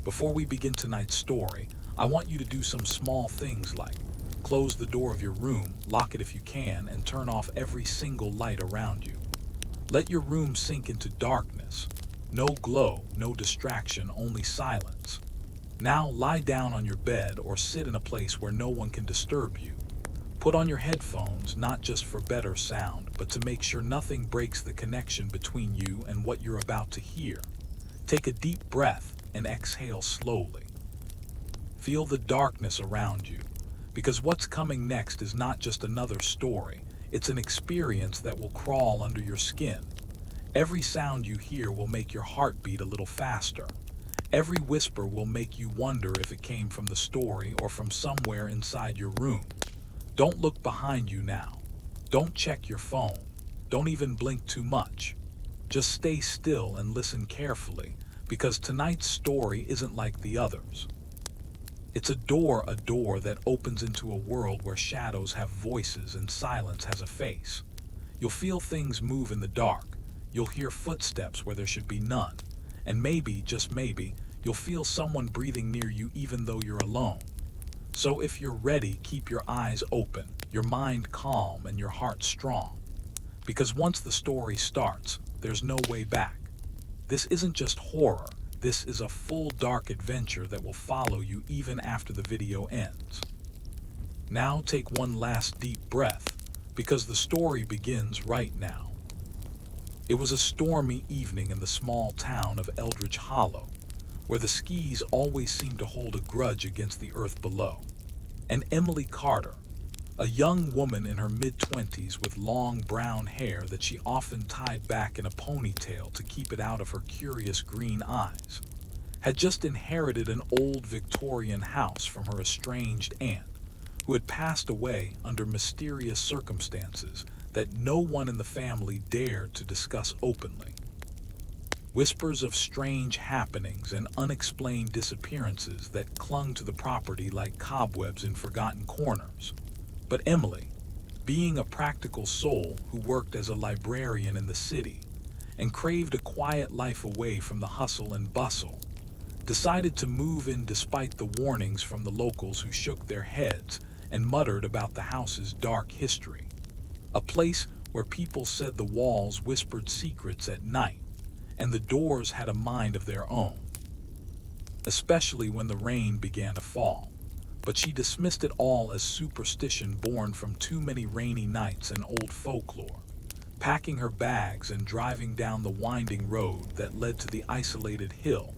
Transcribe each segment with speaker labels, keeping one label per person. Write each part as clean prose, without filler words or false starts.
Speaker 1: Before we begin tonight's story, I want you to do some small things like close the door of your room, lock it if you can, and turn off every single light around you. Let your room sink into darkness. No glow, no distraction, only silence. Now lie down on your bed or sit in a place where no one can disturb you. Put on your headphones, not just for better sound, but to make sure nothing breaks the connection between you and what you're about to hear. Take a deep breath and exhale slowly. Feel the darkness around you, because what's coming next is not just another story, it's an experience that will crawl under your skin. Every sound you hear will make your heart beat a little faster. Every whisper will make you wonder if it came from the story or from somewhere inside your room. Don't look behind you now. Don't check your phone. Don't even blink too much. Just stay still and listen carefully, because tonight's story isn't like the others. It's a door that opens into a world where shadows have voices and silence has a face. You'll feel things move in the dark. You'll hear footsteps where there should be none. And maybe, just maybe, you'll feel someone breathing near you even though you're alone. So if you're ready, keep your eyes open, your mind calm, and your heart strong. Because once the story starts, there's no way back. This isn't just horror. This is a full dark adventure that will follow you even after the video ends. Now take one last deep breath, because the story begins right now. It was a stormy evening in the small town of Eldridge Hollow, where the skis always seemed to hold a grudge against the earth below. And Emily Carter, a young woman in her mid-20s with long brown hair that she often tied back in a ponytail to keep it out of her curious green eyes, had just inherited an old Victorian house from her estranged aunt, who had passed away under mysterious circumstances that no one in the family dared to discuss openly. Whispers of strange happenings and unexplained disappearances that clung to the property like cobwebs in forgotten corners. But Emily, being a practical soul who worked as a librarian in the city and craved a quiet life away from the hustle and bustle, decided to move in despite the warnings from the locals who shook their heads and muttered about the house's dark history. A place where people said the walls whispered secrets at night and the doors had a mind of their own, especially when the rain began to fall. But she dismissed it all as superstition born from too many rainy nights and old folklore, packing her bags and driving down the winding road that led to the isolated hill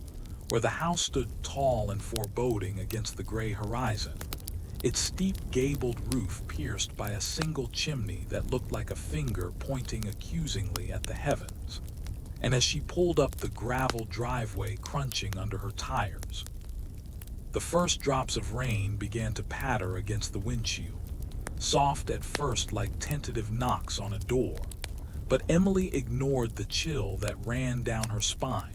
Speaker 1: where the house stood tall and foreboding against the gray horizon, its steep gabled roof pierced by a single chimney that looked like a finger pointing accusingly at the heavens. And as she pulled up the gravel driveway crunching under her tires, the first drops of rain began to patter against the windshield, soft at first like tentative knocks on a door. But Emily ignored the chill that ran down her spine,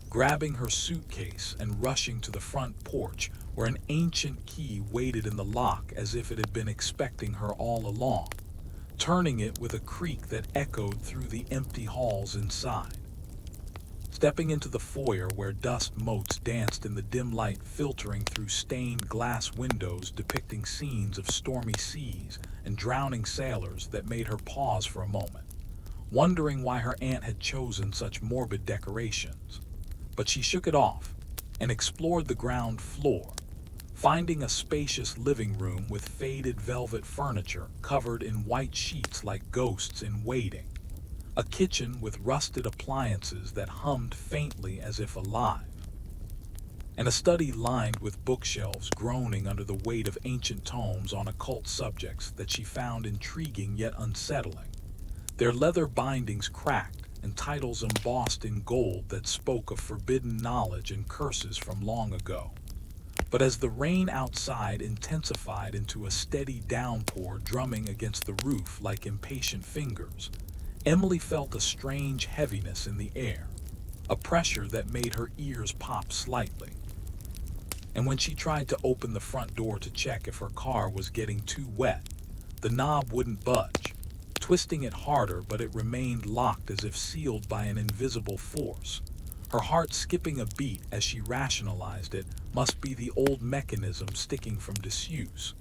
Speaker 1: grabbing her suitcase and rushing to the front porch where an ancient key waited in the lock as if it had been expecting her all along, turning it with a creak that echoed through the empty halls inside. Stepping into the foyer where dust motes danced in the dim light filtering through stained glass windows depicting scenes of stormy seas and drowning sailors that made her pause for a moment, wondering why her aunt had chosen such morbid decorations. But she shook it off and explored the ground floor, finding a spacious living room with faded velvet furniture covered in white sheets like ghosts in waiting, a kitchen with rusted appliances that hummed faintly as if alive, and a study lined with bookshelves groaning under the weight of ancient tomes on occult subjects that she found intriguing yet unsettling, their leather bindings cracked and titles embossed in gold that spoke of forbidden knowledge and curses from long ago. But as the rain outside intensified into a steady downpour drumming against the roof like impatient fingers, Emily felt a strange heaviness in the air, a pressure that made her ears pop slightly. And when she tried to open the front door to check if her car was getting too wet, the knob wouldn't budge, twisting it harder, but it remained locked as if sealed by an invisible force, her heart skipping a beat as she rationalized it must be the old mechanism sticking from disuse.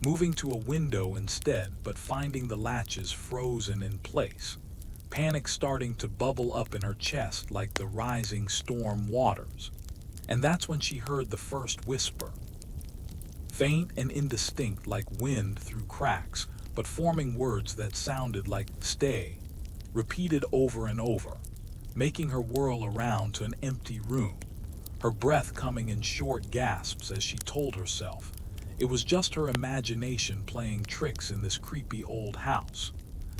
Speaker 1: Moving to a window instead, but finding the latches frozen in place. Panic starting to bubble up in her chest like the rising storm waters. And that's when she heard the first whisper. Faint and indistinct like wind through cracks, but forming words that sounded like stay, repeated over and over, making her whirl around to an empty room, her breath coming in short gasps as she told herself it was just her imagination playing tricks in this creepy old house.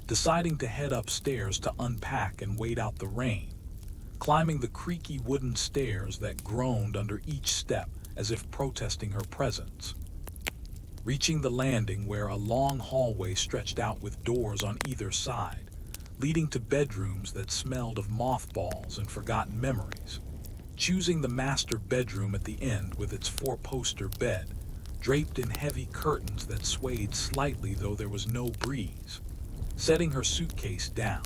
Speaker 1: Deciding to head upstairs to unpack and wait out the rain, climbing the creaky wooden stairs that groaned under each step as if protesting her presence. Reaching the landing where a long hallway stretched out with doors on either side, leading to bedrooms that smelled of mothballs and forgotten memories. Choosing the master bedroom at the end with its four-poster bed, draped in heavy curtains that swayed slightly though there was no breeze. Setting her suitcase down,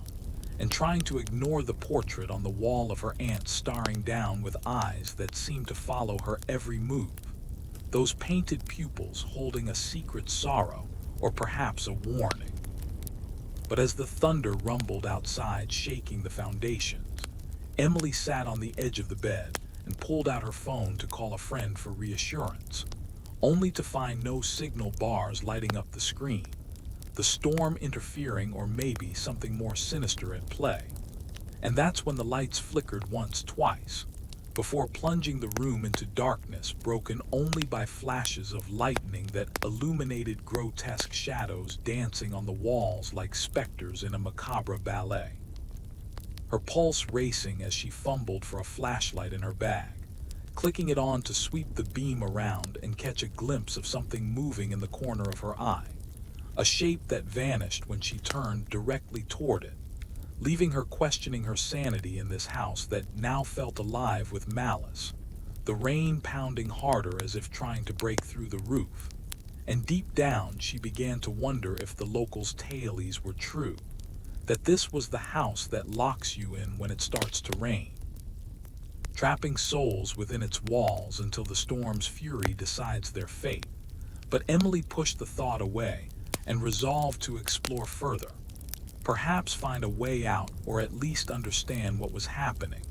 Speaker 1: and trying to ignore the portrait on the wall of her aunt staring down with eyes that seemed to follow her every move. Those painted pupils holding a secret sorrow, or perhaps a warning. But as the thunder rumbled outside, shaking the foundations, Emily sat on the edge of the bed and pulled out her phone to call a friend for reassurance, only to find no signal bars lighting up the screen, the storm interfering or maybe something more sinister at play. And that's when the lights flickered once, twice, before plunging the room into darkness broken only by flashes of lightning that illuminated grotesque shadows dancing on the walls like specters in a macabre ballet. Her pulse racing as she fumbled for a flashlight in her bag, clicking it on to sweep the beam around and catch a glimpse of something moving in the corner of her eye, a shape that vanished when she turned directly toward it, leaving her questioning her sanity in this house that now felt alive with malice, the rain pounding harder as if trying to break through the roof. And deep down she began to wonder if the locals' tales were true, that this was the house that locks you in when it starts to rain, trapping souls within its walls until the storm's fury decides their fate. But Emily pushed the thought away and resolved to explore further, perhaps find a way out or at least understand what was happening,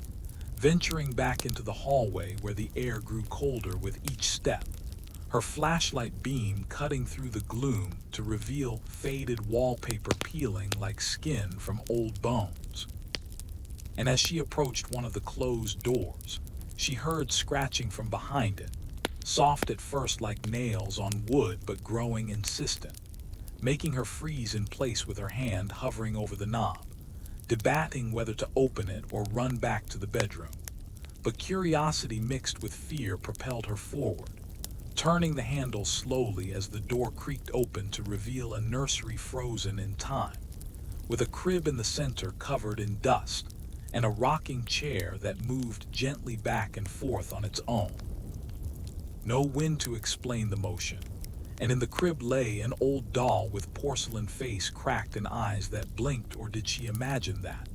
Speaker 1: venturing back into the hallway where the air grew colder with each step, her flashlight beam cutting through the gloom to reveal faded wallpaper peeling like skin from old bones. And as she approached one of the closed doors, she heard scratching from behind it, soft at first like nails on wood but growing insistent, making her freeze in place with her hand hovering over the knob, debating whether to open it or run back to the bedroom. But curiosity mixed with fear propelled her forward, turning the handle slowly as the door creaked open to reveal a nursery frozen in time, with a crib in the center covered in dust, and a rocking chair that moved gently back and forth on its own. No wind to explain the motion, and in the crib lay an old doll with porcelain face cracked and eyes that blinked, or did she imagine that?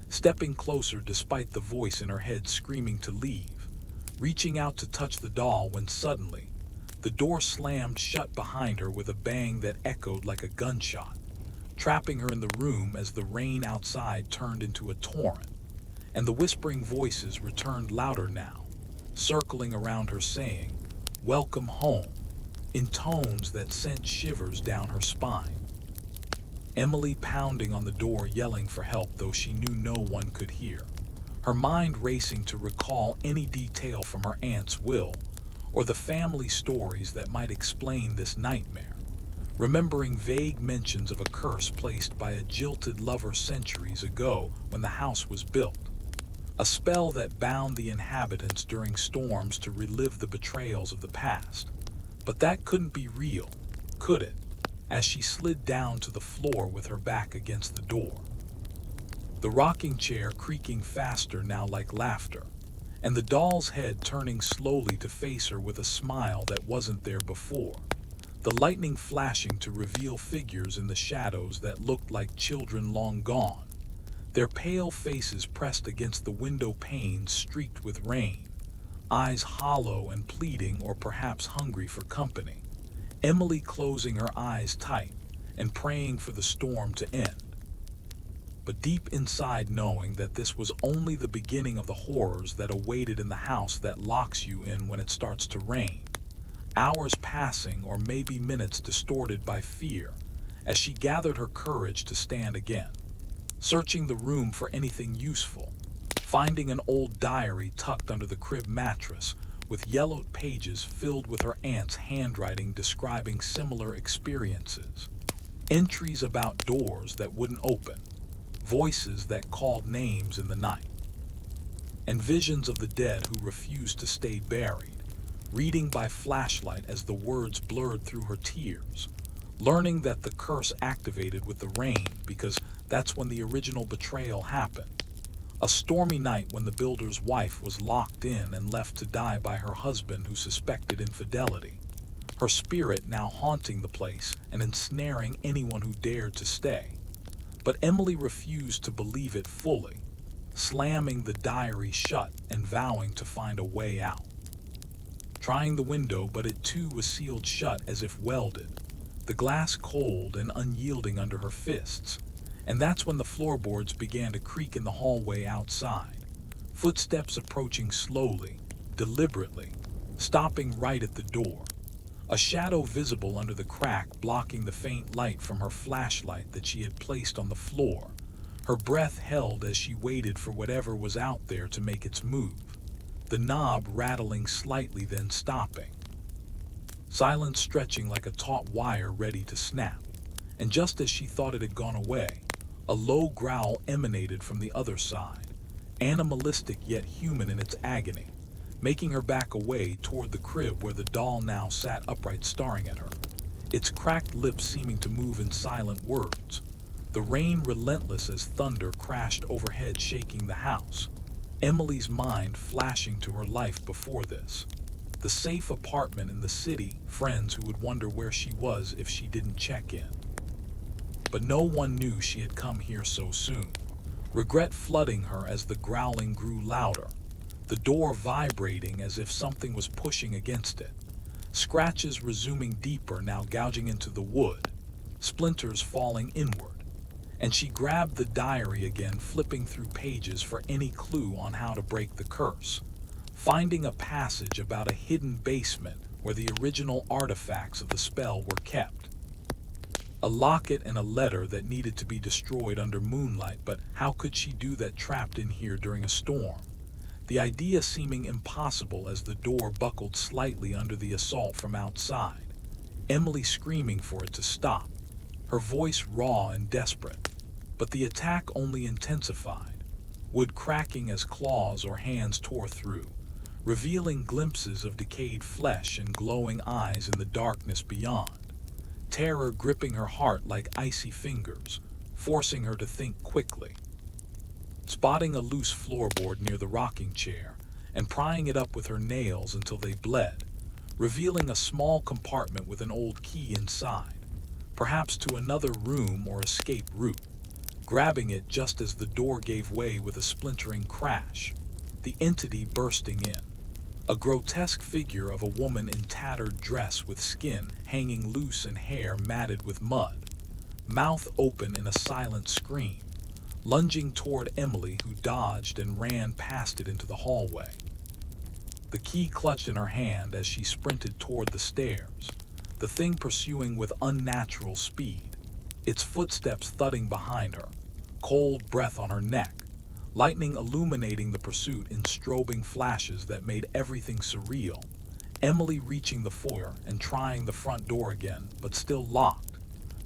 Speaker 1: Stepping closer despite the voice in her head screaming to leave, reaching out to touch the doll when suddenly, the door slammed shut behind her with a bang that echoed like a gunshot, trapping her in the room as the rain outside turned into a torrent, and the whispering voices returned louder now, circling around her saying, "Welcome home," in tones that sent shivers down her spine. Emily pounding on the door yelling for help though she knew no one could hear, her mind racing to recall any detail from her aunt's will or the family stories that might explain this nightmare, remembering vague mentions of a curse placed by a jilted lover centuries ago when the house was built, a spell that bound the inhabitants during storms to relive the betrayals of the past. But that couldn't be real, could it? As she slid down to the floor with her back against the door, the rocking chair creaking faster now like laughter, and the doll's head turning slowly to face her with a smile that wasn't there before, the lightning flashing to reveal figures in the shadows that looked like children long gone, their pale faces pressed against the window panes streaked with rain, eyes hollow and pleading or perhaps hungry for company. Emily closing her eyes tight and praying for the storm to end, but deep inside knowing that this was only the beginning of the horrors that awaited in the house that locks you in when it starts to rain. Hours passing, or maybe minutes distorted by fear, as she gathered her courage to stand again, searching the room for anything useful, finding an old diary tucked under the crib mattress with yellowed pages filled with her aunt's handwriting describing similar experiences, entries about doors that wouldn't open, voices that called names in the night, and visions of the dead who refused to stay buried, reading by flashlight as the words blurred through her tears, learning that the curse activated with the rain because that's when the original betrayal happened. A stormy night when the builder's wife was locked in and left to die by her husband who suspected infidelity, her spirit now haunting the place and ensnaring anyone who dared to stay. But Emily refused to believe it fully, slamming the diary shut and vowing to find a way out. Trying the window, but it too was sealed shut as if welded, the glass cold and unyielding under her fists. And that's when the floorboards began to creak in the hallway outside, footsteps approaching slowly, deliberately, stopping right at the door. A shadow visible under the crack blocking the faint light from her flashlight that she had placed on the floor, her breath held as she waited for whatever was out there to make its move, the knob rattling slightly then stopping. Silence stretching like a taut wire ready to snap, and just as she thought it had gone away, a low growl emanated from the other side, animalistic yet human in its agony, making her back away toward the crib where the doll now sat upright staring at her, its cracked lips seeming to move in silent words, the rain relentless as thunder crashed overhead shaking the house, Emily's mind flashing to her life before this. The safe apartment in the city, friends who would wonder where she was if she didn't check in. But no one knew she had come here so soon, regret flooding her as the growling grew louder, the door vibrating as if something was pushing against it, scratches resuming deeper now gouging into the wood, splinters falling inward, and she grabbed the diary again flipping through pages for any clue on how to break the curse, finding a passage about a hidden basement where the original artifacts of the spell were kept. A locket and a letter that needed to be destroyed under moonlight, but how could she do that trapped in here during a storm? The idea seeming impossible as the door buckled slightly under the assault from outside, Emily screaming for it to stop, her voice raw and desperate. But the attack only intensified, wood cracking as claws or hands tore through, revealing glimpses of decayed flesh and glowing eyes in the darkness beyond, terror gripping her heart like icy fingers, forcing her to think quickly. Spotting a loose floorboard near the rocking chair and prying it up with her nails until they bled, revealing a small compartment with an old key inside, perhaps to another room or escape route, grabbing it just as the door gave way with a splintering crash, the entity bursting in. A grotesque figure of a woman in tattered dress with skin hanging loose and hair matted with mud, mouth open in a silent scream, lunging toward Emily who dodged and ran past it into the hallway. The key clutched in her hand as she sprinted toward the stairs, the thing pursuing with unnatural speed, its footsteps thudding behind her, cold breath on her neck, lightning illuminating the pursuit in strobing flashes that made everything surreal. Emily reaching the foyer and trying the front door again, but still locked,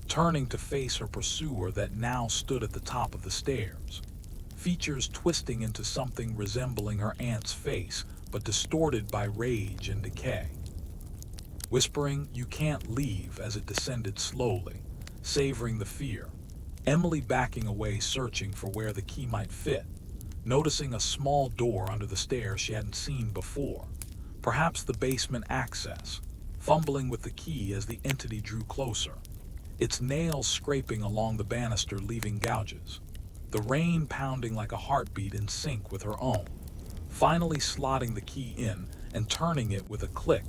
Speaker 1: turning to face her pursuer that now stood at the top of the stairs, features twisting into something resembling her aunt's face, but distorted by rage and decay. Whispering, "You can't leave," as it descended slowly, savoring the fear, Emily backing away searching for where the key might fit, noticing a small door under the stairs she hadn't seen before, perhaps the basement access, fumbling with the key as the entity drew closer, its nails scraping along the banister leaving gouges. the rain pounding like a heartbeat in sync with her own. Finally slotting the key in and turning it with a click,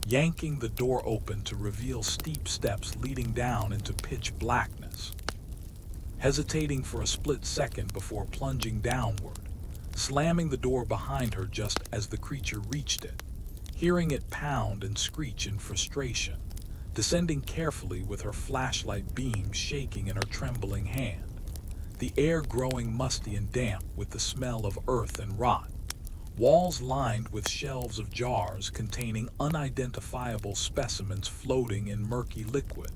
Speaker 1: yanking the door open to reveal steep steps leading down into pitch blackness. Hesitating for a split second before plunging downward, slamming the door behind her just as the creature reached it, hearing it pound and screech in frustration, descending carefully with her flashlight beam shaking in her trembling hand, the air growing musty and damp with the smell of earth and rot, walls lined with shelves of jars containing unidentifiable specimens floating in murky liquid,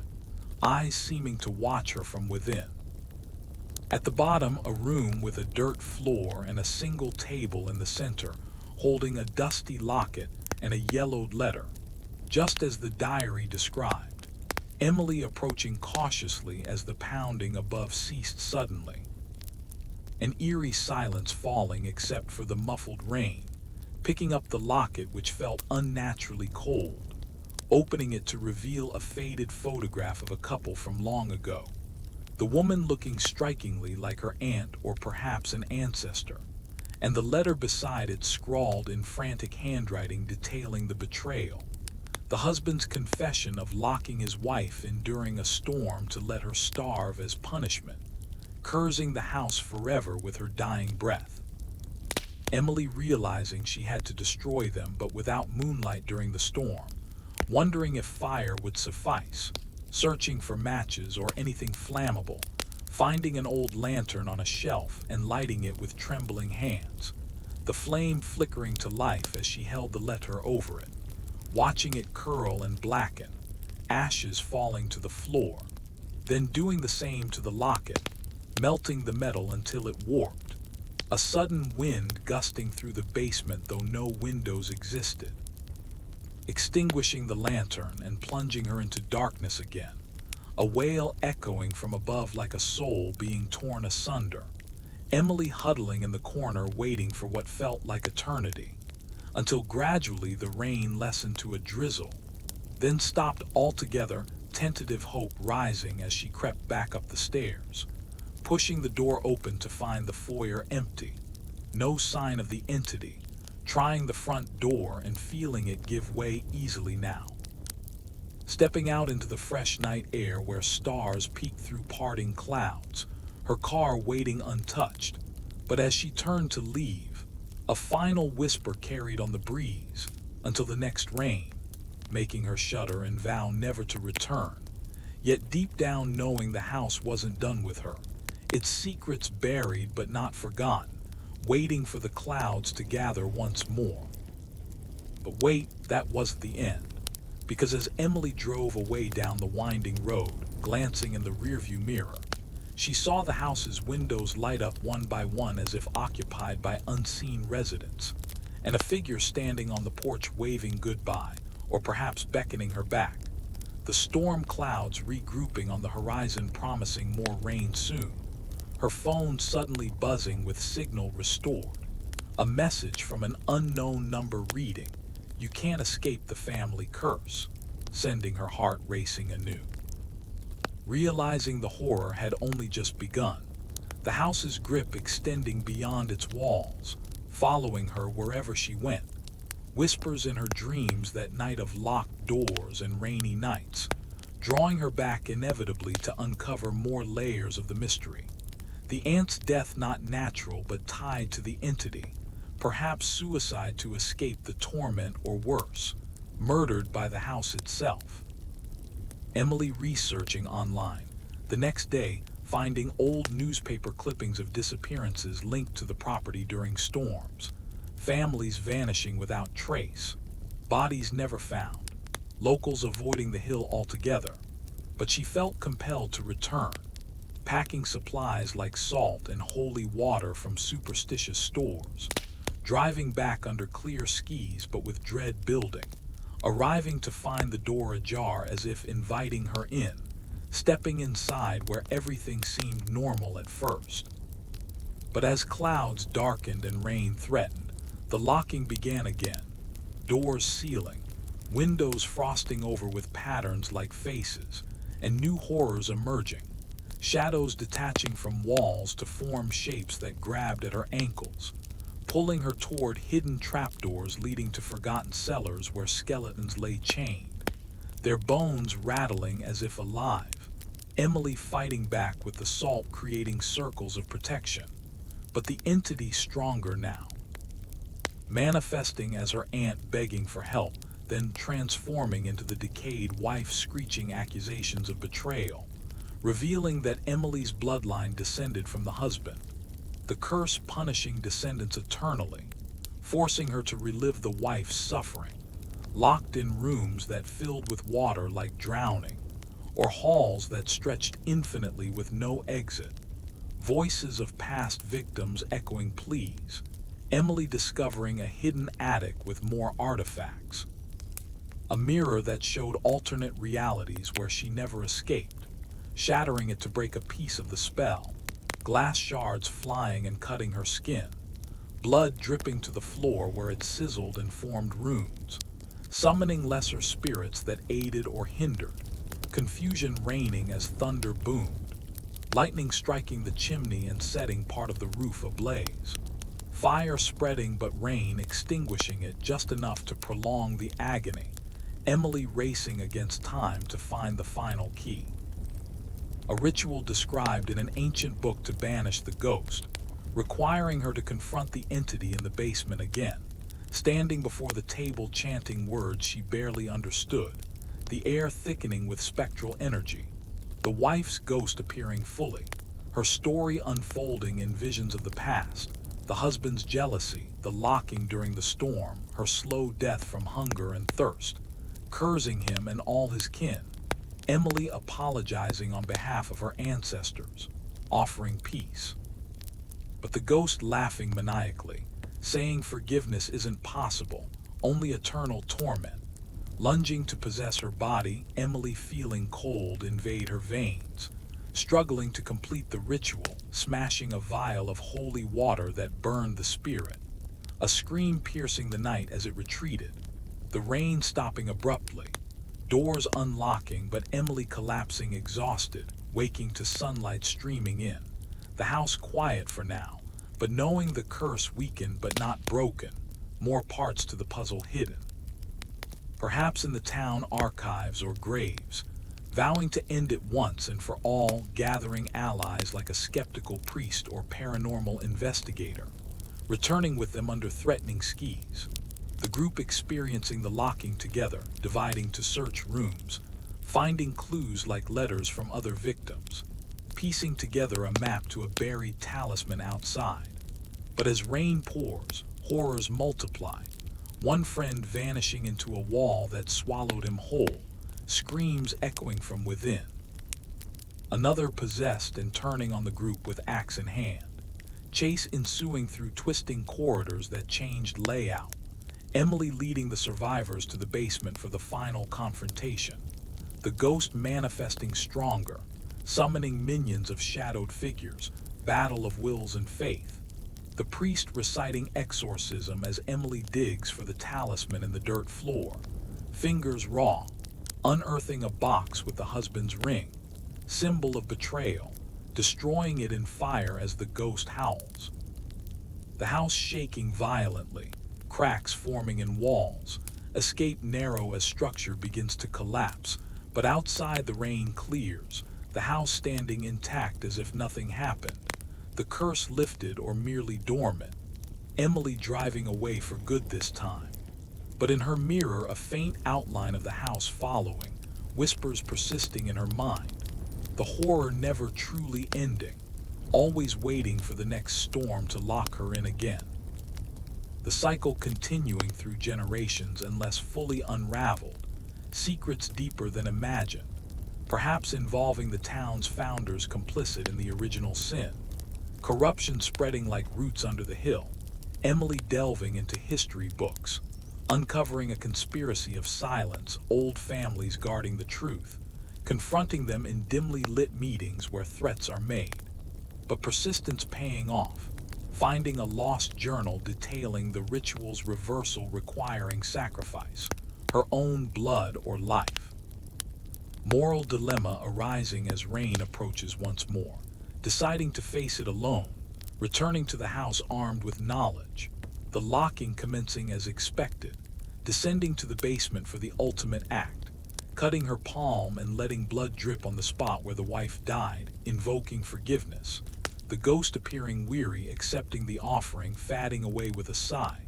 Speaker 1: eyes seeming to watch her from within. At the bottom, a room with a dirt floor and a single table in the center, holding a dusty locket and a yellowed letter, just as the diary described. Emily approaching cautiously as the pounding above ceased suddenly. An eerie silence falling except for the muffled rain, picking up the locket which felt unnaturally cold, opening it to reveal a faded photograph of a couple from long ago. The woman looking strikingly like her aunt or perhaps an ancestor, and the letter beside it scrawled in frantic handwriting detailing the betrayal. The husband's confession of locking his wife in during a storm to let her starve as punishment, cursing the house forever with her dying breath. Emily realizing she had to destroy them but without moonlight during the storm, wondering if fire would suffice, searching for matches or anything flammable, finding an old lantern on a shelf and lighting it with trembling hands, the flame flickering to life as she held the letter over it, watching it curl and blacken, ashes falling to the floor, then doing the same to the locket, melting the metal until it warped, a sudden wind gusting through the basement though no windows existed, extinguishing the lantern and plunging her into darkness again, a wail echoing from above like a soul being torn asunder, Emily huddling in the corner waiting for what felt like eternity, until gradually the rain lessened to a drizzle, then stopped altogether, tentative hope rising as she crept back up the stairs, pushing the door open to find the foyer empty, no sign of the entity, trying the front door and feeling it give way easily now. Stepping out into the fresh night air where stars peeked through parting clouds, her car waiting untouched, but as she turned to leave, a final whisper carried on the breeze until the next rain, making her shudder and vow never to return, yet deep down knowing the house wasn't done with her, its secrets buried but not forgotten, waiting for the clouds to gather once more. But wait, that wasn't the end, because as Emily drove away down the winding road, glancing in the rearview mirror, she saw the house's windows light up one by one as if occupied by unseen residents, and a figure standing on the porch waving goodbye, or perhaps beckoning her back, the storm clouds regrouping on the horizon promising more rain soon, her phone suddenly buzzing with signal restored, a message from an unknown number reading, "You can't escape the family curse," sending her heart racing anew. Realizing the horror had only just begun, the house's grip extending beyond its walls, following her wherever she went, whispers in her dreams that night of locked doors and rainy nights, drawing her back inevitably to uncover more layers of the mystery. The aunt's death not natural but tied to the entity, perhaps suicide to escape the torment or worse, murdered by the house itself. Emily researching online, the next day finding old newspaper clippings of disappearances linked to the property during storms, families vanishing without trace, bodies never found, locals avoiding the hill altogether, but she felt compelled to return, packing supplies like salt and holy water from superstitious stores, driving back under clear skies but with dread building, arriving to find the door ajar as if inviting her in, stepping inside where everything seemed normal at first. But as clouds darkened and rain threatened, the locking began again, doors sealing, windows frosting over with patterns like faces, and new horrors emerging. shadows detaching from walls to form shapes that grabbed at her ankles, pulling her toward hidden trapdoors leading to forgotten cellars where skeletons lay chained, their bones rattling as if alive. Emily fighting back with the salt creating circles of protection, but the entity stronger now, manifesting as her aunt begging for help, then transforming into the decayed wife screeching accusations of betrayal, revealing that Emily's bloodline descended from the husband, the curse punishing descendants eternally, forcing her to relive the wife's suffering, locked in rooms that filled with water like drowning, or halls that stretched infinitely with no exit, voices of past victims echoing pleas, Emily discovering a hidden attic with more artifacts, a mirror that showed alternate realities where she never escaped, shattering it to break a piece of the spell, glass shards flying and cutting her skin, blood dripping to the floor where it sizzled and formed runes, summoning lesser spirits that aided or hindered, confusion reigning as thunder boomed, lightning striking the chimney and setting part of the roof ablaze, fire spreading but rain extinguishing it just enough to prolong the agony, Emily racing against time to find the final key. A ritual described in an ancient book to banish the ghost, requiring her to confront the entity in the basement again, standing before the table chanting words she barely understood, the air thickening with spectral energy, the wife's ghost appearing fully, her story unfolding in visions of the past, the husband's jealousy, the locking during the storm, her slow death from hunger and thirst, cursing him and all his kin, Emily apologizing on behalf of her ancestors, offering peace. But the ghost laughing maniacally, saying forgiveness isn't possible, only eternal torment, lunging to possess her body, Emily feeling cold invade her veins, struggling to complete the ritual, smashing a vial of holy water that burned the spirit, a scream piercing the night as it retreated, the rain stopping abruptly, doors unlocking but Emily collapsing exhausted, waking to sunlight streaming in, the house quiet for now, but knowing the curse weakened but not broken, more parts to the puzzle hidden. Perhaps in the town archives or graves, vowing to end it once and for all, gathering allies like a skeptical priest or paranormal investigator, returning with them under threatening skies. The group experiencing the locking together, dividing to search rooms, finding clues like letters from other victims, piecing together a map to a buried talisman outside. But as rain pours, horrors multiply, one friend vanishing into a wall that swallowed him whole, screams echoing from within. Another possessed and turning on the group with axe in hand, chase ensuing through twisting corridors that changed layout, Emily leading the survivors to the basement for the final confrontation, the ghost manifesting stronger, summoning minions of shadowed figures, battle of wills and faith, the priest reciting exorcism as Emily digs for the talisman in the dirt floor, fingers raw, unearthing a box with the husband's ring, symbol of betrayal, destroying it in fire as the ghost howls. The house shaking violently, cracks forming in walls, escape narrow as structure begins to collapse, but outside the rain clears, the house standing intact as if nothing happened, the curse lifted or merely dormant, Emily driving away for good this time. But in her mirror a faint outline of the house following, whispers persisting in her mind, the horror never truly ending, always waiting for the next storm to lock her in again. The cycle continuing through generations unless fully unraveled, secrets deeper than imagined, perhaps involving the town's founders complicit in the original sin, corruption spreading like roots under the hill, Emily delving into history books, uncovering a conspiracy of silence, old families guarding the truth, confronting them in dimly lit meetings where threats are made, but persistence paying off, finding a lost journal detailing the ritual's reversal requiring sacrifice, her own blood or life. Moral dilemma arising as rain approaches once more, deciding to face it alone, returning to the house armed with knowledge, the locking commencing as expected, descending to the basement for the ultimate act, cutting her palm and letting blood drip on the spot where the wife died, invoking forgiveness, the ghost appearing weary, accepting the offering, fading away with a sigh,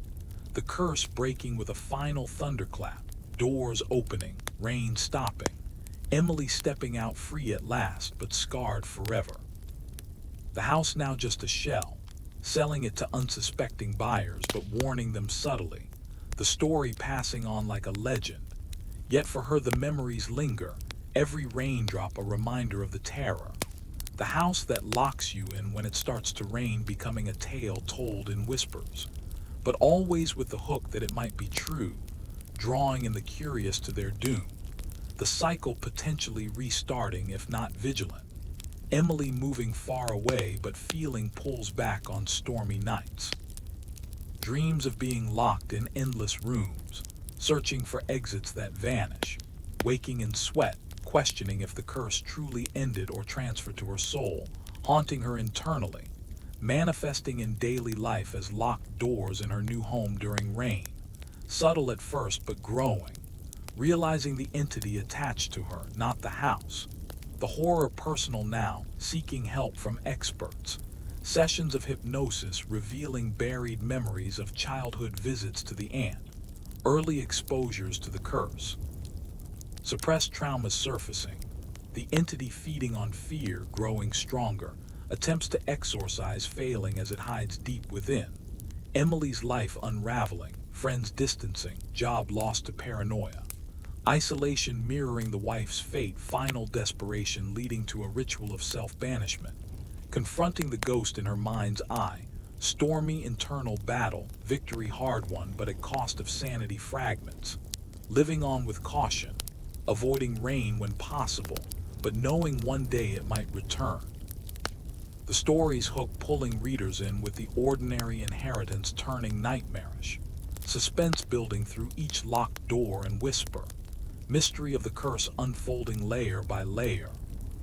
Speaker 1: the curse breaking with a final thunderclap, doors opening, rain stopping, Emily stepping out free at last, but scarred forever. The house now just a shell, selling it to unsuspecting buyers but warning them subtly, the story passing on like a legend. Yet for her the memories linger, every raindrop a reminder of the terror. The house that locks you in when it starts to rain, becoming a tale told in whispers, but always with the hook that it might be true, drawing in the curious to their doom. The cycle potentially restarting if not vigilant. Emily moving far away but feeling pulls back on stormy nights. Dreams of being locked in endless rooms, searching for exits that vanish, waking in sweat, questioning if the curse truly ended or transferred to her soul, haunting her internally, manifesting in daily life as locked doors in her new home during rain, subtle at first but growing, realizing the entity attached to her, not the house. The horror personal now, seeking help from experts. Sessions of hypnosis revealing buried memories of childhood visits to the aunt, early exposures to the curse. Suppressed traumas surfacing, the entity feeding on fear growing stronger, attempts to exorcise failing as it hides deep within. Emily's life unraveling, friends distancing, job lost to paranoia. Isolation mirroring the wife's fate, final desperation leading to a ritual of self-banishment. Confronting the ghost in her mind's eye, stormy internal battle, victory hard won but at cost of sanity fragments. Living on with caution, avoiding rain when possible, but knowing one day it might return. The story's hook pulling readers in with the ordinary inheritance turning nightmarish. Suspense building through each locked door and whisper. Mystery of the curse unfolding layer by layer.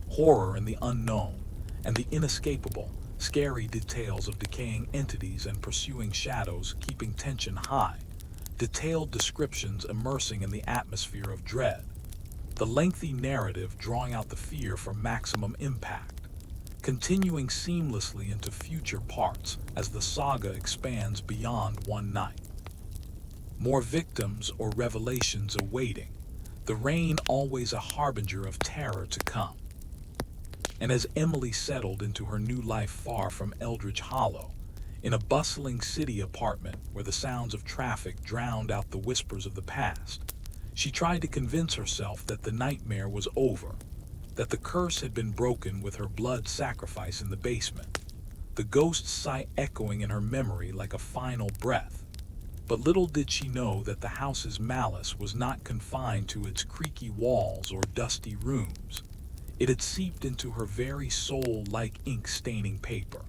Speaker 1: Horror in the unknown, and the inescapable, scary details of decaying entities and pursuing shadows, keeping tension high. Detailed descriptions immersing in the atmosphere of dread. The lengthy narrative drawing out the fear for maximum impact. Continuing seamlessly into future parts as the saga expands beyond one night. More victims or revelations awaiting. The rain always a harbinger of terror to come. And as Emily settled into her new life far from Eldridge Hollow, in a bustling city apartment where the sounds of traffic drowned out the whispers of the past, she tried to convince herself that the nightmare was over, that the curse had been broken with her blood sacrifice in the basement, the ghost's sigh echoing in her memory like a final breath. But little did she know that the house's malice was not confined to its creaky walls or dusty rooms. It had seeped into her very soul like ink staining paper.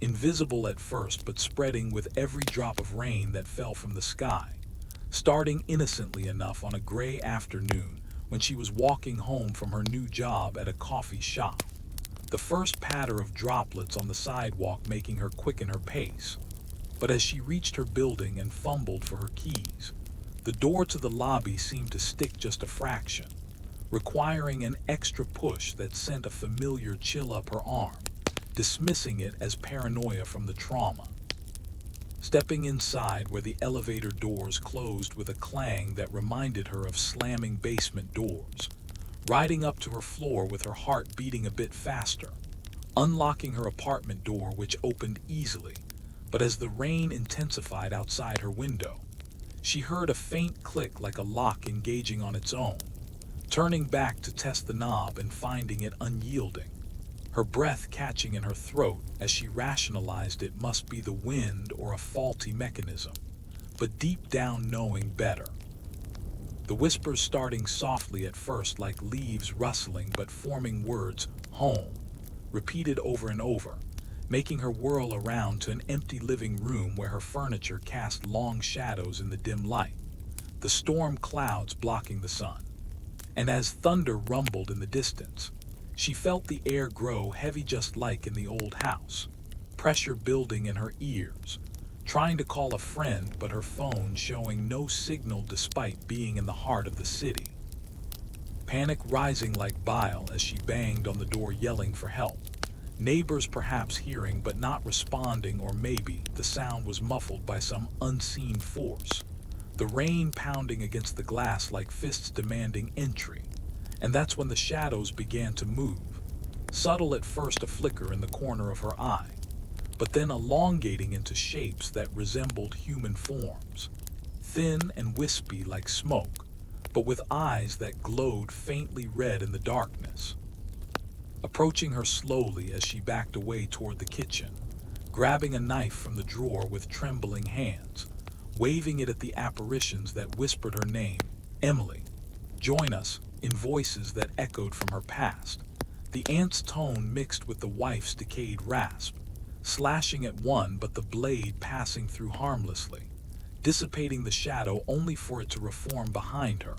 Speaker 1: Invisible at first, but spreading with every drop of rain that fell from the sky, starting innocently enough on a gray afternoon when she was walking home from her new job at a coffee shop. The first patter of droplets on the sidewalk making her quicken her pace. But as she reached her building and fumbled for her keys, the door to the lobby seemed to stick just a fraction, requiring an extra push that sent a familiar chill up her arm, dismissing it as paranoia from the trauma. Stepping inside where the elevator doors closed with a clang that reminded her of slamming basement doors, riding up to her floor with her heart beating a bit faster, unlocking her apartment door which opened easily. But as the rain intensified outside her window, she heard a faint click like a lock engaging on its own, turning back to test the knob and finding it unyielding, her breath catching in her throat as she rationalized it must be the wind or a faulty mechanism, but deep down knowing better. The whispers starting softly at first like leaves rustling but forming words, home, repeated over and over, making her whirl around to an empty living room where her furniture cast long shadows in the dim light, the storm clouds blocking the sun. and as thunder rumbled in the distance, she felt the air grow heavy just like in the old house, pressure building in her ears, trying to call a friend but her phone showing no signal despite being in the heart of the city. Panic rising like bile as she banged on the door yelling for help. Neighbors perhaps hearing but not responding, or maybe the sound was muffled by some unseen force. The rain pounding against the glass like fists demanding entry. And that's when the shadows began to move. Subtle at first, a flicker in the corner of her eye, but then elongating into shapes that resembled human forms. Thin and wispy like smoke, but with eyes that glowed faintly red in the darkness. Approaching her slowly as she backed away toward the kitchen, grabbing a knife from the drawer with trembling hands, waving it at the apparitions that whispered her name, Emily, join us, in voices that echoed from her past. The aunt's tone mixed with the wife's decayed rasp, slashing at one but the blade passing through harmlessly, dissipating the shadow only for it to reform behind her.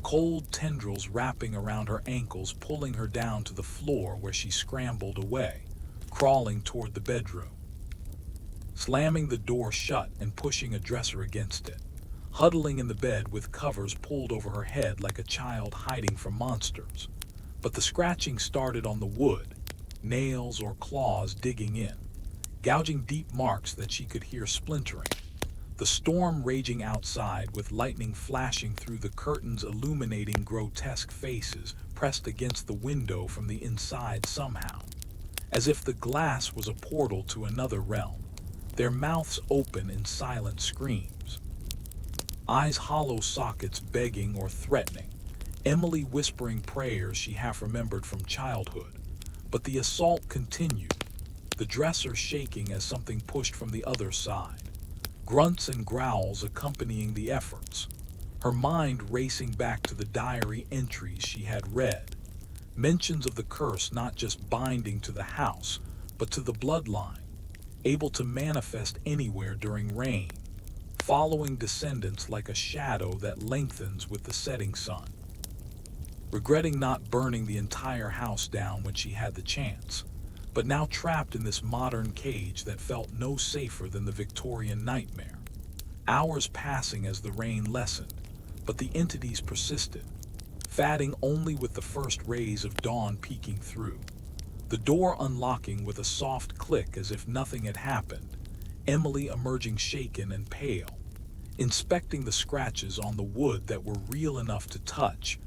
Speaker 1: Cold tendrils wrapping around her ankles, pulling her down to the floor where she scrambled away, crawling toward the bedroom. Slamming the door shut and pushing a dresser against it, huddling in the bed with covers pulled over her head like a child hiding from monsters. But the scratching started on the wood, nails or claws digging in, gouging deep marks that she could hear splintering. The storm raging outside with lightning flashing through the curtains, illuminating grotesque faces pressed against the window from the inside somehow, as if the glass was a portal to another realm, their mouths open in silent screams. Eyes hollow sockets begging or threatening, Emily whispering prayers she half remembered from childhood. But the assault continued, the dresser shaking as something pushed from the other side. Grunts and growls accompanying the efforts, her mind racing back to the diary entries she had read. Mentions of the curse not just binding to the house, but to the bloodline, able to manifest anywhere during rain, following descendants like a shadow that lengthens with the setting sun. Regretting not burning the entire house down when she had the chance, but now trapped in this modern cage that felt no safer than the Victorian nightmare. Hours passing as the rain lessened, but the entities persisted, fading only with the first rays of dawn peeking through. The door unlocking with a soft click as if nothing had happened, Emily emerging shaken and pale, inspecting the scratches on the wood that were real enough to touch,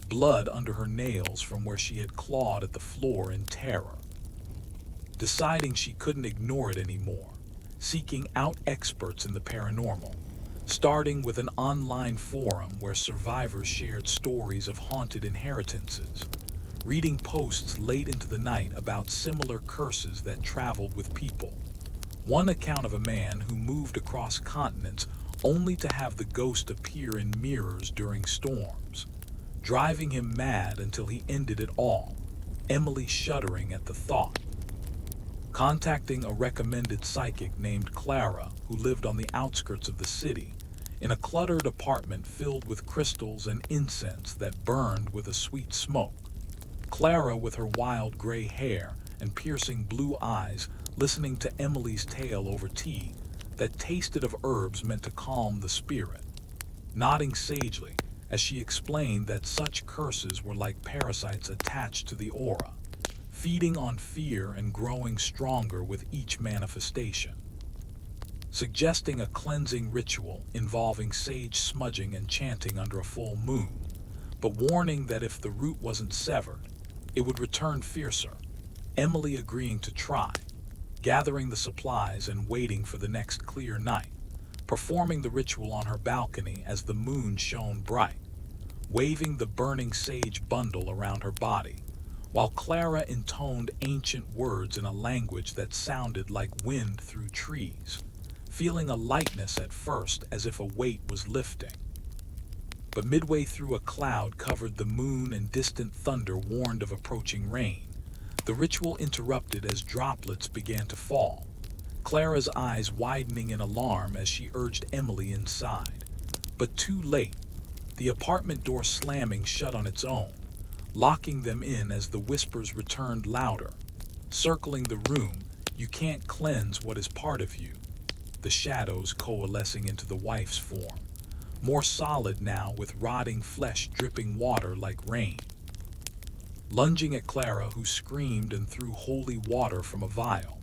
Speaker 1: blood under her nails from where she had clawed at the floor in terror. Deciding she couldn't ignore it anymore, seeking out experts in the paranormal, starting with an online forum where survivors shared stories of haunted inheritances, reading posts late into the night about similar curses that traveled with people. One account of a man who moved across continents only to have the ghost appear in mirrors during storms, driving him mad until he ended it all, Emily shuddering at the thought. Contacting a recommended psychic named Clara, who lived on the outskirts of the city, in a cluttered apartment filled with crystals and incense that burned with a sweet smoke. Clara, with her wild gray hair and piercing blue eyes, listening to Emily's tale over tea that tasted of herbs meant to calm the spirit, nodding sagely as she explained that such curses were like parasites attached to the aura, feeding on fear and growing stronger with each manifestation. Suggesting a cleansing ritual involving sage smudging and chanting under a full moon, but warning that if the root wasn't severed, it would return fiercer. Emily agreeing to try, gathering the supplies and waiting for the next clear night, performing the ritual on her balcony as the moon shone bright, waving the burning sage bundle around her body, while Clara intoned ancient words in a language that sounded like wind through trees, feeling a lightness at first as if a weight was lifting. But midway through, a cloud covered the moon and distant thunder warned of approaching rain. The ritual interrupted as droplets began to fall, Clara's eyes widening in alarm as she urged Emily inside. But too late. the apartment door slamming shut on its own, locking them in as the whispers returned louder. Circling the room, you can't cleanse what is part of you. The shadows coalescing into the wife's form, more solid now with rotting flesh dripping water like rain. Lunging at Clara, who screamed and threw holy water from a vial,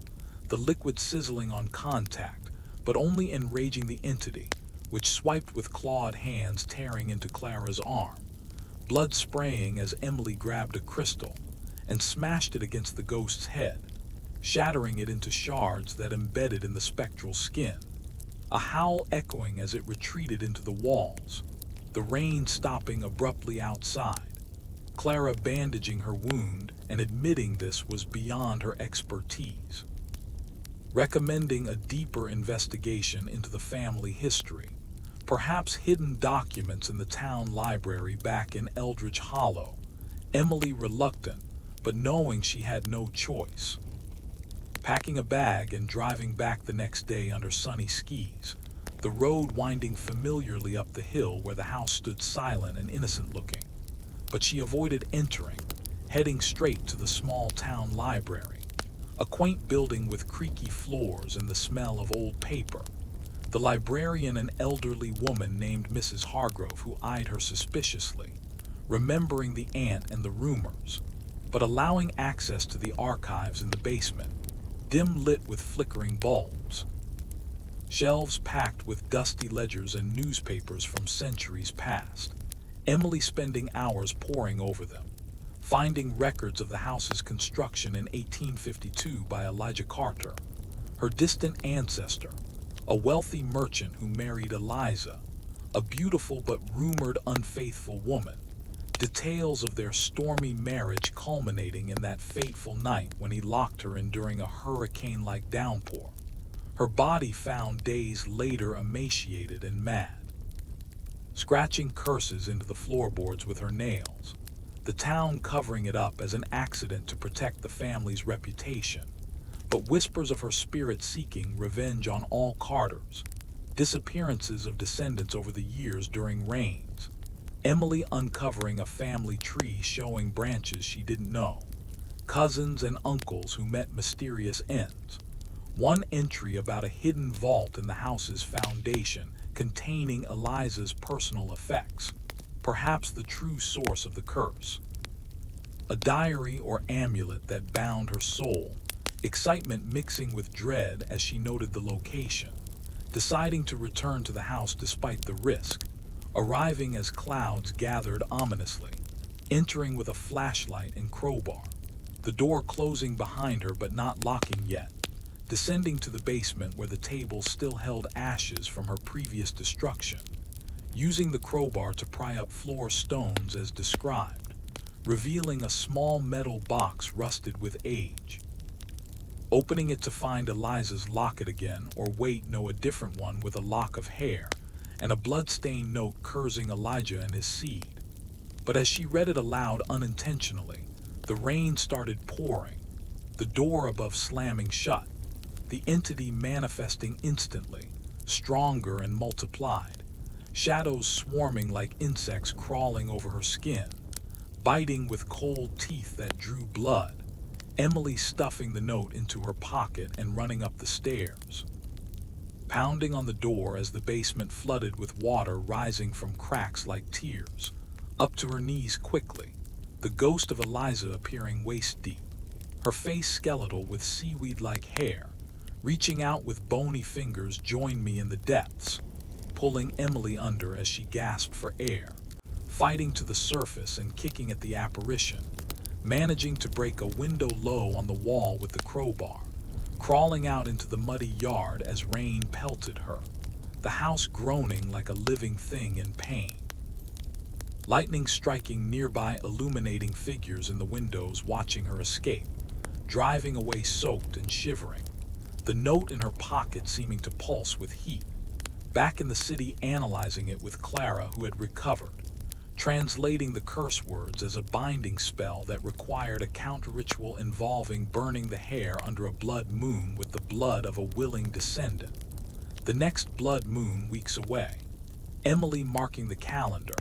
Speaker 1: the liquid sizzling on contact, but only enraging the entity, which swiped with clawed hands tearing into Clara's arm, blood spraying as Emily grabbed a crystal and smashed it against the ghost's head, shattering it into shards that embedded in the spectral skin. A howl echoing as it retreated into the walls, the rain stopping abruptly outside. Clara bandaging her wound and admitting this was beyond her expertise, recommending a deeper investigation into the family history, perhaps hidden documents in the town library back in Eldridge Hollow. Emily reluctant, but knowing she had no choice. Packing a bag and driving back the next day under sunny skies, the road winding familiarly up the hill where the house stood silent and innocent looking. But she avoided entering, heading straight to the small town library, a quaint building with creaky floors and the smell of old paper. The librarian, an elderly woman named Mrs. Hargrove, who eyed her suspiciously, remembering the aunt and the rumors, but allowing access to the archives in the basement, dim lit with flickering bulbs. Shelves packed with dusty ledgers and newspapers from centuries past, Emily spending hours poring over them, finding records of the house's construction in 1852 by Elijah Carter, her distant ancestor, a wealthy merchant who married Eliza, a beautiful but rumored unfaithful woman, details of their stormy marriage culminating in that fateful night when he locked her in during a hurricane-like downpour, her body found days later emaciated and mad. Scratching curses into the floorboards with her nails, the town covering it up as an accident to protect the family's reputation, but whispers of her spirit seeking revenge on all Carters, disappearances of descendants over the years during rains, Emily uncovering a family tree showing branches she didn't know, cousins and uncles who met mysterious ends, one entry about a hidden vault in the house's foundation containing Eliza's personal effects, perhaps the true source of the curse. A diary or amulet that bound her soul, excitement mixing with dread as she noted the location, deciding to return to the house despite the risk, arriving as clouds gathered ominously, entering with a flashlight and crowbar, the door closing behind her but not locking yet, descending to the basement where the table still held ashes from her previous destruction, using the crowbar to pry up floor stones as described, revealing a small metal box rusted with age, opening it to find Eliza's locket again, or wait, no, a different one with a lock of hair, and a blood-stained note cursing Elijah and his seed. But as she read it aloud unintentionally, the rain started pouring, the door above slamming shut, the entity manifesting instantly, stronger and multiplied, shadows swarming like insects crawling over her skin, biting with cold teeth that drew blood, Emily stuffing the note into her pocket and running up the stairs, pounding on the door as the basement flooded with water rising from cracks like tears, up to her knees quickly, the ghost of Eliza appearing waist-deep, her face skeletal with seaweed-like hair, reaching out with bony fingers. Join me in the depths, pulling Emily under as she gasped for air, fighting to the surface and kicking at the apparition, managing to break a window low on the wall with the crowbar, crawling out into the muddy yard as rain pelted her, the house groaning like a living thing in pain. Lightning striking nearby, illuminating figures in the windows watching her escape, driving away soaked and shivering, the note in her pocket seeming to pulse with heat, back in the city analyzing it with Clara, who had recovered, translating the curse words as a binding spell that required a counter-ritual involving burning the hair under a blood moon with the blood of a willing descendant. The next blood moon weeks away, Emily marking the calendar,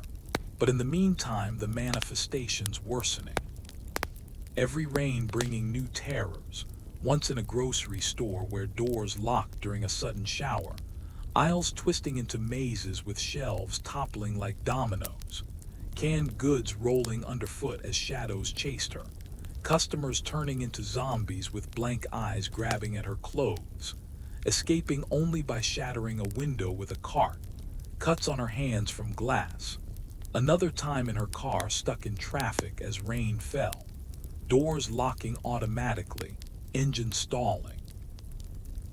Speaker 1: But in the meantime, the manifestations worsening. Every rain bringing new terrors. Once in a grocery store where doors locked during a sudden shower, aisles twisting into mazes with shelves toppling like dominoes, canned goods rolling underfoot as shadows chased her, customers turning into zombies with blank eyes grabbing at her clothes, escaping only by shattering a window with a cart, cuts on her hands from glass. Another time in her car stuck in traffic as rain fell, doors locking automatically, engine stalling,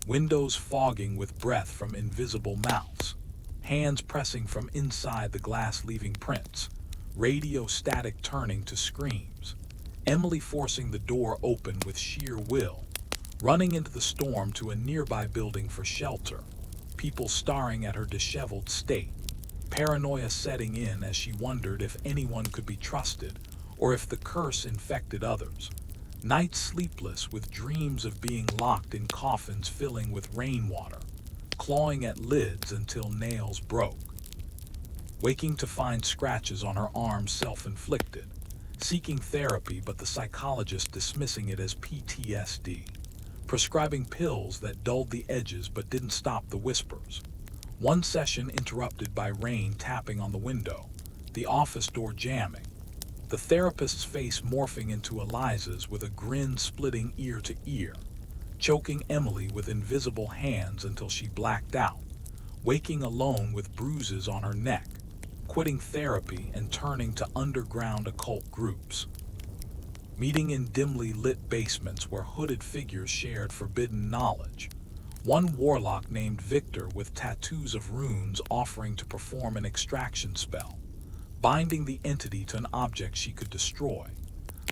Speaker 1: windows fogging with breath from invisible mouths, hands pressing from inside the glass leaving prints, radio static turning to screams, Emily forcing the door open with sheer will, running into the storm to a nearby building for shelter, people staring at her disheveled state, paranoia setting in as she wondered if anyone could be trusted or if the curse infected others. Nights sleepless with dreams of being locked in coffins filling with rainwater, clawing at lids until nails broke. Waking to find scratches on her arms self-inflicted, seeking therapy but the psychologist dismissing it as PTSD, prescribing pills that dulled the edges but didn't stop the whispers. One session interrupted by rain tapping on the window, the office door jamming, the therapist's face morphing into Eliza's with a grin splitting ear to ear, choking Emily with invisible hands until she blacked out, waking alone with bruises on her neck, quitting therapy and turning to underground occult groups, meeting in dimly lit basements where hooded figures shared forbidden knowledge, one warlock named Victor with tattoos of runes offering to perform an extraction spell, binding the entity to an object she could destroy,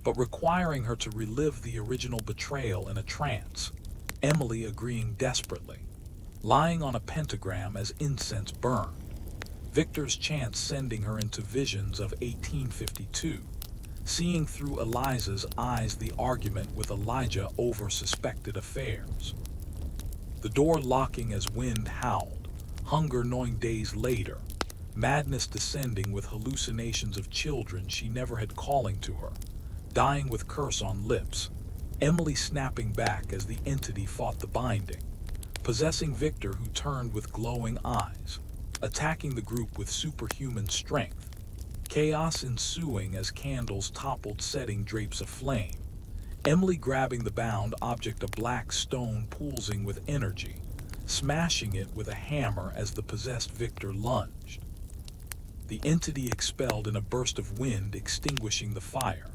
Speaker 1: but requiring her to relive the original betrayal in a trance, Emily agreeing desperately, lying on a pentagram as incense burned, Victor's chants sending her into visions of 1852, seeing through Eliza's eyes the argument with Elijah over suspected affairs. The door locking as wind howled, hunger gnawing days later, madness descending with hallucinations of children she never had calling to her, dying with curse on lips, Emily snapping back as the entity fought the binding, possessing Victor who turned with glowing eyes, attacking the group with superhuman strength, chaos ensuing as candles toppled setting drapes aflame, Emily grabbing the bound object a black stone pulsing with energy, smashing it with a hammer as the possessed Victor lunged. The entity expelled in a burst of wind extinguishing the fire,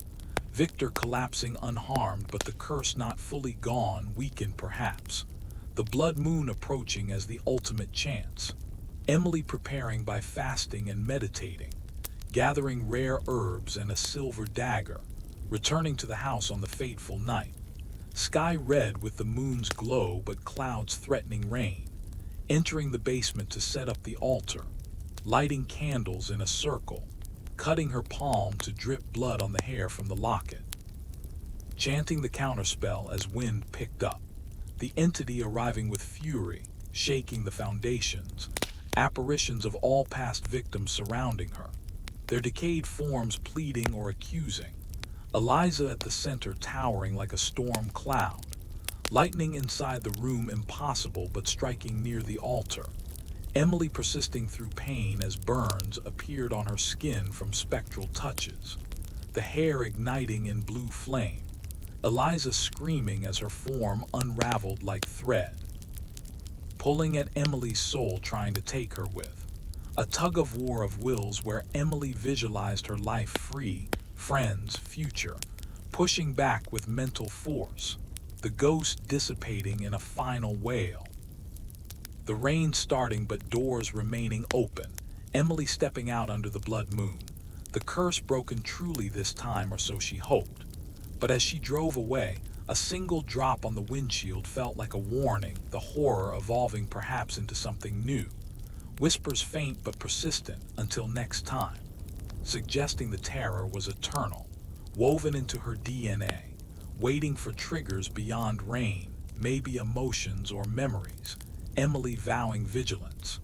Speaker 1: Victor collapsing unharmed but the curse not fully gone, weakened perhaps, the blood moon approaching as the ultimate chance, Emily preparing by fasting and meditating, gathering rare herbs and a silver dagger, returning to the house on the fateful night, sky red with the moon's glow but clouds threatening rain, entering the basement to set up the altar, lighting candles in a circle, cutting her palm to drip blood on the hair from the locket, chanting the counterspell as wind picked up, the entity arriving with fury, shaking the foundations, apparitions of all past victims surrounding her, their decayed forms pleading or accusing, Eliza at the center towering like a storm cloud, lightning inside the room impossible but striking near the altar, Emily persisting through pain as burns appeared on her skin from spectral touches, the hair igniting in blue flame, Eliza screaming as her form unraveled like thread, pulling at Emily's soul trying to take her with, a tug-of-war of wills where Emily visualized her life free, friends, future, pushing back with mental force, the ghost dissipating in a final wail. The rain starting but doors remaining open, Emily stepping out under the blood moon, the curse broken truly this time or so she hoped. But as she drove away, a single drop on the windshield felt like a warning, the horror evolving perhaps into something new. Whispers faint but persistent until next time, suggesting the terror was eternal, woven into her DNA, waiting for triggers beyond rain, maybe emotions or memories, Emily vowing vigilance.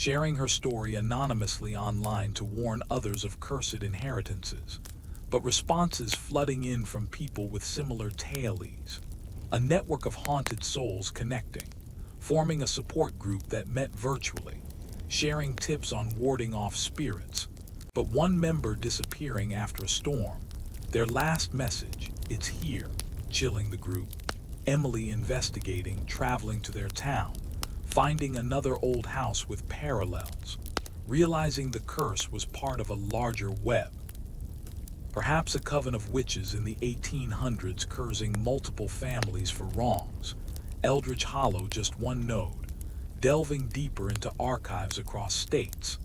Speaker 1: sharing her story anonymously online to warn others of cursed inheritances, but responses flooding in from people with similar tales. A network of haunted souls connecting, forming a support group that met virtually, sharing tips on warding off spirits, but one member disappearing after a storm. Their last message, "It's here," chilling the group. Emily investigating, traveling to their town, finding another old house with parallels, realizing the curse was part of a larger web. Perhaps a coven of witches in the 1800s cursing multiple families for wrongs. Eldridge Hollow just one node, delving deeper into archives across states,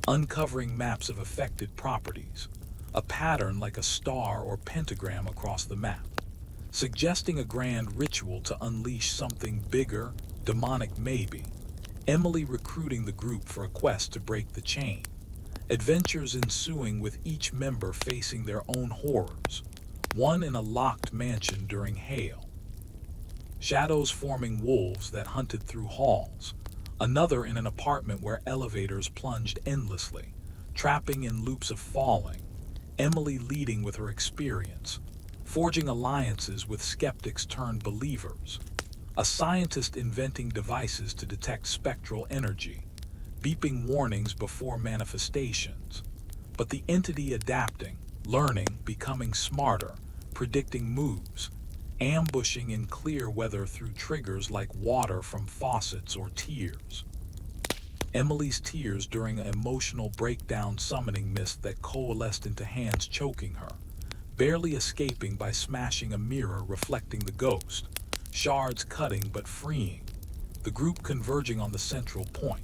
Speaker 1: uncovering maps of affected properties, a pattern like a star or pentagram across the map, suggesting a grand ritual to unleash something bigger, demonic maybe. Emily recruiting the group for a quest to break the chain. Adventures ensuing with each member facing their own horrors. One in a locked mansion during hail. Shadows forming wolves that hunted through halls. Another in an apartment where elevators plunged endlessly, trapping in loops of falling. Emily leading with her experience, forging alliances with skeptics turned believers. A scientist inventing devices to detect spectral energy, beeping warnings before manifestations. But the entity adapting, learning, becoming smarter, predicting moves, ambushing in clear weather through triggers like water from faucets or tears. Emily's tears during an emotional breakdown summoning mist that coalesced into hands choking her, barely escaping by smashing a mirror reflecting the ghost, shards cutting but freeing, the group converging on the central point,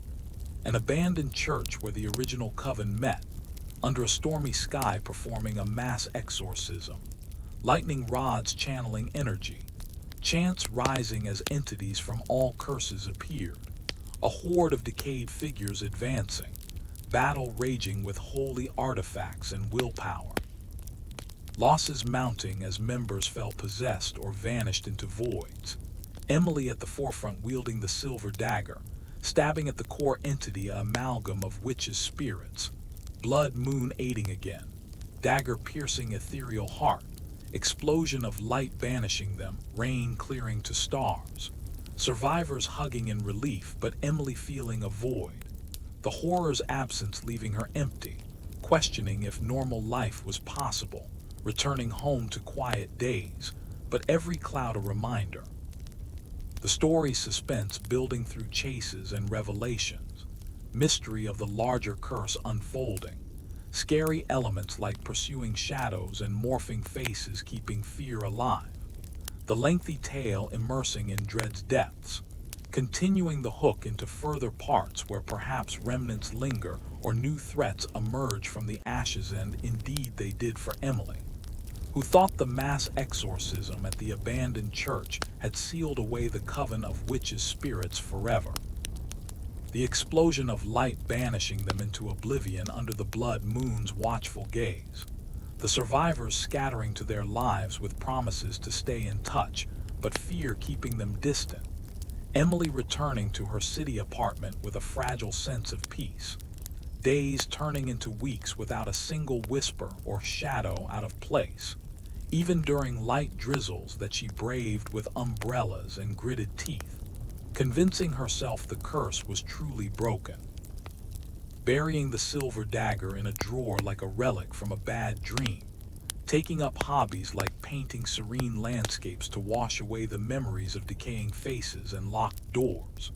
Speaker 1: an abandoned church where the original coven met, under a stormy sky performing a mass exorcism, lightning rods channeling energy, chants rising as entities from all curses appeared, a horde of decayed figures advancing, battle raging with holy artifacts and willpower. Losses mounting as members fell possessed or vanished into voids. Emily at the forefront wielding the silver dagger, stabbing at the core entity, an amalgam of witches' spirits. Blood moon aiding again, dagger piercing ethereal heart, explosion of light banishing them, rain clearing to stars. Survivors hugging in relief, but Emily feeling a void. The horror's absence leaving her empty, questioning if normal life was possible, returning home to quiet days, but every cloud a reminder. The story's suspense building through chases and revelations, mystery of the larger curse unfolding, scary elements like pursuing shadows and morphing faces keeping fear alive, the lengthy tale immersing in dread's depths, continuing the hook into further parts where perhaps remnants linger or new threats emerge from the ashes, and indeed they did for Emily, who thought the mass exorcism at the abandoned church had sealed away the coven of witches' spirits forever. The explosion of light banishing them into oblivion under the blood moon's watchful gaze. The survivors scattering to their lives with promises to stay in touch, but fear keeping them distant. Emily returning to her city apartment with a fragile sense of peace. Days turning into weeks without a single whisper or shadow out of place. Even during light drizzles that she braved with umbrellas and gritted teeth, convincing herself the curse was truly broken. Burying the silver dagger in a drawer like a relic from a bad dream, taking up hobbies like painting serene landscapes to wash away the memories of decaying faces and locked doors.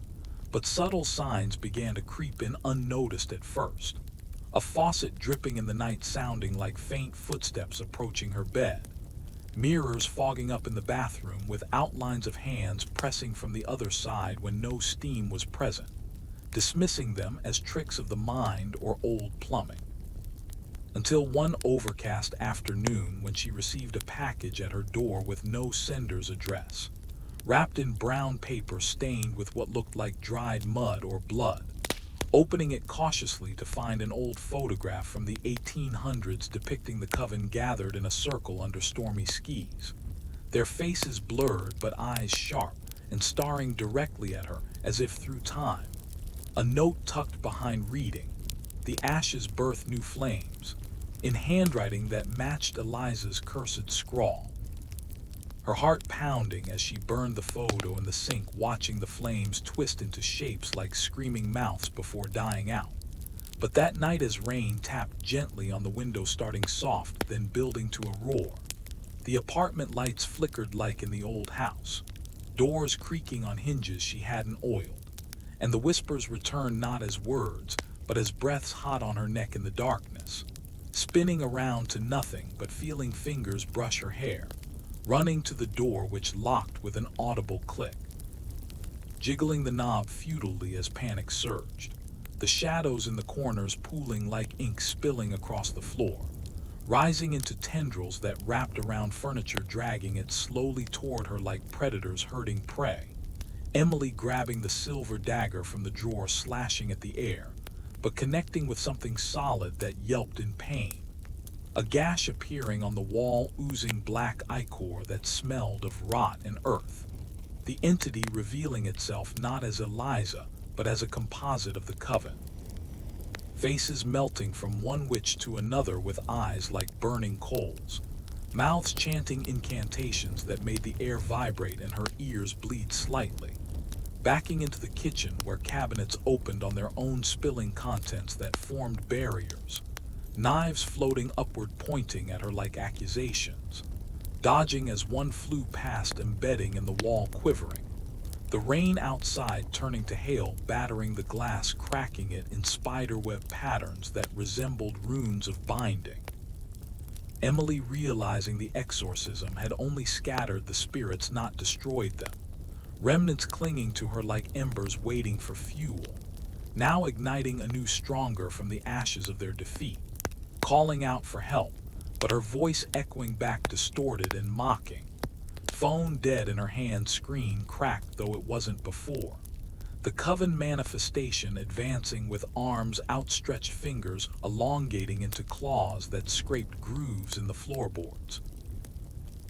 Speaker 1: But subtle signs began to creep in unnoticed at first. A faucet dripping in the night sounding like faint footsteps approaching her bed. Mirrors fogging up in the bathroom with outlines of hands pressing from the other side when no steam was present, dismissing them as tricks of the mind or old plumbing. Until one overcast afternoon when she received a package at her door with no sender's address, wrapped in brown paper stained with what looked like dried mud or blood. Opening it cautiously to find an old photograph from the 1800s depicting the coven gathered in a circle under stormy skies, their faces blurred but eyes sharp and staring directly at her as if through time. A note tucked behind reading, "The ashes birth new flames," in handwriting that matched Eliza's cursed scrawl. Her heart pounding as she burned the photo in the sink, watching the flames twist into shapes like screaming mouths before dying out. But that night, as rain tapped gently on the window, starting soft, then building to a roar, the apartment lights flickered like in the old house, doors creaking on hinges she hadn't oiled, and the whispers returned not as words, but as breaths hot on her neck in the darkness, spinning around to nothing but feeling fingers brush her hair, running to the door which locked with an audible click, jiggling the knob futilely as panic surged, the shadows in the corners pooling like ink spilling across the floor, rising into tendrils that wrapped around furniture, dragging it slowly toward her like predators herding prey. Emily grabbing the silver dagger from the drawer, slashing at the air, but connecting with something solid that yelped in pain. A gash appearing on the wall, oozing black ichor that smelled of rot and earth. The entity revealing itself not as Eliza, but as a composite of the coven. Faces melting from one witch to another with eyes like burning coals, mouths chanting incantations that made the air vibrate and her ears bleed slightly. Backing into the kitchen where cabinets opened on their own, spilling contents that formed barriers, knives floating upward pointing at her like accusations, dodging as one flew past, embedding in the wall, quivering. The rain outside turning to hail, battering the glass, cracking it in spiderweb patterns that resembled runes of binding. Emily, realizing the exorcism had only scattered the spirits, not destroyed them, remnants clinging to her like embers waiting for fuel, now igniting anew, stronger from the ashes of their defeat, calling out for help, but her voice echoing back distorted and mocking. Phone dead in her hand, screen cracked though it wasn't before. The coven manifestation advancing with arms outstretched, fingers elongating into claws that scraped grooves in the floorboards.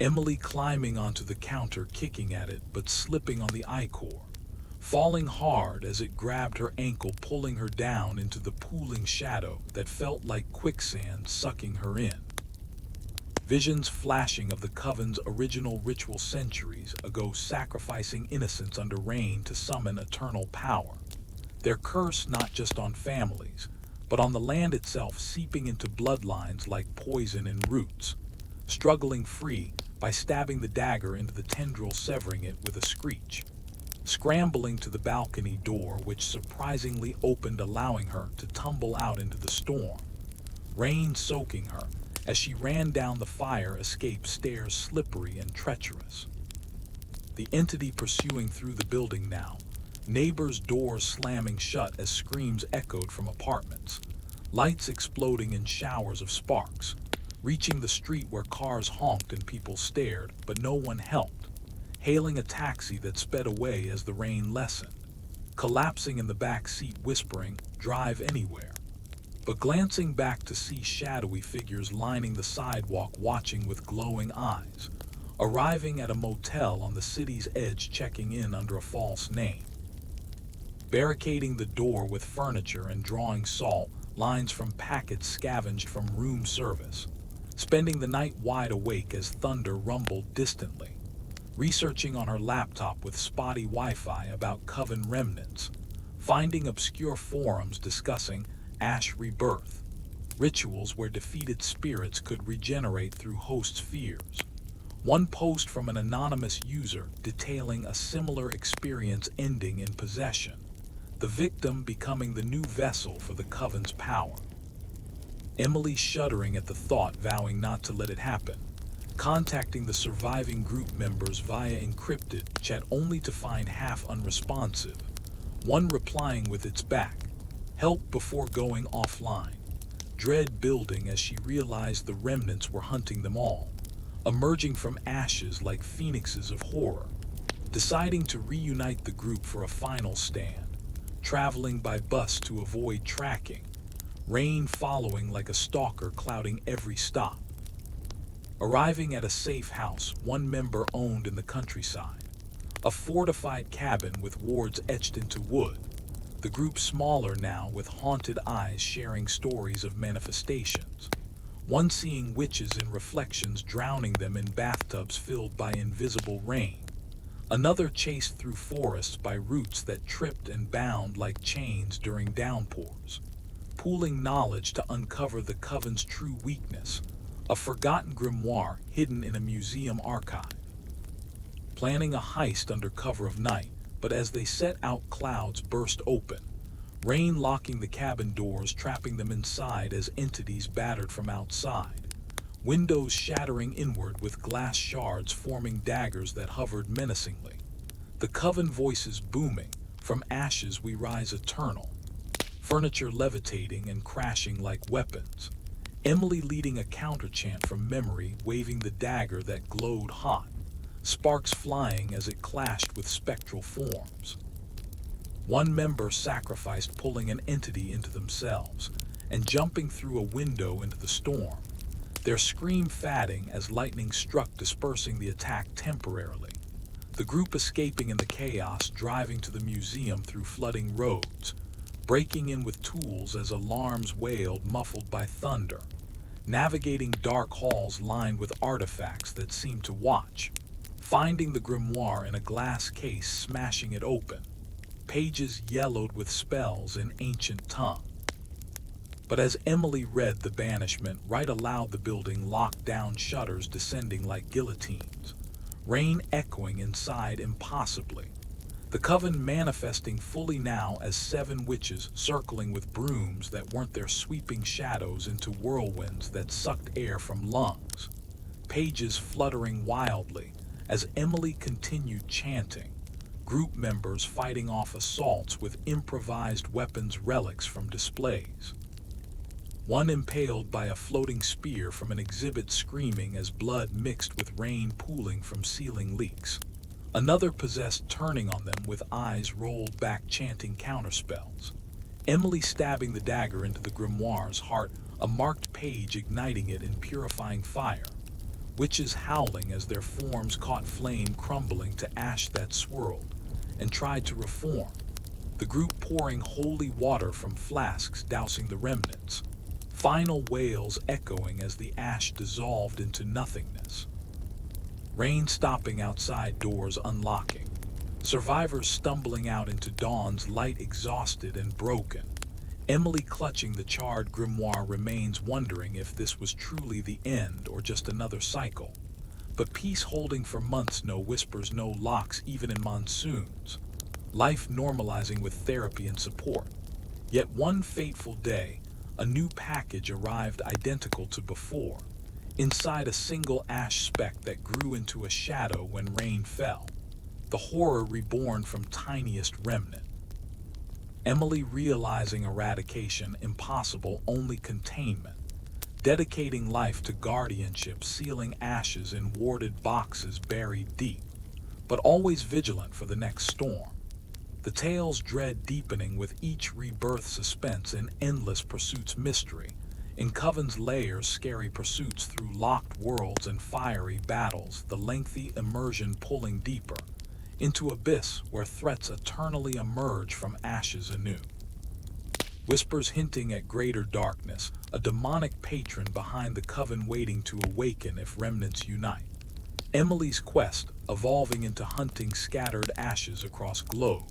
Speaker 1: Emily climbing onto the counter, kicking at it but slipping on the ichor, falling hard as it grabbed her ankle, pulling her down into the pooling shadow that felt like quicksand sucking her in. Visions flashing of the coven's original ritual, centuries ago, sacrificing innocence under rain to summon eternal power. Their curse not just on families, but on the land itself, seeping into bloodlines like poison in roots. Struggling free by stabbing the dagger into the tendril, severing it with a screech. Scrambling to the balcony door, which surprisingly opened, allowing her to tumble out into the storm. Rain soaking her as she ran down the fire escape stairs, slippery and treacherous. The entity pursuing through the building now, neighbors' doors slamming shut as screams echoed from apartments, lights exploding in showers of sparks, reaching the street where cars honked and people stared, but no one helped, hailing a taxi that sped away as the rain lessened, collapsing in the back seat, whispering, "Drive anywhere," but glancing back to see shadowy figures lining the sidewalk, watching with glowing eyes, arriving at a motel on the city's edge, checking in under a false name, barricading the door with furniture and drawing salt lines from packets scavenged from room service, spending the night wide awake as thunder rumbled distantly, researching on her laptop with spotty Wi-Fi about coven remnants, finding obscure forums discussing ash rebirth, rituals where defeated spirits could regenerate through hosts' fears. One post from an anonymous user detailing a similar experience, ending in possession, the victim becoming the new vessel for the coven's power. Emily shuddering at the thought, vowing not to let it happen, contacting the surviving group members via encrypted chat, only to find half unresponsive, one replying with its back, "Help," before going offline. Dread building as she realized the remnants were hunting them all, emerging from ashes like phoenixes of horror, deciding to reunite the group for a final stand, traveling by bus to avoid tracking, rain following like a stalker, clouding every stop. Arriving at a safe house one member owned in the countryside, a fortified cabin with wards etched into wood, the group smaller now with haunted eyes sharing stories of manifestations. One seeing witches in reflections drowning them in bathtubs filled by invisible rain. Another chased through forests by roots that tripped and bound like chains during downpours. Pooling knowledge to uncover the coven's true weakness, a forgotten grimoire hidden in a museum archive. Planning a heist under cover of night, but as they set out clouds burst open, rain locking the cabin doors, trapping them inside as entities battered from outside. Windows shattering inward with glass shards forming daggers that hovered menacingly. The coven voices booming, from ashes we rise eternal. Furniture levitating and crashing like weapons. Emily leading a counterchant from memory, waving the dagger that glowed hot. Sparks flying as it clashed with spectral forms. One member sacrificed pulling an entity into themselves and jumping through a window into the storm. Their scream fading as lightning struck, dispersing the attack temporarily. The group escaping in the chaos, driving to the museum through flooding roads, breaking in with tools as alarms wailed, muffled by thunder, navigating dark halls lined with artifacts that seemed to watch, finding the grimoire in a glass case, smashing it open, pages yellowed with spells in ancient tongue. But as Emily read the banishment, right aloud the building locked down, shutters descending like guillotines, rain echoing inside impossibly. The coven manifesting fully now as 7 witches circling with brooms that weren't their, sweeping shadows into whirlwinds that sucked air from lungs. Pages fluttering wildly as Emily continued chanting, group members fighting off assaults with improvised weapons, relics from displays. One impaled by a floating spear from an exhibit, screaming as blood mixed with rain pooling from ceiling leaks. Another possessed, turning on them with eyes rolled back, chanting counterspells. Emily stabbing the dagger into the grimoire's heart, a marked page igniting it in purifying fire. Witches howling as their forms caught flame, crumbling to ash that swirled and tried to reform. The group pouring holy water from flasks, dousing the remnants. Final wails echoing as the ash dissolved into nothingness. Rain stopping outside, doors unlocking. Survivors stumbling out into dawn's light, exhausted and broken. Emily clutching the charred grimoire remains, wondering if this was truly the end or just another cycle. But peace holding for months, no whispers, no locks even in monsoons. Life normalizing with therapy and support. Yet one fateful day, a new package arrived identical to before, inside a single ash speck that grew into a shadow when rain fell. The horror reborn from tiniest remnant. Emily realizing eradication impossible, only containment. Dedicating life to guardianship, sealing ashes in warded boxes buried deep, but always vigilant for the next storm. The tale's dread deepening with each rebirth, suspense in endless pursuits, mystery in coven's layers, scary pursuits through locked worlds and fiery battles, the lengthy immersion pulling deeper into abyss where threats eternally emerge from ashes anew. Whispers hinting at greater darkness, a demonic patron behind the coven waiting to awaken if remnants unite. Emily's quest evolving into hunting scattered ashes across globe.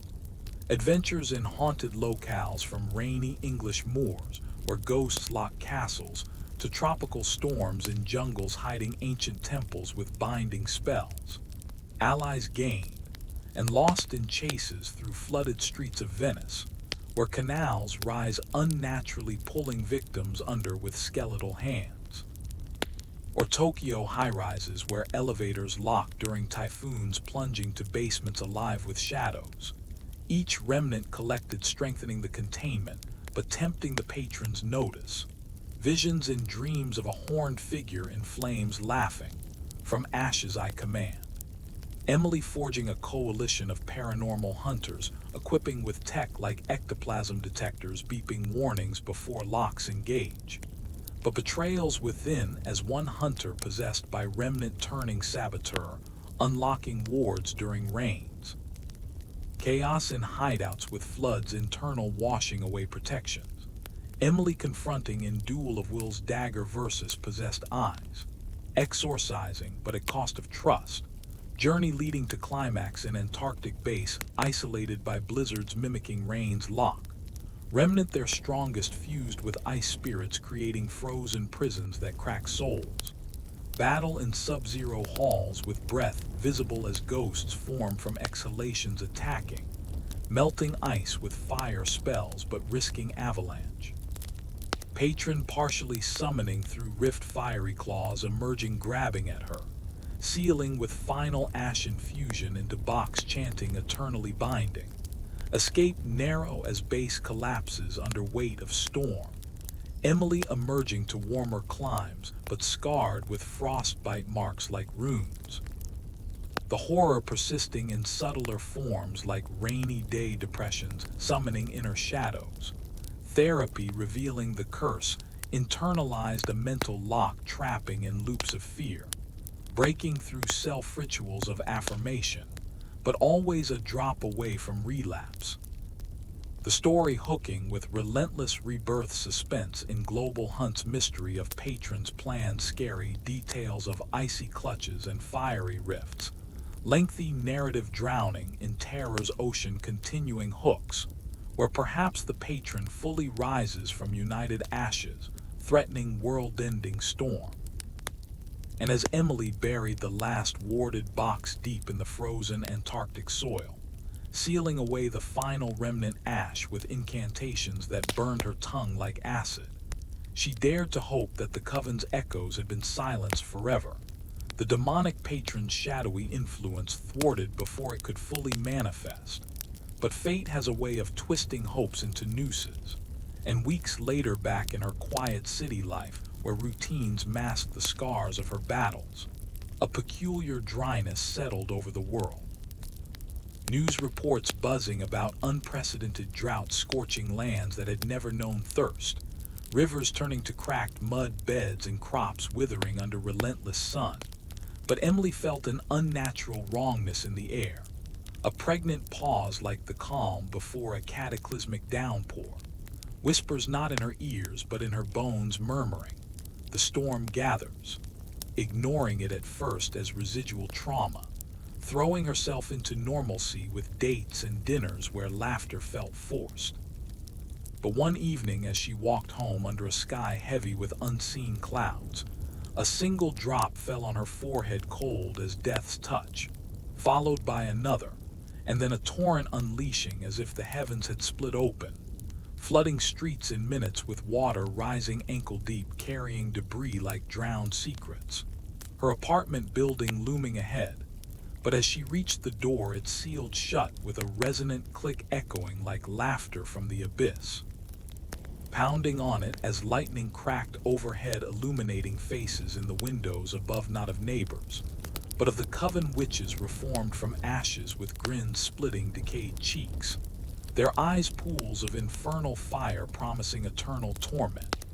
Speaker 1: Adventures in haunted locales, from rainy English moors where ghosts lock castles to tropical storms in jungles hiding ancient temples with binding spells. Allies gained and lost in chases through flooded streets of Venice, where canals rise unnaturally, pulling victims under with skeletal hands. Or Tokyo high-rises where elevators lock during typhoons, plunging to basements alive with shadows. Each remnant collected, strengthening the containment, but tempting the patron's notice. Visions and dreams of a horned figure in flames laughing, "From ashes I command." Emily forging a coalition of paranormal hunters, equipping with tech like ectoplasm detectors, beeping warnings before locks engage. But betrayals within, as one hunter possessed by remnant turning saboteur, unlocking wards during rains. Chaos in hideouts with floods internal washing away protections. Emily confronting in Duel of Will's dagger versus possessed eyes. Exorcising, but at cost of trust. Journey leading to climax in Antarctic base, isolated by blizzards mimicking rain's lock. Remnant their strongest fused with ice spirits creating frozen prisons that crack souls. Battle in sub-zero halls with breath visible as ghosts form from exhalations attacking. Melting ice with fire spells but risking avalanche. Patron partially summoning through rift fiery claws emerging grabbing at her. Sealing with final ashen fusion into box chanting eternally binding. Escape narrow as base collapses under weight of storm. Emily emerging to warmer climes, but scarred with frostbite marks like runes. The horror persisting in subtler forms like rainy day depressions, summoning inner shadows. Therapy revealing the curse, internalized a mental lock trapping in loops of fear. Breaking through self-rituals of affirmation, but always a drop away from relapse. The story hooking with relentless rebirth suspense in Global Hunt's mystery of patrons' plans, scary details of icy clutches and fiery rifts. Lengthy narrative drowning in terror's ocean continuing hooks, where perhaps the patron fully rises from united ashes, threatening world-ending storm. And as Emily buried the last warded box deep in the frozen Antarctic soil, sealing away the final remnant ash with incantations that burned her tongue like acid, she dared to hope that the coven's echoes had been silenced forever, the demonic patron's shadowy influence thwarted before it could fully manifest. But fate has a way of twisting hopes into nooses, and weeks later back in her quiet city life, where routines masked the scars of her battles, a peculiar dryness settled over the world. News reports buzzing about unprecedented droughts scorching lands that had never known thirst, rivers turning to cracked mud beds and crops withering under relentless sun. But Emily felt an unnatural wrongness in the air, a pregnant pause like the calm before a cataclysmic downpour. Whispers not in her ears but in her bones murmuring. The storm gathers, ignoring it at first as residual trauma, throwing herself into normalcy with dates and dinners where laughter felt forced. But one evening as she walked home under a sky heavy with unseen clouds, a single drop fell on her forehead cold as death's touch, followed by another, and then a torrent unleashing as if the heavens had split open, flooding streets in minutes with water rising ankle-deep carrying debris like drowned secrets. Her apartment building looming ahead, but as she reached the door it sealed shut with a resonant click echoing like laughter from the abyss. Pounding on it as lightning cracked overhead illuminating faces in the windows above not of neighbors, but of the coven witches reformed from ashes with grins splitting decayed cheeks. Their eyes pools of infernal fire promising eternal torment.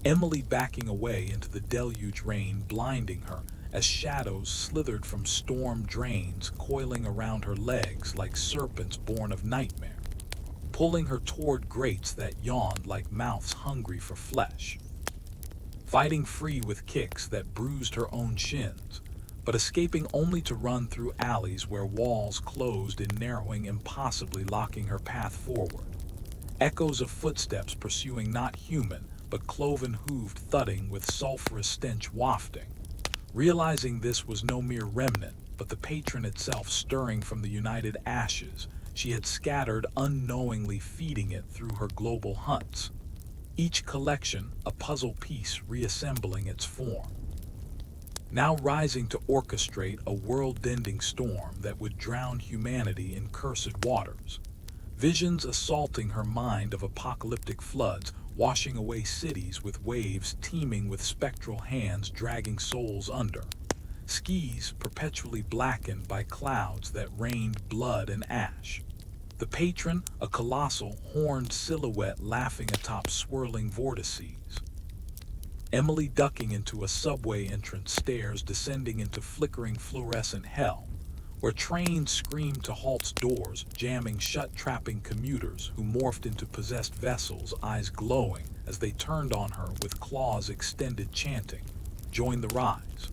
Speaker 1: Emily backing away into the deluge rain blinding her as shadows slithered from storm drains coiling around her legs like serpents born of nightmare, pulling her toward grates that yawned like mouths hungry for flesh. Fighting free with kicks that bruised her own shins, but escaping only to run through alleys where walls closed in narrowing impossibly locking her path forward. Echoes of footsteps pursuing not human, but cloven-hooved thudding with sulphurous stench wafting. Realizing this was no mere remnant, but the patron itself stirring from the united ashes she had scattered unknowingly feeding it through her global hunts. Each collection a puzzle piece reassembling its form. Now rising to orchestrate a world-ending storm that would drown humanity in cursed waters. Visions assaulting her mind of apocalyptic floods, washing away cities with waves teeming with spectral hands dragging souls under. Skis perpetually blackened by clouds that rained blood and ash. The patron, a colossal, horned silhouette laughing atop swirling vortices. Emily ducking into a subway entrance stairs descending into flickering fluorescent hell, where trains screamed to halt doors, jamming shut, trapping commuters who morphed into possessed vessels, eyes glowing as they turned on her with claws extended, chanting, "Join the rise."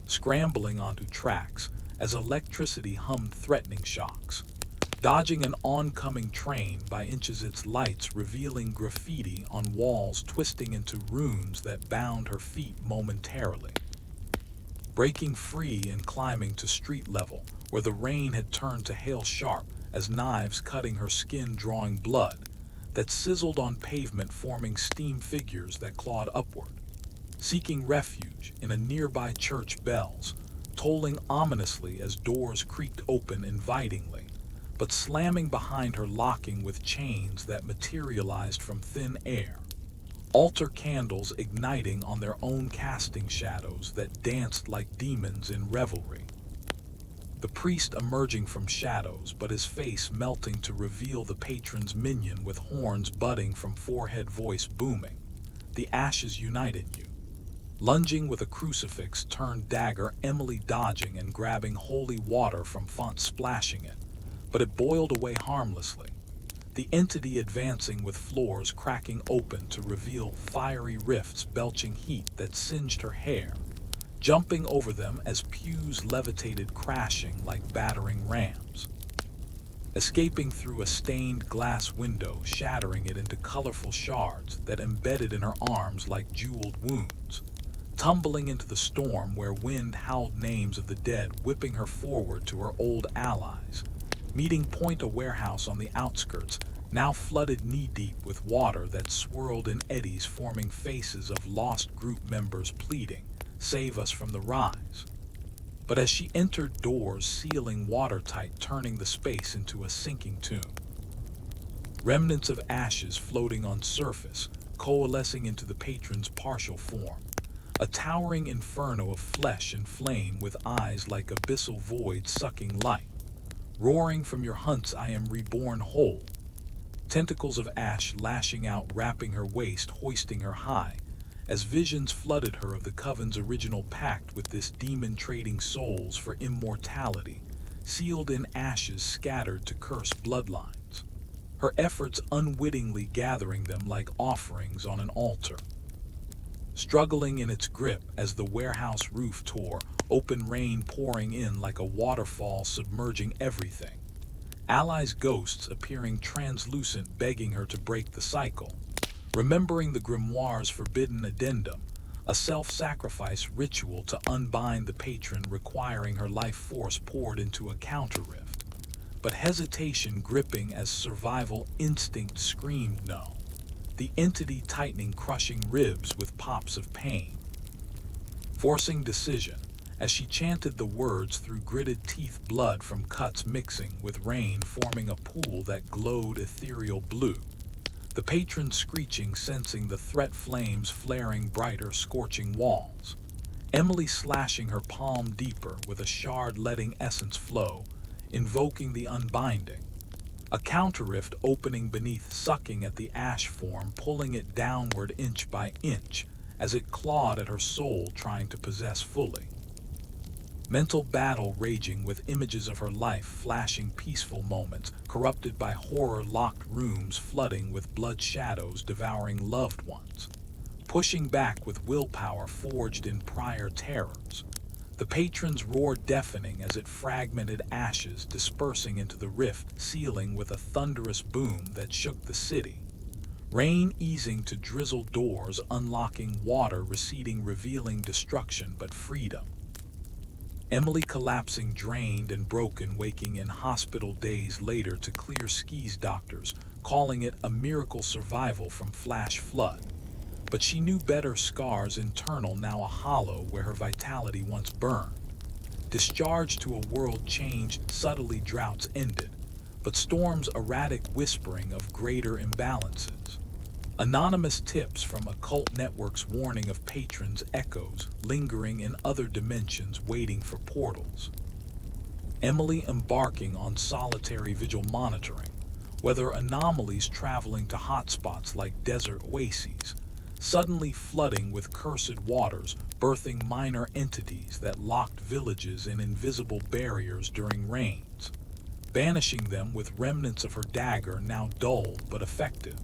Speaker 1: Scrambling onto tracks as electricity hummed threatening shocks. Dodging an oncoming train by inches, its lights revealing graffiti on walls, twisting into runes that bound her feet momentarily. Breaking free and climbing to street level, where the rain had turned to hail, sharp as knives cutting her skin, drawing blood that sizzled on pavement, forming steam figures that clawed upward. Seeking refuge in a nearby church, bells tolling ominously as doors creaked open invitingly, but slamming behind her, locking with chains that materialized from thin air. Altar candles igniting on their own, casting shadows that danced like demons in revelry. The priest emerging from shadows, but his face melting to reveal the patron's minion with horns budding from forehead, voice booming. The ashes united you. Lunging with a crucifix turned dagger, Emily dodging and grabbing holy water from font, splashing it, but it boiled away harmlessly. The entity advancing with floors cracking open to reveal fiery rifts, belching heat that singed her hair, jumping over them as pews levitated, crashing like battering rams. Escaping through a stained glass window, shattering it into colorful shards that embedded in her arms like jeweled wounds. Tumbling into the storm where wind howled names of the dead, whipping her forward to her old allies. Meeting point, a warehouse on the outskirts, now flooded knee-deep with water that swirled in eddies, forming faces of lost group members pleading, "Save us from the rise." But as she entered, doors sealing watertight, turning the space into a sinking tomb. Remnants of ashes floating on surface, coalescing into the patron's partial form. A towering inferno of flesh and flame with eyes like abyssal voids sucking light. Roaring from your hunts, I am reborn whole. Tentacles of ash lashing out, wrapping her waist, hoisting her high, as visions flooded her of the coven's original pact with this demon, trading souls for immortality, sealed in ashes scattered to curse bloodlines. Her efforts unwittingly gathering them like offerings on an altar. Struggling in its grip as the warehouse roof tore, open rain pouring in like a waterfall, submerging everything. Allies' ghosts appearing translucent, begging her to break the cycle. Remembering the grimoire's forbidden addendum, a self-sacrifice ritual to unbind the patron, requiring her life force poured into a counter-rift. But hesitation gripping as survival instinct screamed no. The entity tightening, crushing ribs with pops of pain. Forcing decision as she chanted the words through gritted teeth, blood from cuts mixing with rain, forming a pool that glowed ethereal blue. The patron screeching, sensing the threat, flames flaring brighter, scorching walls. Emily slashing her palm deeper with a shard, letting essence flow, invoking the unbinding. A counter-rift opening beneath, sucking at the ash form, pulling it downward inch by inch as it clawed at her soul, trying to possess fully. Mental battle raging with images of her life, flashing peaceful moments, corrupted by horror-locked rooms, flooding with blood shadows, devouring loved ones. Pushing back with willpower forged in prior terrors. The patron's roar deafening as it fragmented, ashes dispersing into the rift, sealing with a thunderous boom that shook the city. Rain easing to drizzle, doors unlocking, water receding, revealing destruction but freedom. Emily collapsing, drained and broken, waking in hospital days later to clear skis, doctors calling it a miracle survival from flash flood. But she knew better, scars internal, now a hollow where her vitality once burned. Discharged to a world changed, subtly droughts ended, but storms erratic, whispering of greater imbalances. Anonymous tips from occult networks warning of patrons, echoes lingering in other dimensions, waiting for portals. Emily embarking on solitary vigil, monitoring whether anomalies traveling to hotspots like desert oases, suddenly flooding with cursed waters, birthing minor entities that locked villages in invisible barriers during rains, banishing them with remnants of her dagger now dulled but effective.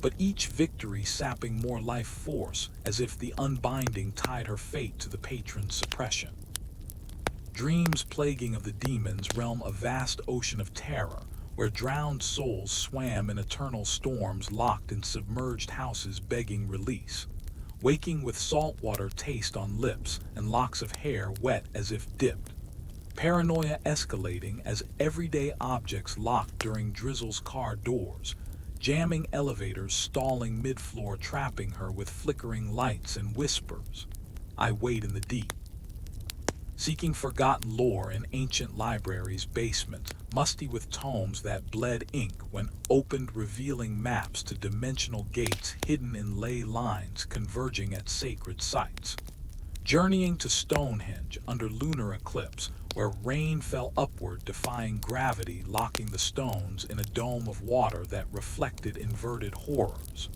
Speaker 1: But each victory sapping more life force, as if the unbinding tied her fate to the patron's suppression. Dreams plaguing of the demons realm a vast ocean of terror, where drowned souls swam in eternal storms locked in submerged houses begging release, waking with saltwater taste on lips and locks of hair wet as if dipped. Paranoia escalating as everyday objects locked during drizzle's car doors, jamming elevators stalling mid-floor trapping her with flickering lights and whispers. I wait in the deep. Seeking forgotten lore in ancient libraries' basements, musty with tomes that bled ink when opened revealing maps to dimensional gates hidden in ley lines converging at sacred sites. Journeying to Stonehenge under lunar eclipse, where rain fell upward defying gravity locking the stones in a dome of water that reflected inverted horrors.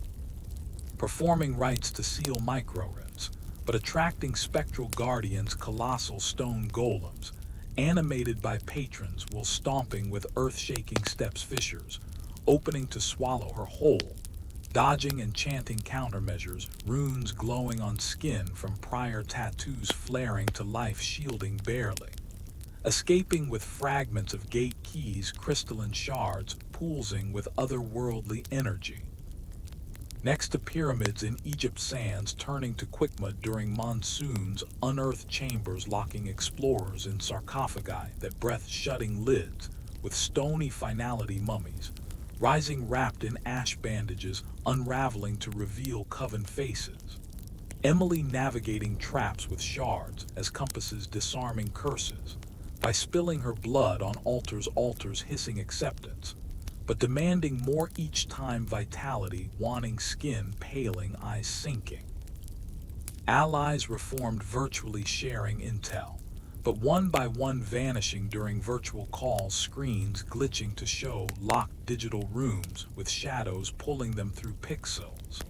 Speaker 1: Performing rites to seal micro-rents, but attracting spectral guardians colossal stone golems, animated by patrons while stomping with earth-shaking steps fissures, opening to swallow her whole, dodging and chanting countermeasures, runes glowing on skin from prior tattoos flaring to life shielding barely. Escaping with fragments of gate keys, crystalline shards, pulsing with otherworldly energy. Next to pyramids in Egypt's sands turning to quickmud during monsoons, unearthed chambers locking explorers in sarcophagi that breath-shutting lids with stony finality mummies, rising wrapped in ash bandages, unraveling to reveal coven faces. Emily navigating traps with shards as compasses disarming curses, by spilling her blood on altars hissing acceptance, but demanding more each time vitality, wanting skin paling, eyes sinking. Allies reformed virtually sharing intel, but one by one vanishing during virtual calls, screens glitching to show locked digital rooms with shadows pulling them through pixels.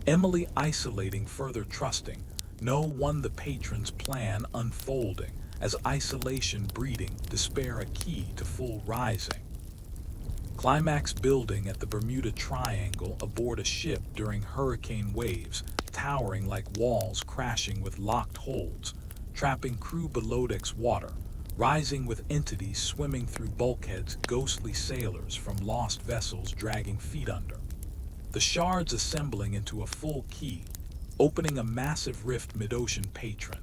Speaker 1: Emily isolating further trusting, no one the patron's plan unfolding, as isolation breeding, despair a key to full rising. Climax building at the Bermuda Triangle aboard a ship during hurricane waves, towering like walls crashing with locked holds, trapping crew below deck's water, rising with entities swimming through bulkheads, ghostly sailors from lost vessels dragging feet under. The shards assembling into a full key, opening a massive rift mid-ocean patron,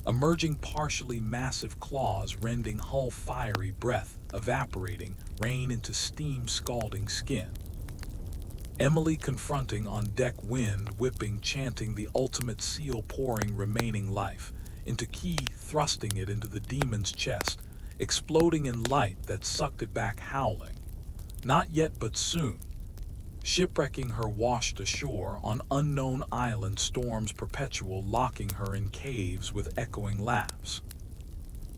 Speaker 1: emerging partially massive claws rending hull fiery breath, evaporating, rain into steam scalding skin. Emily confronting on deck wind whipping chanting the ultimate seal pouring remaining life, into key thrusting it into the demon's chest, exploding in light that sucked it back howling. Not yet but soon. Shipwrecking her washed ashore on unknown island storms perpetual locking her in caves with echoing laughs.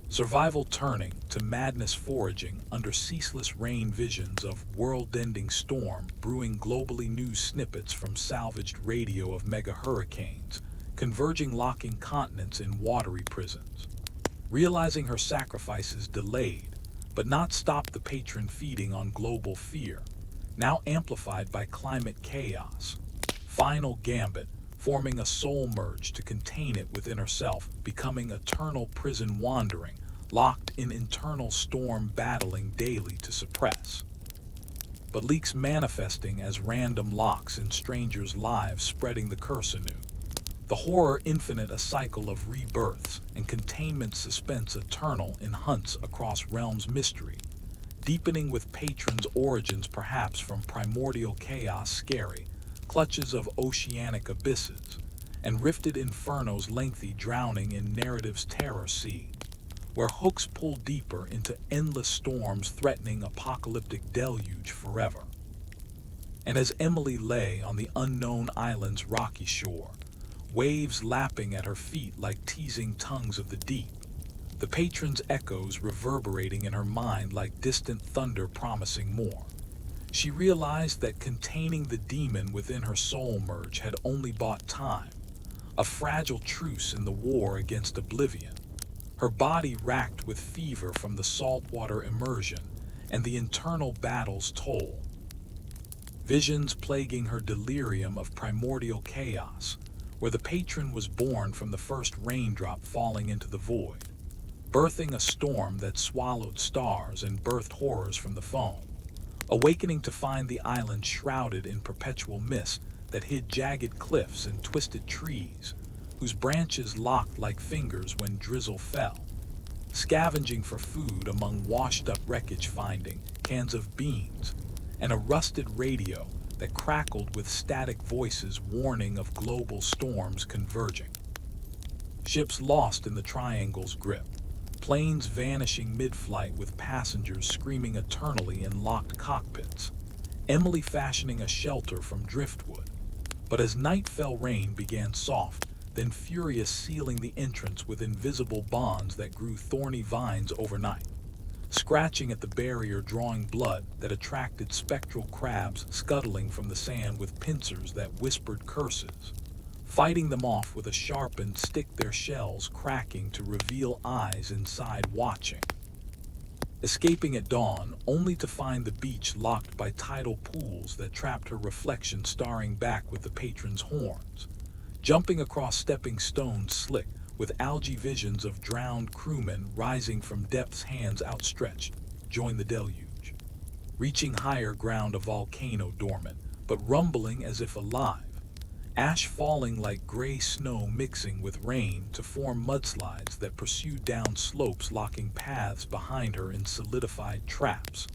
Speaker 1: Survival turning to madness foraging under ceaseless rain visions of world-ending storm brewing globally new snippets from salvaged radio of mega hurricanes, converging locking continents in watery prisons. Realizing her sacrifices delayed, but not stopped the patron feeding on global fear, now amplified by climate chaos. Final gambit, forming a soul merge to contain it within herself, becoming eternal prison wandering, locked in internal storm battling daily to suppress. But leaks manifesting as random locks in strangers' lives spreading the curse anew. The horror infinite a cycle of rebirths and containment suspense eternal in hunts across realms mystery, deepening with patrons' origins perhaps from primordial chaos scary, clutches of oceanic abysses, and rifted infernos lengthy drowning in narrative's terror sea, where hooks pull deeper into endless storms threatening apocalyptic deluge forever. And as Emily lay on the unknown island's rocky shore, waves lapping at her feet like teasing tongues of the deep, the patron's echoes reverberating in her mind like distant thunder promising more. She realized that containing the demon within her soul merge had only bought time, a fragile truce in the war against oblivion. Her body racked with fever from the saltwater immersion and the internal battle's toll. Visions plaguing her delirium of primordial chaos, where the patron was born from the first raindrop falling into the void, birthing a storm that swallowed stars and birthed horrors from the foam, awakening to find the island shrouded in perpetual mist that hid jagged cliffs and twisted trees, whose branches locked like fingers when drizzle fell, scavenging for food among washed-up wreckage, finding cans of beans and a rusted radio that crackled with static voices warning of global storms converging. Ships lost in the triangle's grip, planes vanishing mid-flight with passengers screaming eternally in locked cockpits, Emily fashioning a shelter from driftwood. But as night fell, rain began soft, then furious, sealing the entrance with invisible bonds that grew thorny vines overnight, scratching at the barrier, drawing blood that attracted spectral crabs scuttling from the sand with pincers that whispered curses, fighting them off with a sharpened stick, their shells cracking to reveal eyes inside watching. Escaping at dawn, only to find the beach locked by tidal pools that trapped her reflection staring back with the patron's horns, jumping across stepping stones slick with algae, visions of drowned crewmen rising from depths, hands outstretched, join the deluge. Reaching higher ground, a volcano dormant, but rumbling as if alive, ash falling like gray snow mixing with rain to form mudslides that pursued down slopes, locking paths behind her in solidified traps.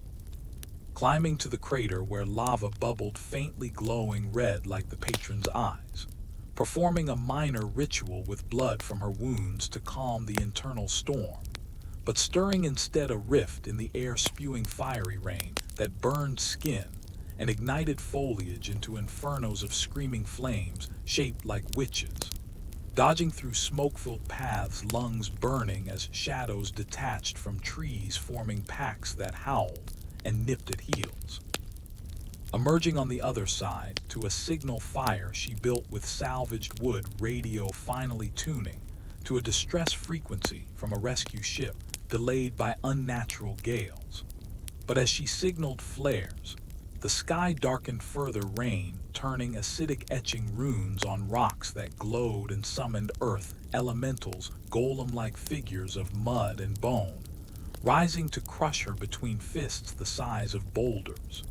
Speaker 1: Climbing to the crater where lava bubbled, faintly glowing red like the patron's eyes, performing a minor ritual with blood from her wounds to calm the internal storm, but stirring instead a rift in the air, spewing fiery rain that burned skin and ignited foliage into infernos of screaming flames shaped like witches, dodging through smoke-filled paths, lungs burning as shadows detached from trees, forming packs that howled and nipped at heels. Emerging on the other side to a signal fire she built with salvaged wood, radio finally tuning to a distress frequency from a rescue ship delayed by unnatural gales. But as she signaled flares, the sky darkened further, rain turning acidic, etching runes on rocks that glowed and summoned earth elementals, golem-like figures of mud and bone, rising to crush her between fists the size of boulders,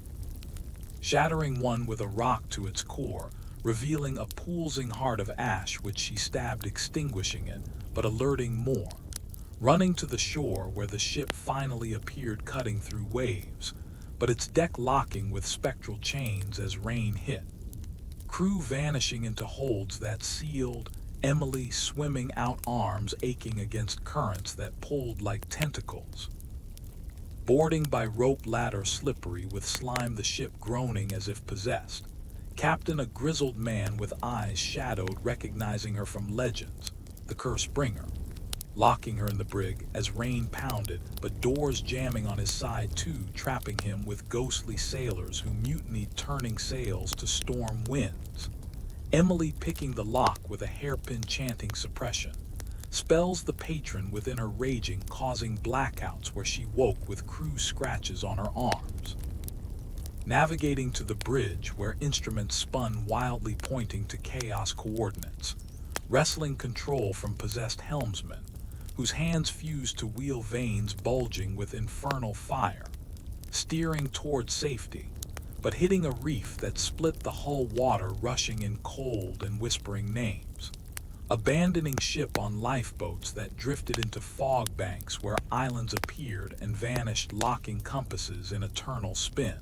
Speaker 1: shattering one with a rock to its core, revealing a pulsing heart of ash which she stabbed, extinguishing it, but alerting more, running to the shore where the ship finally appeared, cutting through waves, but its deck locking with spectral chains as rain hit. Crew vanishing into holds that sealed, Emily swimming out, arms aching against currents that pulled like tentacles. Boarding by rope ladder slippery with slime, the ship groaning as if possessed. Captain, a grizzled man with eyes shadowed, recognizing her from legends, the curse bringer, locking her in the brig as rain pounded, but doors jamming on his side too, trapping him with ghostly sailors who mutinied, turning sails to storm winds. Emily picking the lock with a hairpin, chanting suppression spells the patron within her, raging, causing blackouts where she woke with crew scratches on her arms. Navigating to the bridge where instruments spun wildly, pointing to chaos coordinates, wresting control from possessed helmsmen, whose hands fused to wheel, veins bulging with infernal fire, steering toward safety, but hitting a reef that split the hull, water rushing in cold and whispering names. Abandoning ship on lifeboats that drifted into fog banks where islands appeared and vanished, locking compasses in eternal spin.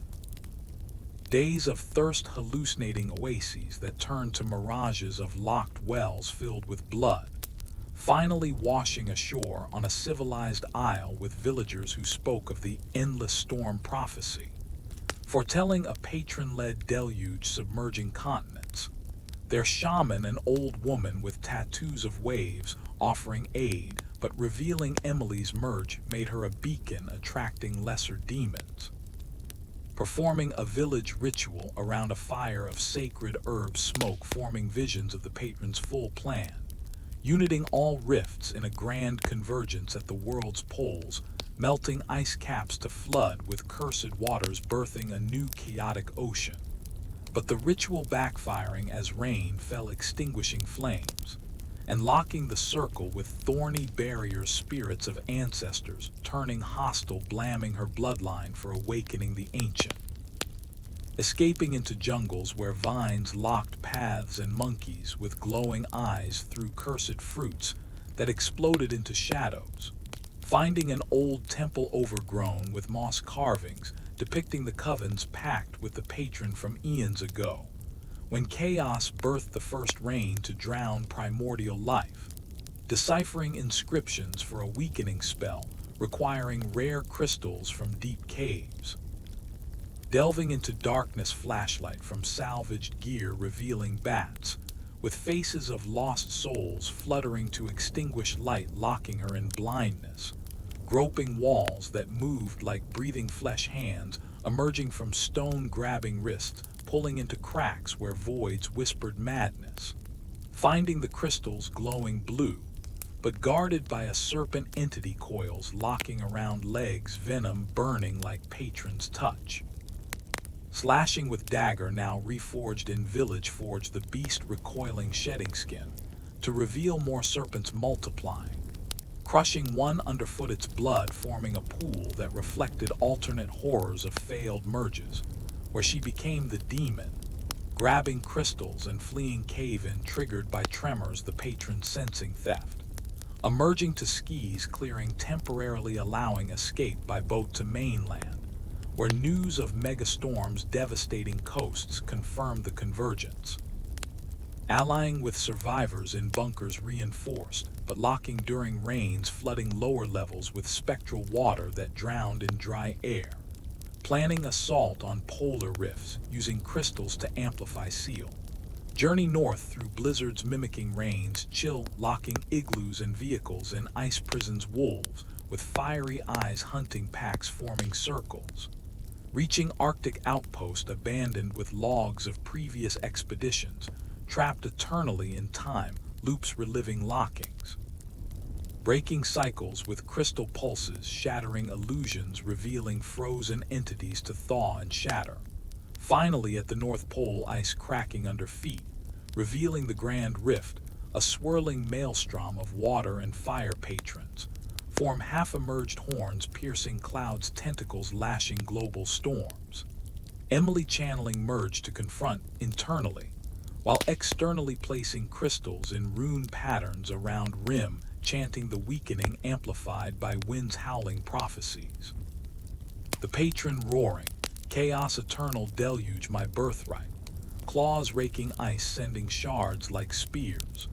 Speaker 1: Days of thirst, hallucinating oases that turned to mirages of locked wells filled with blood, finally washing ashore on a civilized isle with villagers who spoke of the endless storm prophecy, foretelling a patron-led deluge submerging continents. Their shaman, an old woman with tattoos of waves, offering aid, but revealing Emily's merge made her a beacon, attracting lesser demons. performing a village ritual around a fire of sacred herb smoke, forming visions of the patron's full plan, uniting all rifts in a grand convergence at the world's poles, melting ice caps to flood with cursed waters, birthing a new chaotic ocean. But the ritual backfiring as rain fell, extinguishing flames, and locking the circle with thorny barriers, spirits of ancestors, turning hostile, blaming her bloodline for awakening the ancient. Escaping into jungles where vines locked paths and monkeys with glowing eyes threw cursed fruits that exploded into shadows. Finding an old temple overgrown with moss carvings depicting the covens pact with the patron from eons ago, when chaos birthed the first rain to drown primordial life. Deciphering inscriptions for a weakening spell requiring rare crystals from deep caves. Delving into darkness, flashlight from salvaged gear revealing bats with faces of lost souls fluttering to extinguish light, locking her in blindness. Groping walls that moved like breathing flesh, hands emerging from stone, grabbing wrists, pulling into cracks where voids whispered madness. Finding the crystals glowing blue, but guarded by a serpent entity, coils locking around legs, venom burning like patron's touch. Slashing with dagger now reforged in village forge, the beast recoiling, shedding skin to reveal more serpents multiplying. Crushing one underfoot, its blood forming a pool that reflected alternate horrors of failed merges, where she became the demon, grabbing crystals and fleeing cave-in, triggered by tremors, the patron sensing theft. Emerging to skis, clearing temporarily, allowing escape by boat to mainland, where news of megastorms devastating coasts confirmed the convergence. Allying with survivors in bunkers reinforced, but locking during rains, flooding lower levels with spectral water that drowned in dry air. Planning assault on polar rifts, using crystals to amplify seal. Journey north through blizzards, mimicking rains, chill, locking igloos and vehicles in ice prisons, wolves with fiery eyes hunting packs, forming circles. Reaching Arctic outpost abandoned with logs of previous expeditions, trapped eternally in time loops, reliving lockings. Breaking cycles with crystal pulses, shattering illusions, revealing frozen entities to thaw and shatter. Finally at the North Pole, ice cracking under feet, revealing the grand rift, a swirling maelstrom of water and fire. Patrons form half-emerged horns, piercing clouds, tentacles lashing global storms. Emily channeling merge to confront internally, while externally placing crystals in rune patterns around rim, chanting the weakening amplified by winds howling prophecies. The patron roaring, chaos eternal deluge my birthright, claws raking ice, sending shards like spears.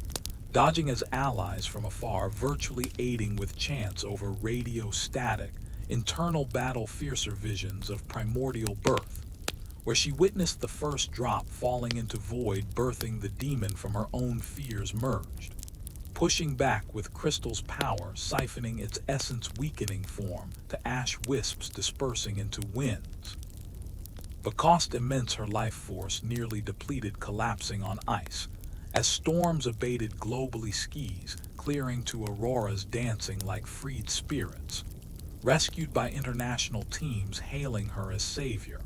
Speaker 1: Dodging as allies from afar, virtually aiding with chants over radio static, internal battle, fiercer visions of primordial birth, where she witnessed the first drop falling into void, birthing the demon from her own fears merged. Pushing back with crystal's power, siphoning its essence, weakening form to ash wisps, dispersing into winds. But cost immense, her life force nearly depleted, collapsing on ice. As storms abated globally, skis clearing to auroras, dancing like freed spirits. Rescued by international teams hailing her as savior.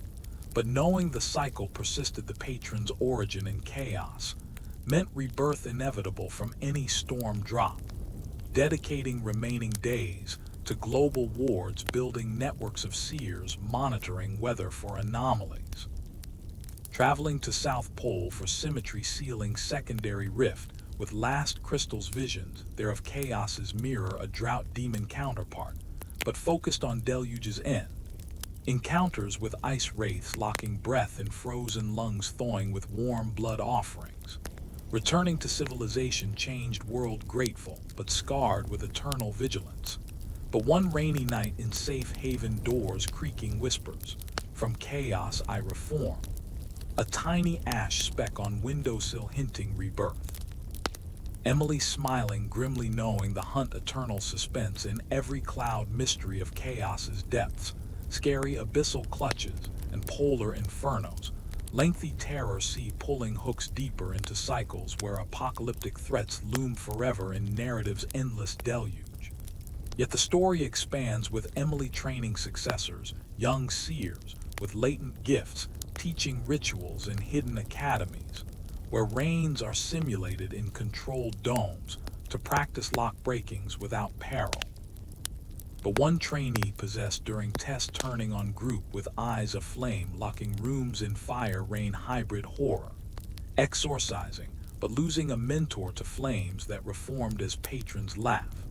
Speaker 1: But knowing the cycle persisted, the patron's origin in chaos meant rebirth inevitable from any storm drop. Dedicating remaining days to global wards, building networks of seers, monitoring weather for anomalies. Traveling to South Pole for symmetry, sealing secondary rift with last crystals, visions there of chaos's mirror, a drought demon counterpart, but focused on deluge's end. Encounters with ice wraiths, locking breath in frozen lungs, thawing with warm blood offerings. Returning to civilization, changed world, grateful but scarred with eternal vigilance. But one rainy night in safe haven, doors creaking, whispers from chaos I reform. A tiny ash speck on windowsill hinting rebirth. Emily smiling grimly, knowing the hunt, eternal suspense in every cloud, mystery of chaos's depths, scary abyssal clutches, and polar infernos. Lengthy terror see pulling hooks deeper into cycles where apocalyptic threats loom forever in narrative's endless deluge. Yet the story expands with Emily training successors, young seers with latent gifts, teaching rituals in hidden academies, where reigns are simulated in controlled domes to practice lock breakings without peril. But one trainee possessed during test turning on group with eyes aflame, locking rooms in fire rain hybrid horror, exorcising, but losing a mentor to flames that reformed as patrons laugh.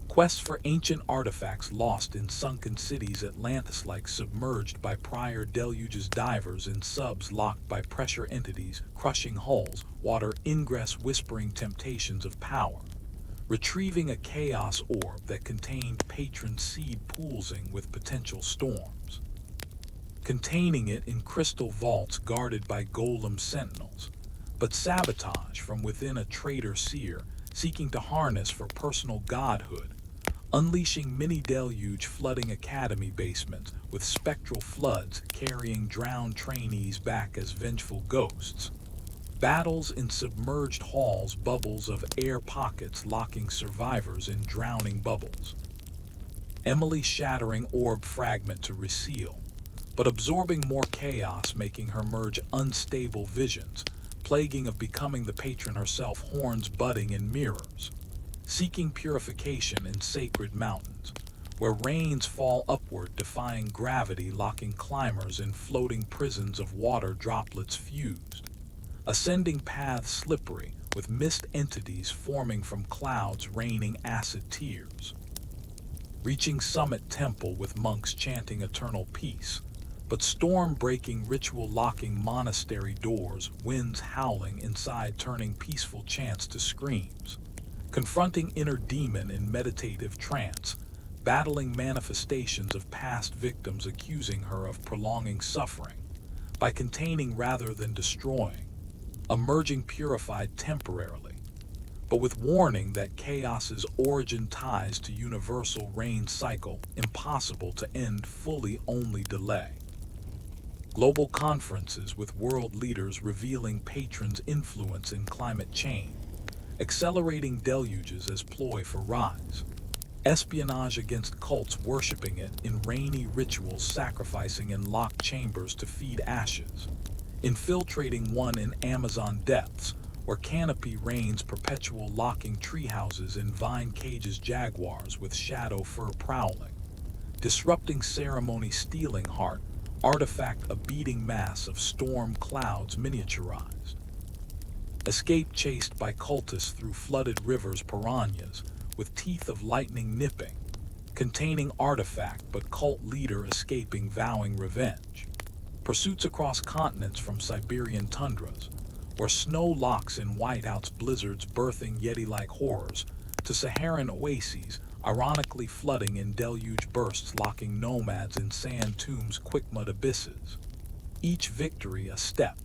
Speaker 1: Quests for ancient artifacts lost in sunken cities, Atlantis-like submerged by prior deluges, divers in subs locked by pressure entities, crushing hulls, water ingress whispering temptations of power. Retrieving a chaos orb that contained patron seed poolsing with potential storms. Containing it in crystal vaults guarded by golem sentinels, but sabotage from within a traitor seer seeking to harness for personal godhood. Unleashing mini-deluge flooding academy basements with spectral floods carrying drowned trainees back as vengeful ghosts. Battles in submerged halls, bubbles of air pockets locking survivors in drowning bubbles. Emily shattering orb fragment to reseal, but absorbing more chaos, making her merge unstable visions, plaguing of becoming the patron herself, horns budding in mirrors. Seeking purification in sacred mountains, where rains fall upward defying gravity, locking climbers in floating prisons of water droplets fused. Ascending paths slippery, with mist entities forming from clouds raining acid tears. Reaching summit temple with monks chanting eternal peace, but storm-breaking ritual locking monastery doors, winds howling inside turning peaceful chants to screams. Confronting inner demon in meditative trance, battling manifestations of past victims accusing her of prolonging suffering, by containing rather than destroying. Emerging purified temporarily, but with warning that chaos's origin ties to universal rain cycle, impossible to end fully, only delay. Global conferences with world leaders revealing patrons' influence in climate change, accelerating deluges as ploy for rise. Espionage against cults worshipping it in rainy rituals, sacrificing in locked chambers to feed ashes. Infiltrating one in Amazon depths, where canopy reigns perpetual locking treehouses in vine cages, jaguars with shadow fur prowling. Disrupting ceremony, stealing heart, artifact a beating mass of storm clouds miniaturized. Escape chased by cultists through flooded rivers, piranhas, with teeth of lightning nipping. Containing artifact but cult leader escaping, vowing revenge. Pursuits across continents from Siberian tundras, where snow locks in whiteouts, blizzards birthing Yeti-like horrors, to Saharan oases, ironically flooding in deluge bursts, locking nomads in sand tombs, quickmud abysses. Each victory a step,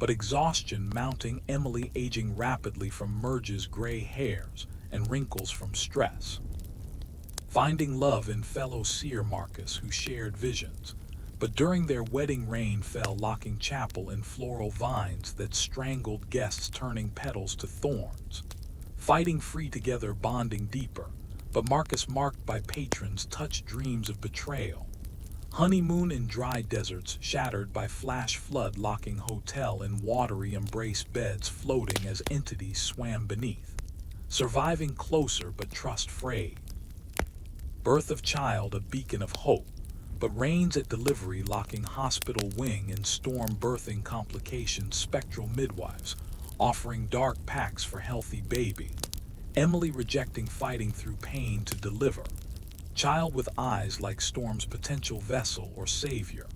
Speaker 1: but exhaustion mounting, Emily aging rapidly from merges, gray hairs, and wrinkles from stress. Finding love in fellow seer Marcus who shared visions, but during their wedding rain fell, locking chapel in floral vines that strangled guests, turning petals to thorns. Fighting free together, bonding deeper, but Marcus marked by patrons touched dreams of betrayal. Honeymoon in dry deserts, shattered by flash flood, locking hotel in watery embrace beds, floating as entities swam beneath. Surviving closer but trust frayed. Birth of child a beacon of hope, but rains at delivery, locking hospital wing in storm birthing complications, spectral midwives offering dark packs for healthy baby. Emily rejecting fighting through pain to deliver. Child with eyes like storm's potential vessel or savior.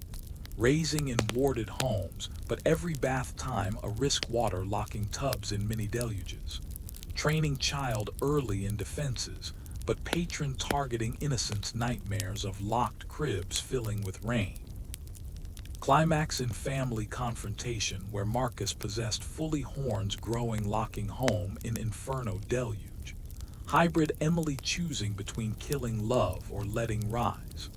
Speaker 1: Raising in warded homes, but every bath time a risk, water locking tubs in mini deluges. Training child early in defenses, but patron targeting innocence, nightmares of locked cribs filling with rain. Climax in family confrontation where Marcus possessed fully horns growing, locking home in inferno deluge. Hybrid Emily choosing between killing love or letting rise.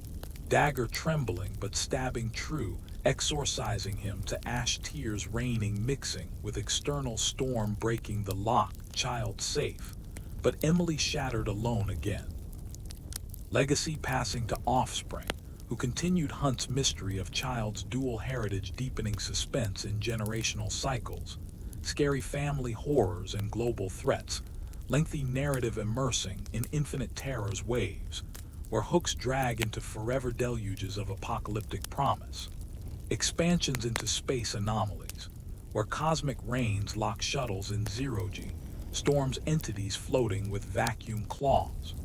Speaker 1: dagger trembling but stabbing true, exorcising him to ash tears raining mixing with external storm breaking the lock, child safe. But Emily shattered alone again. Legacy passing to offspring, who continued Hunt's mystery of child's dual heritage deepening suspense in generational cycles, scary family horrors and global threats, lengthy narrative immersing in infinite terror's waves, where hooks drag into forever deluges of apocalyptic promise, expansions into space anomalies, where cosmic rains lock shuttles in zero-G, storms entities floating with vacuum claws,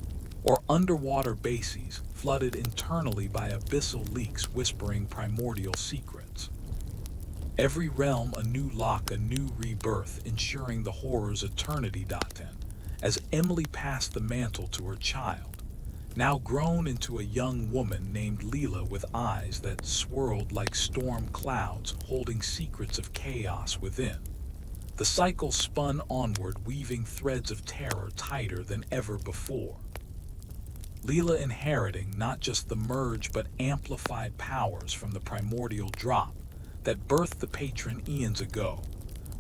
Speaker 1: or underwater bases flooded internally by abyssal leaks whispering primordial secrets. Every realm a new lock, a new rebirth, ensuring the horror's eternity. As Emily passed the mantle to her child, now grown into a young woman named Leela with eyes that swirled like storm clouds holding secrets of chaos within. The cycle spun onward, weaving threads of terror tighter than ever before. Leela inheriting not just the merge but amplified powers from the primordial drop that birthed the patron eons ago,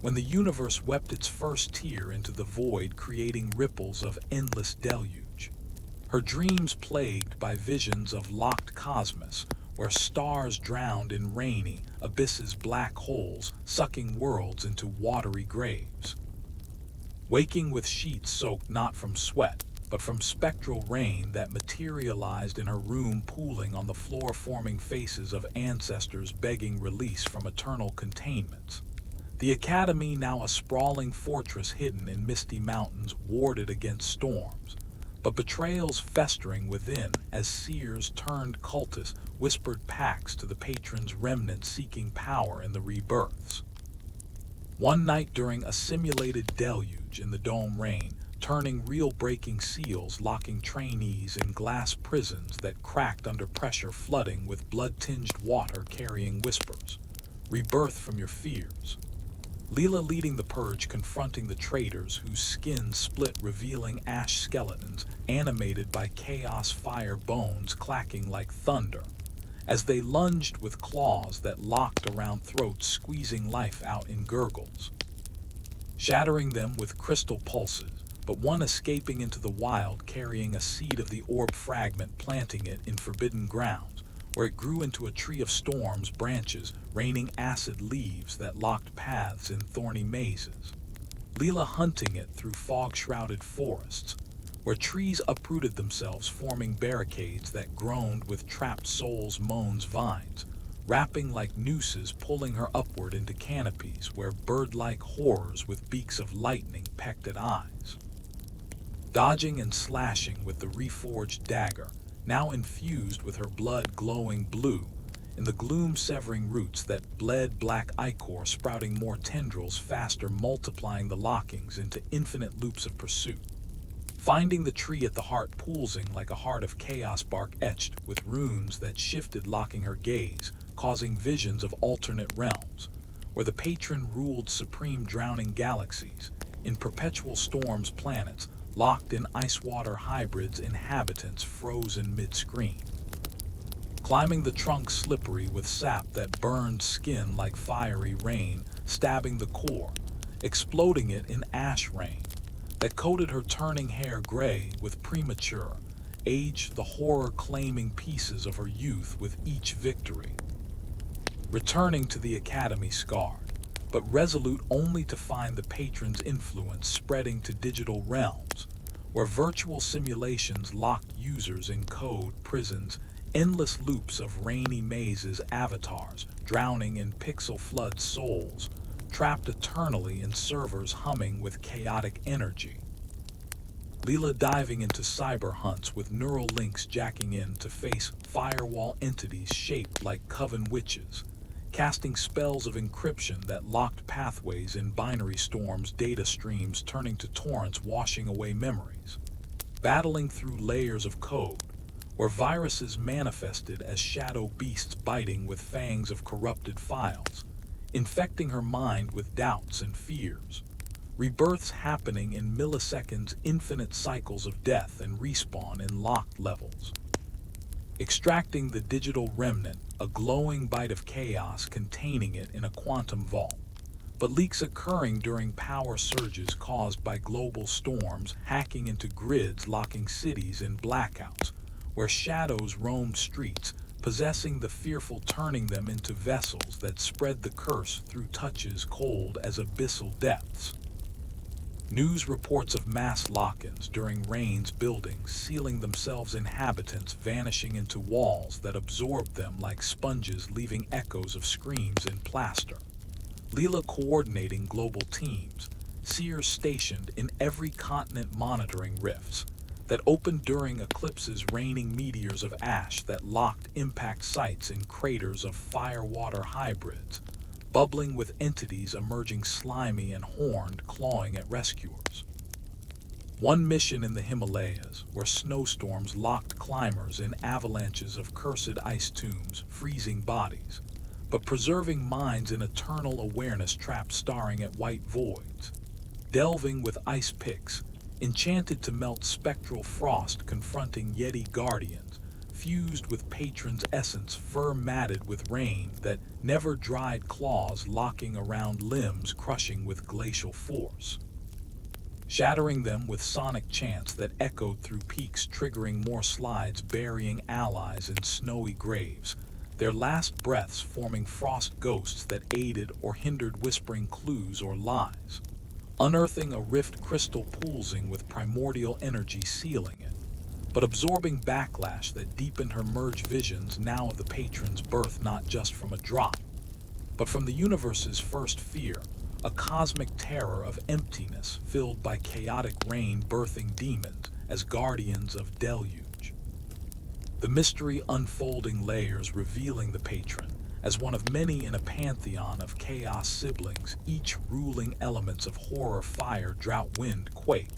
Speaker 1: when the universe wept its first tear into the void, creating ripples of endless deluge. Her dreams plagued by visions of locked cosmos, where stars drowned in rainy abysses, black holes sucking worlds into watery graves. Waking with sheets soaked not from sweat, but from spectral rain that materialized in her room, pooling on the floor, forming faces of ancestors begging release from eternal containments. The academy now a sprawling fortress hidden in misty mountains, warded against storms, but betrayals festering within as seers turned cultists whispered pacts to the patron's remnants seeking power in the rebirths. One night during a simulated deluge in the dome rain, turning real, breaking seals, locking trainees in glass prisons that cracked under pressure, flooding with blood-tinged water carrying whispers. Rebirth from your fears. Leela leading the purge, confronting the traitors whose skins split, revealing ash skeletons animated by chaos, fire, bones clacking like thunder as they lunged with claws that locked around throats, squeezing life out in gurgles, shattering them with crystal pulses, but one escaping into the wild, carrying a seed of the orb fragment, planting it in forbidden grounds, where it grew into a tree of storms, branches raining acid leaves that locked paths in thorny mazes. Leela hunting it through fog-shrouded forests, where trees uprooted themselves, forming barricades that groaned with trapped souls, moans, vines, wrapping like nooses, pulling her upward into canopies where bird-like horrors with beaks of lightning pecked at eyes. Dodging and slashing with the reforged dagger, now infused with her blood glowing blue, in the gloom severing roots that bled, black ichor sprouting more tendrils faster, multiplying the lockings into infinite loops of pursuit. Finding the tree at the heart, pulsing like a heart of chaos, bark etched with runes that shifted, locking her gaze, causing visions of alternate realms, where the patron ruled supreme, drowning galaxies in perpetual storms, planets locked in ice water hybrids, inhabitants frozen mid-screen. Climbing the trunk slippery with sap that burned skin like fiery rain, stabbing the core, exploding it in ash rain that coated her turning hair gray with premature age, the horror claiming pieces of her youth with each victory. Returning to the academy scarred, but resolute only to find the patron's influence spreading to digital realms, where virtual simulations locked users in code prisons, endless loops of rainy mazes, avatars drowning in pixel flood souls, trapped eternally in servers humming with chaotic energy. Leela diving into cyber hunts with neural links jacking in to face firewall entities shaped like coven witches, casting spells of encryption that locked pathways in binary storms, data streams turning to torrents washing away memories. Battling through layers of code, where viruses manifested as shadow beasts biting with fangs of corrupted files, infecting her mind with doubts and fears. Rebirths happening in milliseconds, infinite cycles of death and respawn in locked levels. extracting the digital remnant, a glowing bite of chaos containing it in a quantum vault. But leaks occurring during power surges caused by global storms, hacking into grids, locking cities in blackouts, where shadows roam streets, possessing the fearful, turning them into vessels that spread the curse through touches cold as abyssal depths. News reports of mass lock-ins during rains, buildings sealing themselves, inhabitants vanishing into walls that absorb them like sponges, leaving echoes of screams in plaster. Leela coordinating global teams, seers stationed in every continent monitoring rifts that opened during eclipses, raining meteors of ash that locked impact sites in craters of fire-water hybrids, bubbling with entities emerging slimy and horned, clawing at rescuers. One mission in the Himalayas, where snowstorms locked climbers in avalanches of cursed ice tombs, freezing bodies, but preserving minds in eternal awareness, trapped staring at white voids. Delving with ice picks, enchanted to melt spectral frost, confronting Yeti guardians, fused with patron's essence, fur matted with rain that never dried, claws locking around limbs, crushing with glacial force. Shattering them with sonic chants that echoed through peaks, triggering more slides, burying allies in snowy graves, their last breaths forming frost ghosts that aided or hindered, whispering clues or lies. Unearthing a rift, crystal pulsing with primordial energy, sealing it, but absorbing backlash that deepened her merged visions now of the patron's birth, not just from a drop, but from the universe's first fear, a cosmic terror of emptiness filled by chaotic rain, birthing demons as guardians of deluge. The mystery unfolding layers, revealing the patron as one of many in a pantheon of chaos siblings, each ruling elements of horror, fire, drought, wind, quake,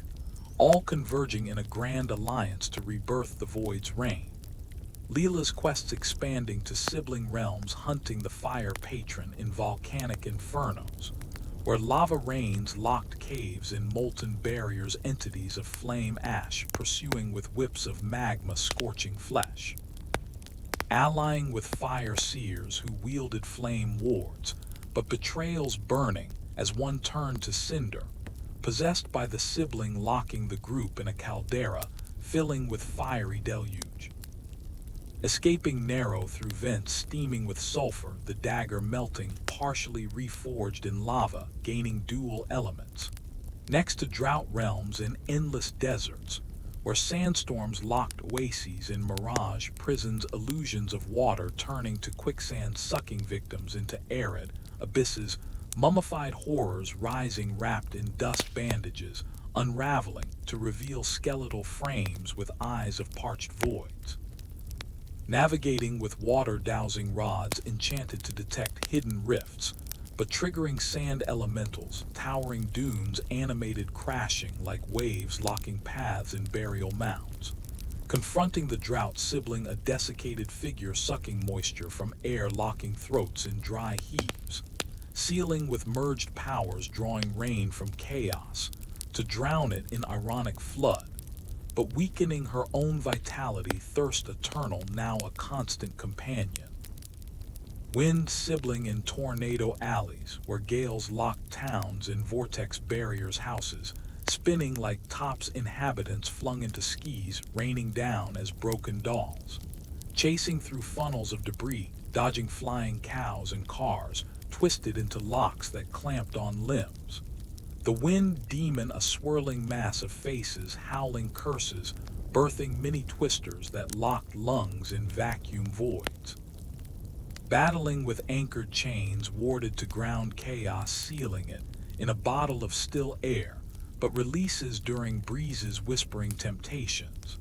Speaker 1: all converging in a grand alliance to rebirth the void's reign. Leela's quests expanding to sibling realms, hunting the fire patron in volcanic infernos, where lava rains locked caves in molten barriers, entities of flame ash pursuing with whips of magma, scorching flesh. Allying with fire seers who wielded flame wards, but betrayals burning as one turned to cinder, possessed by the sibling, locking the group in a caldera, filling with fiery deluge. Escaping narrow through vents steaming with sulfur, the dagger melting, partially reforged in lava, gaining dual elements. Next to drought realms in endless deserts, where sandstorms locked oases in mirage prisons, illusions of water turning to quicksand, sucking victims into arid abysses, mummified horrors rising wrapped in dust bandages, unraveling to reveal skeletal frames with eyes of parched voids. Navigating with water-dowsing rods enchanted to detect hidden rifts, but triggering sand elementals, towering dunes animated, crashing like waves, locking paths in burial mounds. Confronting the drought sibling, a desiccated figure sucking moisture from air, locking throats in dry heaves. Sealing with merged powers, drawing rain from chaos to drown it in ironic flood, but weakening her own vitality, thirst eternal, now a constant companion. Wind sibling in tornado alleys, where gales locked towns in vortex barriers, houses spinning like tops, inhabitants flung into skis, raining down as broken dolls. Chasing through funnels of debris, dodging flying cows and cars, twisted into locks that clamped on limbs. The wind demon, a swirling mass of faces, howling curses, birthing many twisters that locked lungs in vacuum voids. Battling with anchored chains, warded to ground, chaos sealing it in a bottle of still air, but releases during breezes, whispering temptations.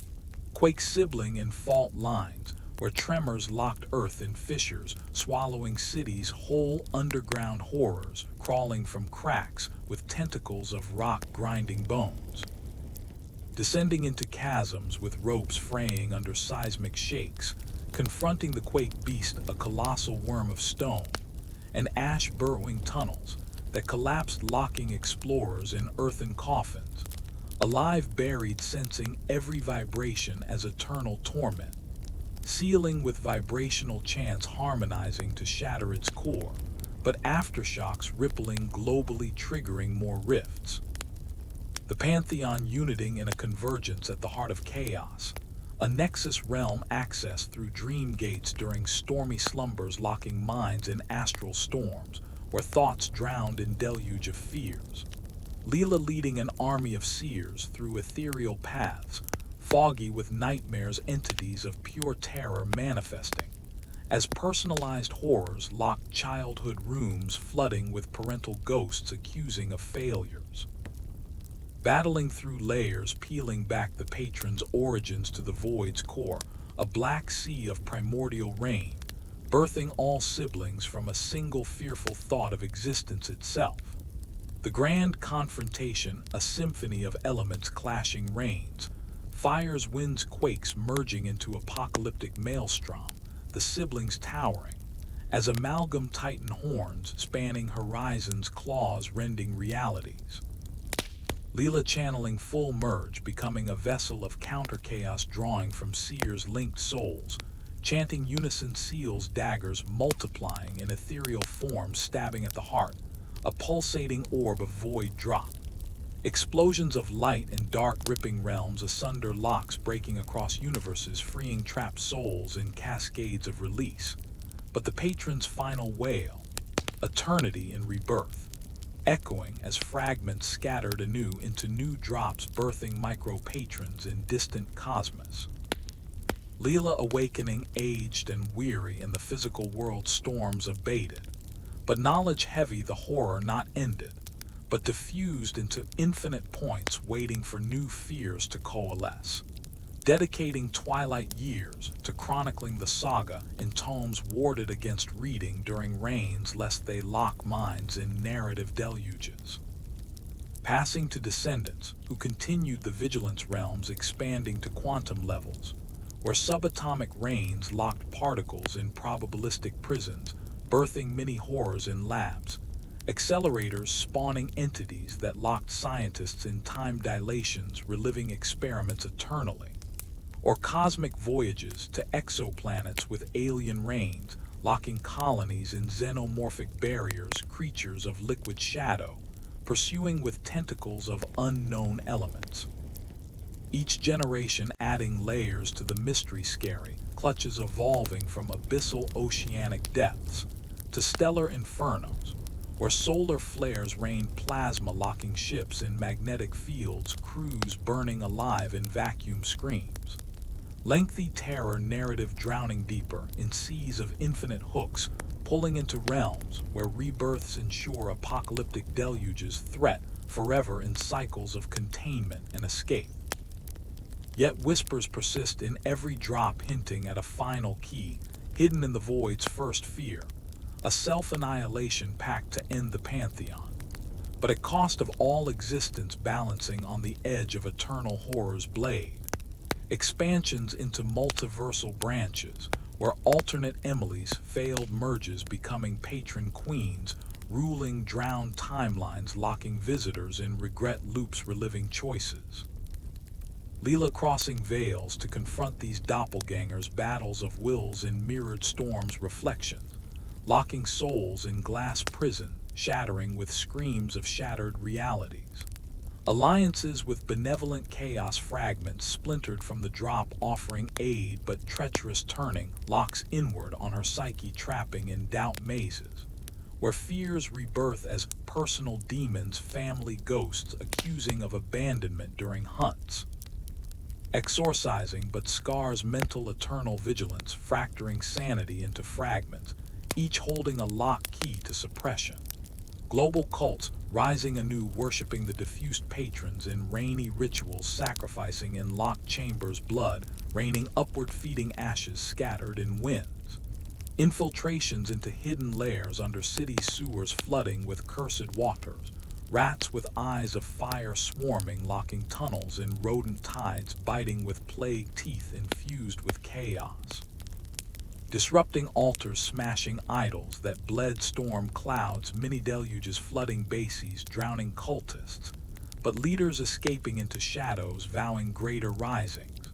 Speaker 1: Quake sibling in fault lines, where tremors locked earth in fissures, swallowing cities whole, underground horrors crawling from cracks with tentacles of rock grinding bones. Descending into chasms with ropes fraying under seismic shakes, confronting the quake beast, a colossal worm of stone, and ash burrowing tunnels that collapsed, locking explorers in earthen coffins, alive, buried, sensing every vibration as eternal torment. sealing with vibrational chants harmonizing to shatter its core, but aftershocks rippling globally, triggering more rifts. The pantheon uniting in a convergence at the heart of chaos, a nexus realm accessed through dream gates during stormy slumbers, locking minds in astral storms, where thoughts drowned in deluge of fears. Leela leading an army of seers through ethereal paths, foggy with nightmares, entities of pure terror manifesting, as personalized horrors locked childhood rooms, flooding with parental ghosts accusing of failures. Battling through layers, peeling back the patron's origins to the void's core, a black sea of primordial rain, birthing all siblings from a single fearful thought of existence itself. The grand confrontation, a symphony of elements clashing, rains, fires, winds, quakes merging into apocalyptic maelstrom, the siblings towering, as amalgam titan horns spanning horizons, claws rending realities. Leela channeling full merge, becoming a vessel of counter-chaos, drawing from seers' linked souls, chanting unison, seals, daggers multiplying in ethereal form, stabbing at the heart, a pulsating orb of void drop. Explosions of light and dark ripping realms asunder, locks breaking across universes, freeing trapped souls in cascades of release. But the patron's final wail, eternity in rebirth, echoing as fragments scattered anew into new drops, birthing micro-patrons in distant cosmos. Leela awakening, aged and weary in the physical world, storms abated, but knowledge heavy, the horror not ended, but diffused into infinite points, waiting for new fears to coalesce. Dedicating twilight years to chronicling the saga in tomes warded against reading during rains, lest they lock minds in narrative deluges. Passing to descendants who continued the vigilance realms, expanding to quantum levels, where subatomic rains locked particles in probabilistic prisons, birthing mini horrors in labs, accelerators spawning entities that locked scientists in time dilations, reliving experiments eternally, or cosmic voyages to exoplanets with alien rains, locking colonies in xenomorphic barriers, creatures of liquid shadow, pursuing with tentacles of unknown elements. Each generation adding layers to the mystery, scary clutches evolving from abyssal oceanic depths to stellar infernos, where solar flares rain plasma, locking ships in magnetic fields, crews burning alive in vacuum screams. Lengthy terror narrative drowning deeper in seas of infinite hooks, pulling into realms where rebirths ensure apocalyptic deluges threat forever in cycles of containment and escape. Yet whispers persist in every drop, hinting at a final key, hidden in the void's first fear, a self-annihilation pact to end the pantheon, but at cost of all existence, balancing on the edge of eternal horror's blade. Expansions into multiversal branches, where alternate Emilys failed merges, becoming patron queens, ruling drowned timelines, locking visitors in regret loops, reliving choices. Leela crossing veils to confront these doppelgangers, battles of wills in mirrored storms, reflections, locking souls in glass prison, shattering with screams of shattered realities. Alliances with benevolent chaos, fragments splintered from the drop, offering aid but treacherous, turning locks inward on her psyche, trapping in doubt mazes, where fears rebirth as personal demons, family ghosts accusing of abandonment during hunts. Exorcising but scars mental eternal vigilance, fracturing sanity into fragments, each holding a locked key to suppression. Global cults rising anew, worshipping the diffused patrons in rainy rituals, sacrificing in locked chambers, blood raining upward, feeding ashes scattered in winds. Infiltrations into hidden lairs under city sewers, flooding with cursed waters. Rats with eyes of fire swarming, locking tunnels in rodent tides, biting with plague teeth infused with chaos. Disrupting altars, smashing idols that bled, storm clouds, mini deluges flooding bases, drowning cultists, but leaders escaping into shadows, vowing greater risings.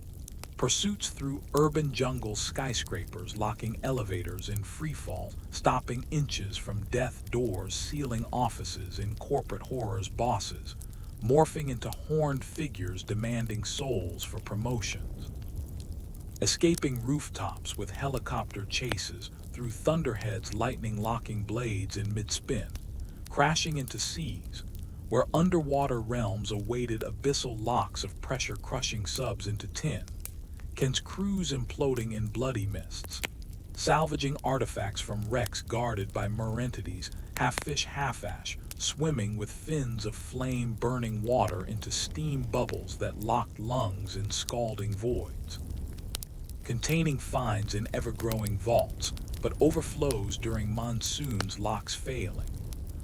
Speaker 1: Pursuits through urban jungle skyscrapers, locking elevators in freefall, stopping inches from death doors, sealing offices in corporate horrors' bosses, morphing into horned figures demanding souls for promotions. Escaping rooftops with helicopter chases through thunderheads, lightning locking blades in mid-spin, crashing into seas where underwater realms awaited abyssal locks of pressure-crushing subs into tin. Ken's crews imploding in bloody mists, salvaging artifacts from wrecks guarded by mer entities, half fish, half ash, swimming with fins of flame burning water into steam bubbles that locked lungs in scalding voids. Containing finds in ever-growing vaults, but overflows during monsoons, locks failing.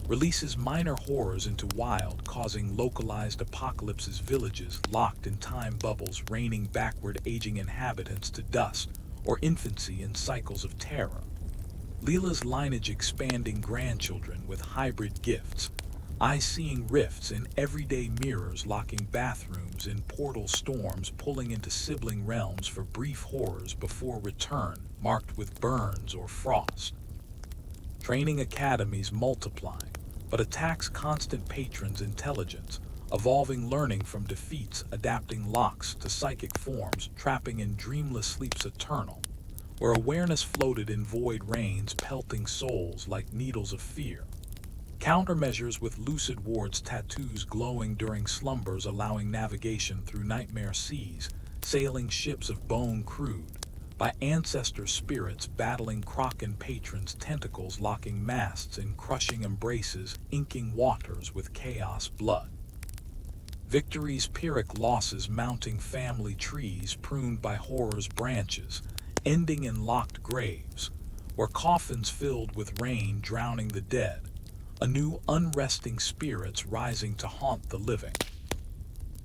Speaker 1: Releases minor horrors into wild, causing localized apocalypses, villages locked in time bubbles, raining backward aging inhabitants to dust or infancy in cycles of terror. Leela's lineage expanding grandchildren with hybrid gifts, eye-seeing rifts in everyday mirrors, locking bathrooms in portal storms, pulling into sibling realms for brief horrors before return, marked with burns or frost. Training academies multiplying, but attacks constant patrons' intelligence, evolving learning from defeats, adapting locks to psychic forms, trapping in dreamless sleeps eternal, where awareness floated in void rains, pelting souls like needles of fear. Countermeasures with lucid wards, tattoos glowing during slumbers, allowing navigation through nightmare seas, sailing ships of bone crewed by ancestor spirits, battling Kraken patrons, tentacles locking masts in crushing embraces, inking waters with chaos blood. Victories, Pyrrhic losses, mounting family trees pruned by horror's branches, ending in locked graves, where coffins filled with rain drowning the dead, anew unresting spirits rising to haunt the living.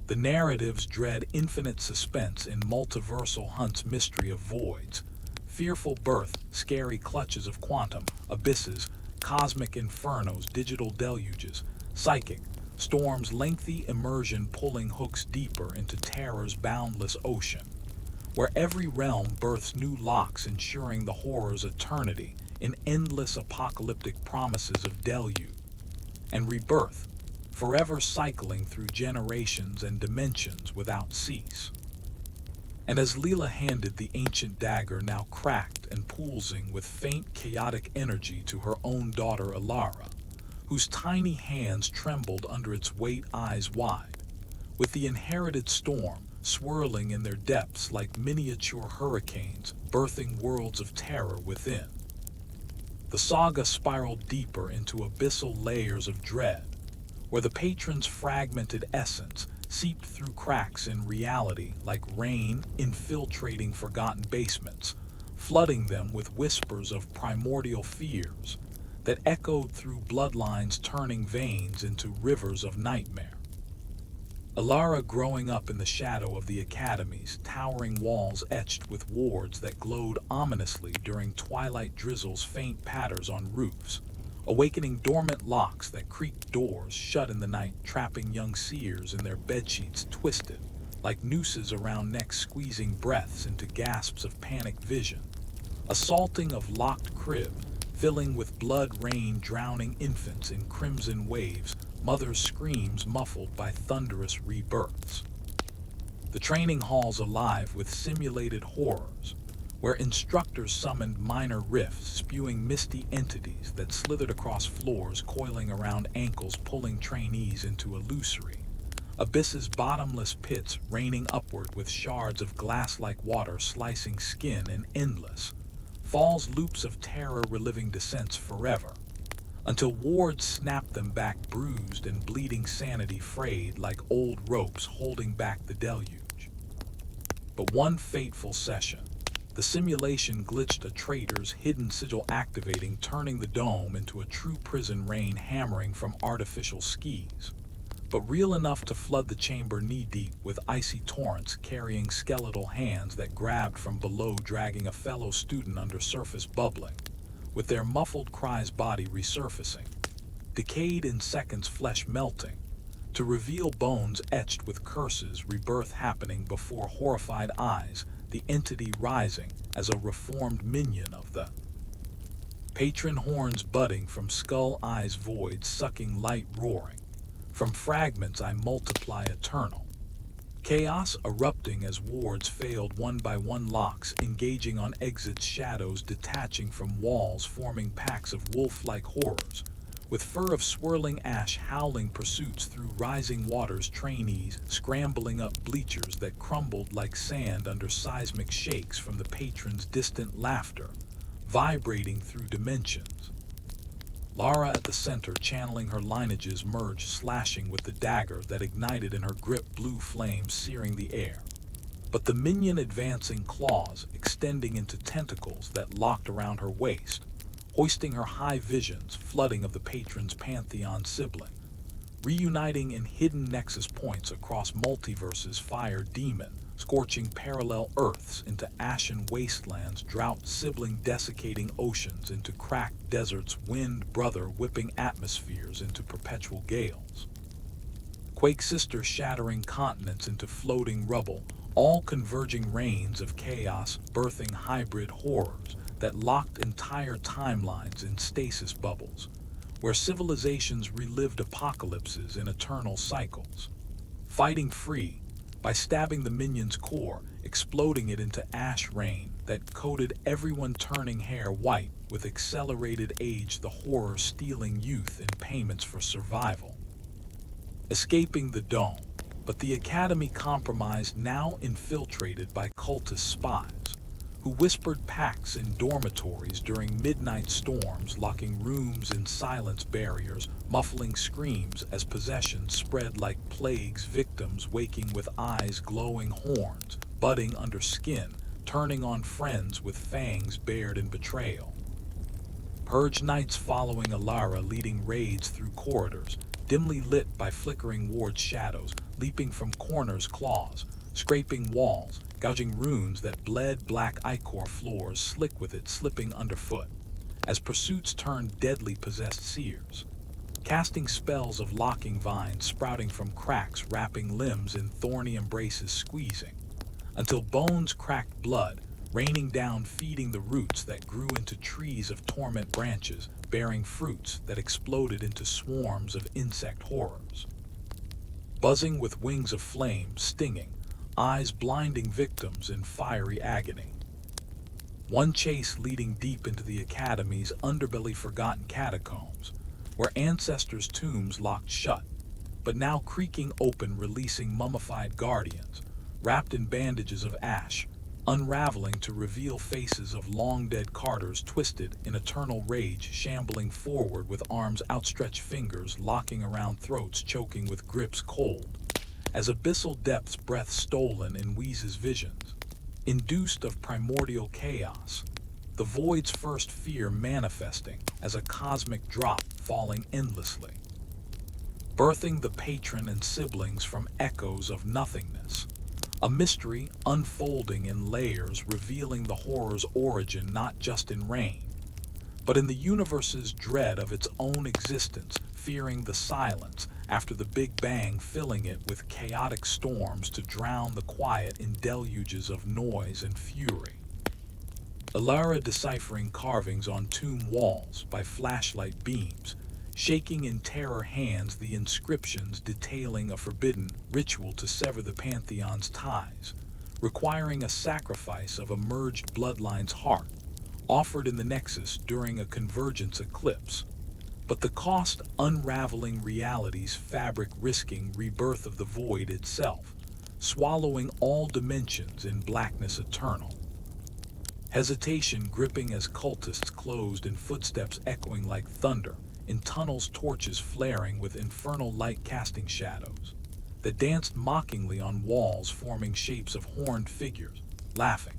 Speaker 1: The narratives dread infinite suspense in multiversal hunts, mystery of voids, fearful birth, scary clutches of quantum, abysses, cosmic infernos, digital deluges, psychic storms, lengthy immersion pulling hooks deeper into terror's boundless ocean, where every realm births new locks, ensuring the horror's eternity in endless apocalyptic promises of deluge and rebirth, forever cycling through generations and dimensions without cease. And as Leela handed the ancient dagger, now cracked and pulsing with faint chaotic energy, to her own daughter Alara, whose tiny hands trembled under its weight, eyes wide, with the inherited storm swirling in their depths like miniature hurricanes, birthing worlds of terror within. The saga spiraled deeper into abyssal layers of dread, where the patron's fragmented essence seeped through cracks in reality like rain infiltrating forgotten basements, flooding them with whispers of primordial fears that echoed through bloodlines, turning veins into rivers of nightmare. Alara, growing up in the shadow of the academy's towering walls etched with wards that glowed ominously during twilight drizzles, faint patters on roofs, awakening dormant locks that creaked doors shut in the night, trapping young seers in their bedsheets twisted like nooses around necks, squeezing breaths into gasps of panicked vision. Assaulting of locked crib, filling with blood rain, drowning infants in crimson waves, mothers' screams muffled by thunderous rebirths. The training halls alive with simulated horrors, where instructors summoned minor rifts, spewing misty entities that slithered across floors, coiling around ankles, pulling trainees into illusory abysses, bottomless pits raining upward with shards of glass-like water slicing skin, and endless falls, loops of terror, reliving descents forever, until wards snapped them back, bruised and bleeding, sanity frayed like old ropes holding back the deluge. But one fateful session, the simulation glitched, a traitor's hidden sigil activating, turning the dome into a true prison, rain hammering from artificial skis, but real enough to flood the chamber knee-deep with icy torrents, carrying skeletal hands that grabbed from below, dragging a fellow student under, surface bubbling, with their muffled cries, body resurfacing, decayed in seconds, flesh melting, to reveal bones etched with curses, rebirth happening before horrified eyes, the entity rising as a reformed minion of the patron, horns budding from skull eyes void, sucking light roaring. From fragments I multiply eternal. Chaos erupting as wards failed one by one, locks engaging on exits, shadows detaching from walls, forming packs of wolf-like horrors. With fur of swirling ash, howling pursuits through rising waters, trainees scrambling up bleachers that crumbled like sand under seismic shakes from the patron's distant laughter, vibrating through dimensions. Lara at the center, channeling her lineages, merge, slashing with the dagger that ignited in her grip, blue flames searing the air. But the minion advancing, claws extending into tentacles that locked around her waist, hoisting her high visions, flooding of the patron's pantheon sibling, reuniting in hidden nexus points across multiverses, fire demon, scorching parallel earths into ashen wastelands, drought sibling desiccating oceans into cracked deserts, wind brother whipping atmospheres into perpetual gales, quake sister shattering continents into floating rubble, all converging rains of chaos, birthing hybrid horrors that locked entire timelines in stasis bubbles, where civilizations relived apocalypses in eternal cycles, fighting free by stabbing the minion's core, exploding it into ash rain that coated everyone, turning hair white with accelerated age, the horror stealing youth in payments for survival. Escaping the dome, but the academy compromised, now infiltrated by cultist spies, who whispered pacts in dormitories during midnight storms, locking rooms in silence barriers, muffling screams as possession spread like plagues, victims waking with eyes glowing, horns budding under skin, turning on friends with fangs bared in betrayal. Purge nights following Alara, leading raids through corridors, dimly lit by flickering ward shadows, leaping from corners, claws scraping walls, gouging runes that bled, black ichor floors slick with it slipping underfoot, as pursuits turned deadly, possessed seers, casting spells of locking vines sprouting from cracks, wrapping limbs in thorny embraces, squeezing until bones cracked, blood raining down, feeding the roots that grew into trees of torment, branches bearing fruits that exploded into swarms of insect horrors, buzzing with wings of flame, stinging eyes, blinding victims in fiery agony. One chase leading deep into the academy's underbelly, forgotten catacombs, where ancestors' tombs locked shut, but now creaking open, releasing mummified guardians, wrapped in bandages of ash, unraveling to reveal faces of long-dead Carters, twisted in eternal rage, shambling forward with arms outstretched, fingers locking around throats, choking with grips cold, as abyssal depths, breath stolen in Wheeze's visions, induced of primordial chaos, the void's first fear manifesting as a cosmic drop falling endlessly, birthing the patron and siblings from echoes of nothingness, a mystery unfolding in layers, revealing the horror's origin not just in rain, but in the universe's dread of its own existence, fearing the silence after the Big Bang, filling it with chaotic storms to drown the quiet in deluges of noise and fury. Alara deciphering carvings on tomb walls by flashlight beams, shaking in terror hands the inscriptions detailing a forbidden ritual to sever the pantheon's ties, requiring a sacrifice of a merged bloodline's heart, offered in the Nexus during a convergence eclipse. But the cost, unraveling reality's fabric, risking rebirth of the void itself, swallowing all dimensions in blackness eternal. Hesitation gripping as cultists closed in, footsteps echoing like thunder, in tunnels, torches flaring with infernal light casting shadows that danced mockingly on walls, forming shapes of horned figures, laughing.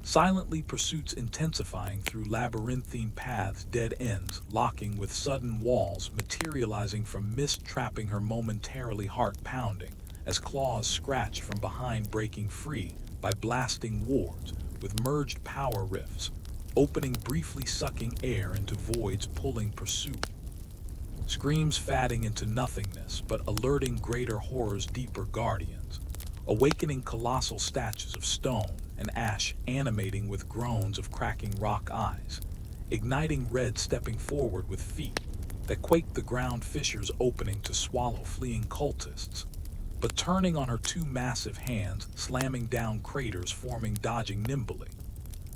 Speaker 1: Silently, pursuits intensifying through labyrinthine paths, dead ends locking with sudden walls materializing from mist, trapping her momentarily, heart pounding as claws scratch from behind, breaking free by blasting wards with merged power rifts, opening briefly, sucking air into voids, pulling pursuit. Screams fatting into nothingness, but alerting greater horrors, deeper guardians, awakening colossal statues of stone, and Ash animating with groans of cracking rock eyes, igniting Red stepping forward with feet that quaked the ground, fissures opening to swallow fleeing cultists, but turning on her two massive hands, slamming down craters forming, dodging nimbly,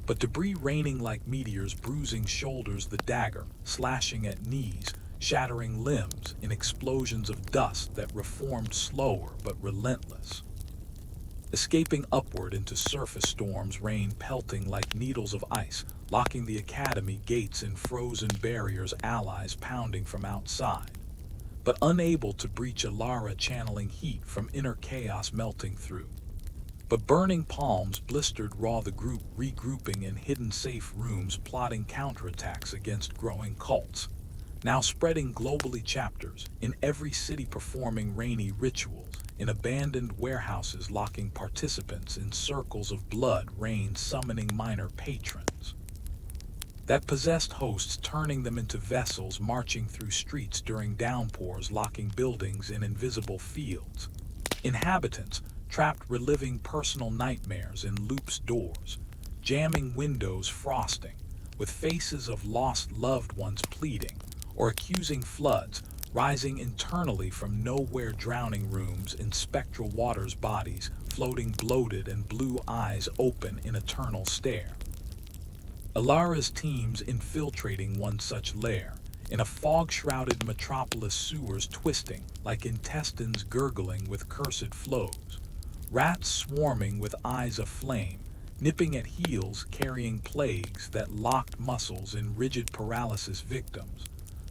Speaker 1: but debris raining like meteors, bruising shoulders, the dagger slashing at knees, shattering limbs in explosions of dust that reformed slower but relentless. Escaping upward into surface storms, rain pelting like needles of ice, locking the academy gates in frozen barriers, allies pounding from outside, but unable to breach, Alara channeling heat from inner chaos melting through. But burning palms blistered raw, the group regrouping in hidden safe rooms, plotting counterattacks against growing cults, now spreading globally, chapters in every city performing rainy rituals, in abandoned warehouses locking participants in circles of blood rain, summoning minor patrons that possessed hosts, turning them into vessels, marching through streets during downpours, locking buildings in invisible fields. Inhabitants trapped, reliving personal nightmares in loops, doors, jamming windows, frosting, with faces of lost loved ones pleading or accusing, floods rising internally from nowhere, drowning rooms in spectral waters, bodies floating bloated and blue eyes open in eternal stare. Alara's teams infiltrating one such lair, in a fog-shrouded metropolis, sewers twisting like intestines, gurgling with cursed flows, rats swarming with eyes aflame, nipping at heels, carrying plagues that locked muscles in rigid paralysis, victims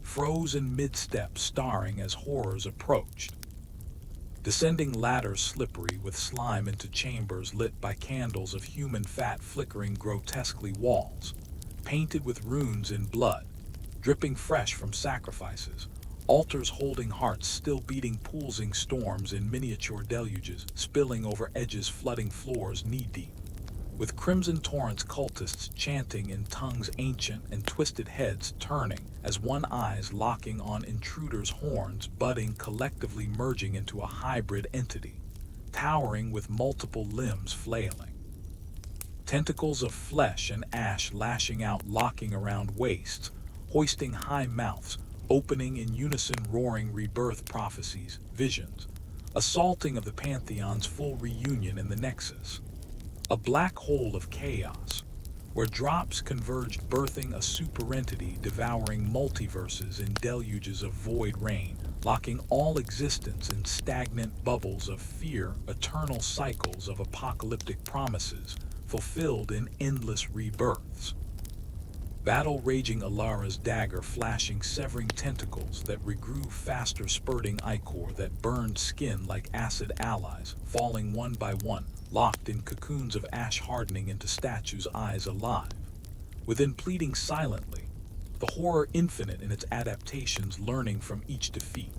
Speaker 1: frozen mid-step, starring as horrors approached. Descending ladders slippery with slime into chambers lit by candles of human fat, flickering grotesquely, walls painted with runes in blood, dripping fresh from sacrifices, altars holding hearts still beating, pulsing storms in miniature deluges, spilling over edges, flooding floors knee-deep, with crimson torrents, cultists chanting in tongues ancient and twisted, heads turning as one, eyes locking on intruders, horns budding, collectively merging into a hybrid entity, towering with multiple limbs flailing. Tentacles of flesh and ash lashing out, locking around waists, hoisting high mouths, opening in unison, roaring rebirth prophecies, visions, assaulting of the pantheon's full reunion in the nexus. A black hole of chaos, where drops converged, birthing a superentity, devouring multiverses in deluges of void rain, locking all existence in stagnant bubbles of fear, eternal cycles of apocalyptic promises, fulfilled in endless rebirths. Battle raging, Alara's dagger flashing, severing tentacles that regrew faster, spurting ichor that burned skin like acid, allies falling one by one, locked in cocoons of ash, hardening into statues, eyes alive, within pleading silently, the horror infinite in its adaptations, learning from each defeat,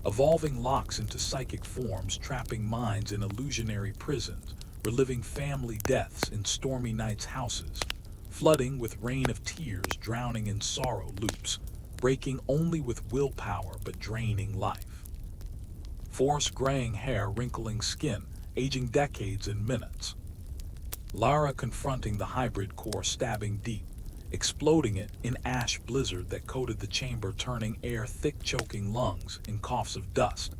Speaker 1: evolving locks into psychic forms, trapping minds in illusionary prisons, reliving family deaths in stormy nights, houses flooding with rain of tears, drowning in sorrow, loops breaking only with willpower but draining life. Force graying hair, wrinkling skin, aging decades in minutes. Lara confronting the hybrid core, stabbing deep, exploding it in ash blizzard that coated the chamber, turning air thick, choking lungs in coughs of dust,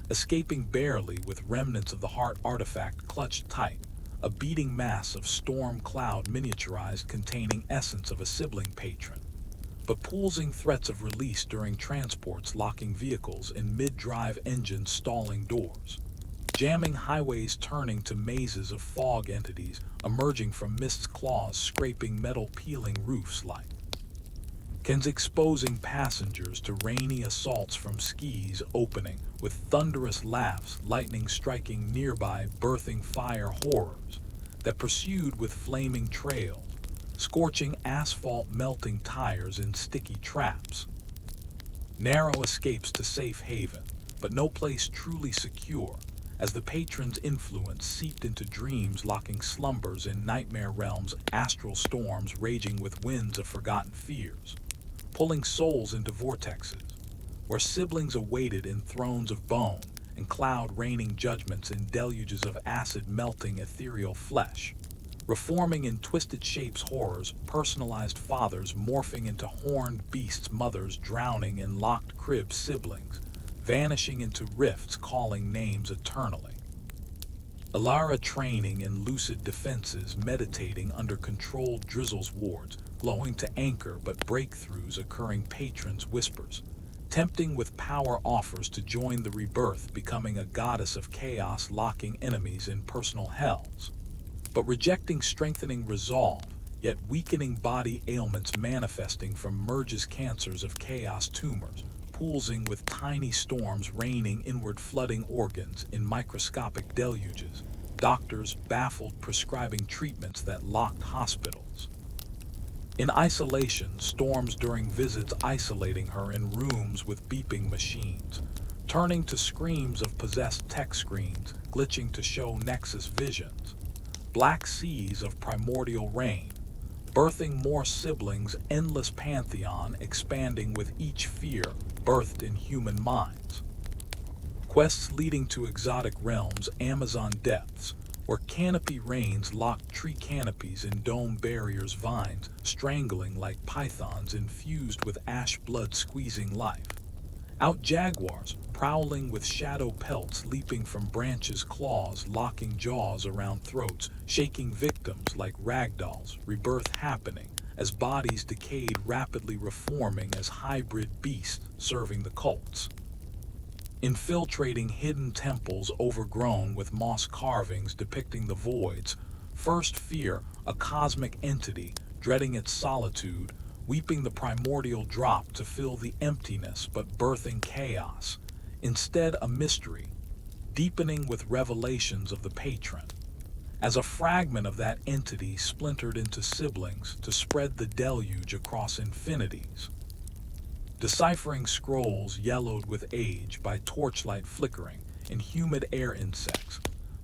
Speaker 1: escaping barely with remnants of the heart artifact clutched tight, a beating mass of storm cloud miniaturized, containing essence of a sibling patron, but pulsing threats of release during transports, locking vehicles in mid-drive, engines stalling, doors jamming, highways turning to mazes of fog entities emerging from mist's claws, scraping metal, peeling roofs like Kens, exposing passengers to rainy assaults from skis, opening with thunderous laughs, lightning striking nearby, birthing fire horrors that pursued with flaming trails, scorching asphalt, melting tires in sticky traps. Narrow escapes to safe haven, but no place truly secure, as the patron's influence seeped into dreams, locking slumbers in nightmare realms, astral storms raging with winds of forgotten fears, pulling souls into vortexes, where siblings awaited in thrones of bone, and cloud raining judgments in deluges of acid melting ethereal flesh, reforming in twisted shapes horrors, personalized fathers morphing into horned beasts, mothers drowning in locked cribs, siblings vanishing into rifts, calling names eternally. Alara training in lucid defenses, meditating under controlled drizzles wards, glowing to anchor but breakthroughs occurring, patrons whispers, tempting with power offers to join the rebirth, becoming a goddess of chaos, locking enemies in personal hells, but rejecting strengthening resolve, yet weakening body ailments manifesting from merges, cancers of chaos, tumors, poolsing with tiny storms raining inward, flooding organs in microscopic deluges, doctors baffled prescribing treatments that locked hospitals. In isolation, storms during visits isolating her in rooms with beeping machines, turning to screams of possessed tech screens, glitching to show nexus visions, black seas of primordial rain, birthing more siblings, endless pantheon expanding with each fear birthed in human minds. Quests leading to exotic realms, Amazon depths, where canopy rains locked tree canopies in dome barriers, vines strangling like pythons infused with ash blood squeezing life. Out jaguars, prowling with shadow pelts leaping from branches, claws locking jaws around throats, shaking victims like ragdolls, rebirth happening as bodies decayed, rapidly reforming as hybrid beasts serving the cults. Infiltrating hidden temples overgrown with moss carvings depicting the voids, first fear, a cosmic entity, dreading its solitude, weeping the primordial drop to fill the emptiness but birthing chaos, instead a mystery, deepening with revelations of the patron, as a fragment of that entity splintered into siblings to spread the deluge across infinities. Deciphering scrolls yellowed with age by torchlight flickering in humid air, insects,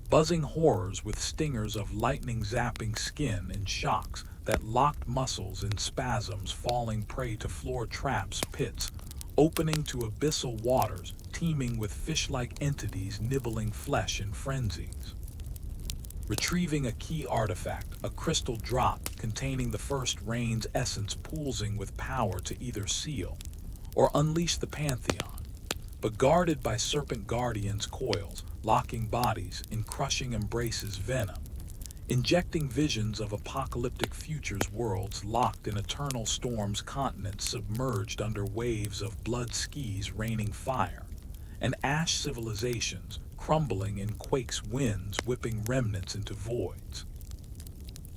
Speaker 1: buzzing horrors with stingers of lightning zapping skin and shocks that locked muscles in spasms, falling prey to floor traps, pits, opening to abyssal waters, teeming with fish-like entities nibbling flesh in frenzies. Retrieving a key artifact, a crystal drop containing the first rain's essence, poolsing with power to either seal or unleash the pantheon, but guarded by serpent guardians' coils, locking bodies in crushing embraces, venom, injecting visions of apocalyptic futures, worlds locked in eternal storms, continents submerged under waves of blood skis raining fire, and ash civilizations crumbling in quakes, winds whipping remnants into voids.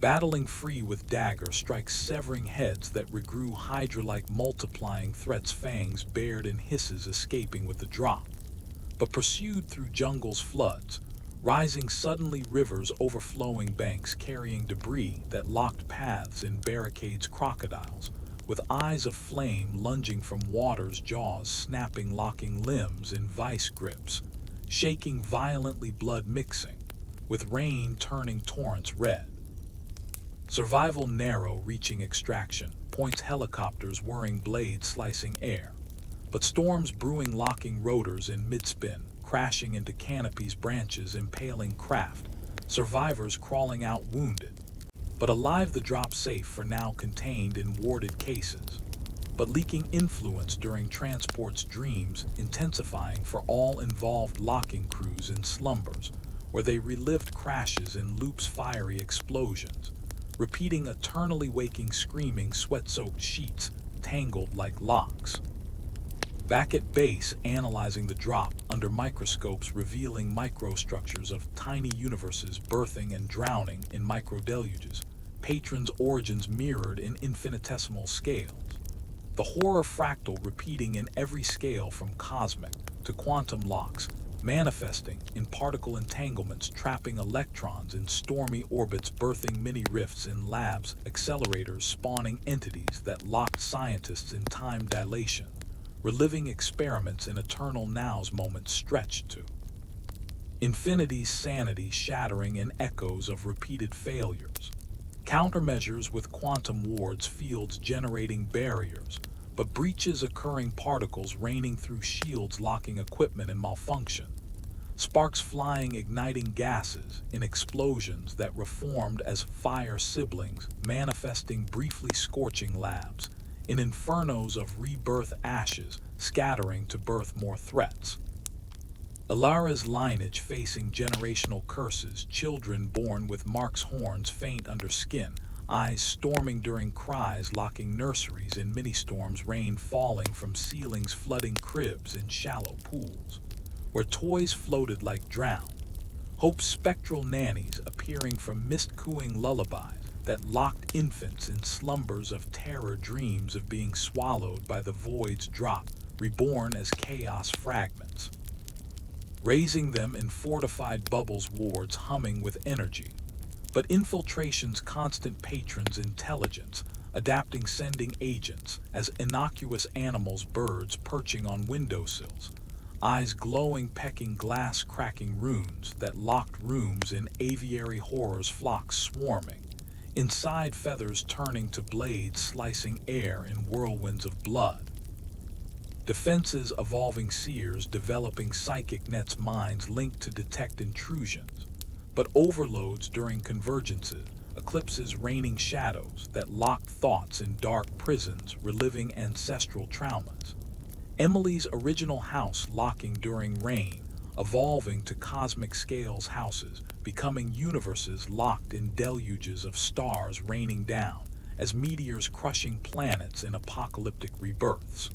Speaker 1: Battling free with dagger strikes, severing heads that regrew, hydra-like multiplying threats, fangs bared in hisses escaping with the drop, but pursued through jungle's floods, rising suddenly, rivers overflowing banks carrying debris that locked paths in barricades, crocodiles with eyes of flame lunging from water's jaws, snapping, locking limbs in vice grips, shaking violently, blood mixing with rain turning torrents red. Survival narrow, reaching extraction points, helicopters whirring blades slicing air, but storms brewing, locking rotors in midspin, crashing into canopies, branches impaling craft, survivors crawling out wounded, but alive, the drop safe for now, contained in warded cases, but leaking influence during transport's, dreams intensifying for all involved, locking crews in slumbers where they relived crashes in loops, fiery explosions, repeating eternally, waking screaming, sweat-soaked sheets tangled like locks. Back at base, analyzing the drop under microscopes, revealing microstructures of tiny universes birthing and drowning in microdeluges, patrons' origins mirrored in infinitesimal scales. The horror fractal repeating in every scale from cosmic to quantum locks, manifesting in particle entanglements, trapping electrons in stormy orbits, birthing mini rifts in labs, accelerators spawning entities that locked scientists in time dilation, reliving experiments in eternal nows, moments stretched to infinity's sanity, shattering in echoes of repeated failures. Countermeasures with quantum wards, fields generating barriers, but breaches occurring, particles raining through shields, locking equipment in malfunction. sparks flying, igniting gases in explosions that reformed as fire siblings, manifesting briefly scorching labs, in infernos of rebirth ashes, scattering to birth more threats. Ilara's lineage facing generational curses, children born with Mark's horns faint under skin, eyes storming during cries, locking nurseries in mini-storms, rain falling from ceilings, flooding cribs in shallow pools, where toys floated like drowned. Hope's spectral nannies appearing from mist-cooing lullabies that locked infants in slumbers of terror, dreams of being swallowed by the void's drop, reborn as chaos fragments, raising them in fortified bubbles, wards humming with energy. But infiltration's constant patrons, intelligence, adapting, sending agents as innocuous animals, birds perching on windowsills, eyes glowing, pecking glass, cracking runes that locked rooms in aviary horrors, flocks swarming, inside feathers turning to blades, slicing air in whirlwinds of blood. Defenses evolving, seers developing psychic nets, minds linked to detect intrusions, but overloads during convergences, eclipses raining shadows that locked thoughts in dark prisons, reliving ancestral traumas. Emily's original house locking during rain, evolving to cosmic scales houses, becoming universes locked in deluges of stars raining down, as meteors crushing planets in apocalyptic rebirths.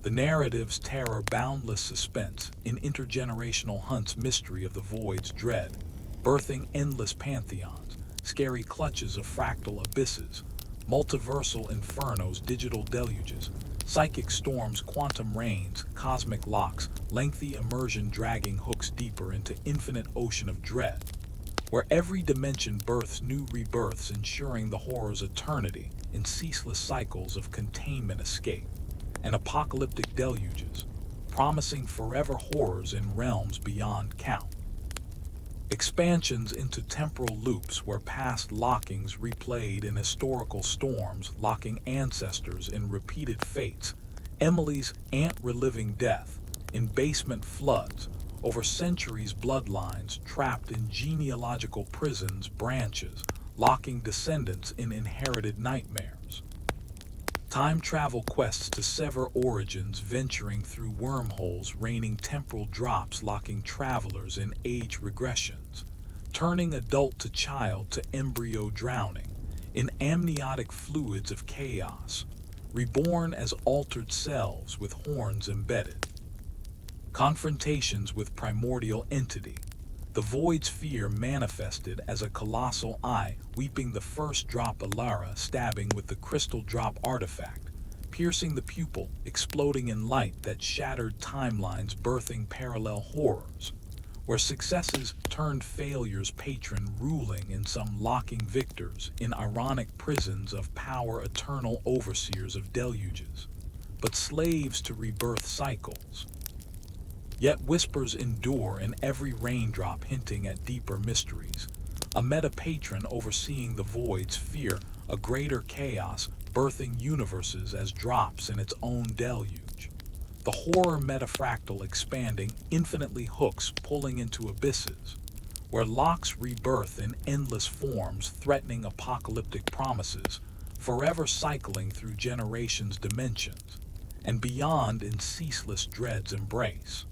Speaker 1: The narrative's terror, boundless suspense in intergenerational hunts, mystery of the void's dread, birthing endless pantheons, scary clutches of fractal abysses, multiversal infernos, digital deluges, psychic storms, quantum rains, cosmic locks, lengthy immersion dragging hooks deeper into infinite ocean of dread, where every dimension births new rebirths, ensuring the horror's eternity in ceaseless cycles of containment, escape, and apocalyptic deluges, promising forever horrors in realms beyond count. Expansions into temporal loops where past lockings replayed in historical storms, locking ancestors in repeated fates. Emily's aunt reliving death in basement floods, over centuries bloodlines trapped in genealogical prisons, branches, locking descendants in inherited nightmares. Time travel quests to sever origins, venturing through wormholes, raining temporal drops, locking travelers in age regressions, turning adult to child to embryo, drowning in amniotic fluids of chaos, reborn as altered selves with horns embedded. Confrontations with primordial entity, the void's fear manifested as a colossal eye, weeping the first drop, Ilara stabbing with the crystal drop artifact, piercing the pupil, exploding in light that shattered timelines, birthing parallel horrors, where successes turned failures, patron ruling in some, locking victors in ironic prisons of power, eternal overseers of deluges, but slaves to rebirth cycles. Yet whispers endure in every raindrop, hinting at deeper mysteries. A meta-patron overseeing the void's fear, a greater chaos, birthing universes as drops in its own deluge. The horror metafractal expanding, infinitely hooks pulling into abysses, where locks rebirth in endless forms, threatening apocalyptic promises, forever cycling through generations, dimensions, and beyond in ceaseless dread's embrace.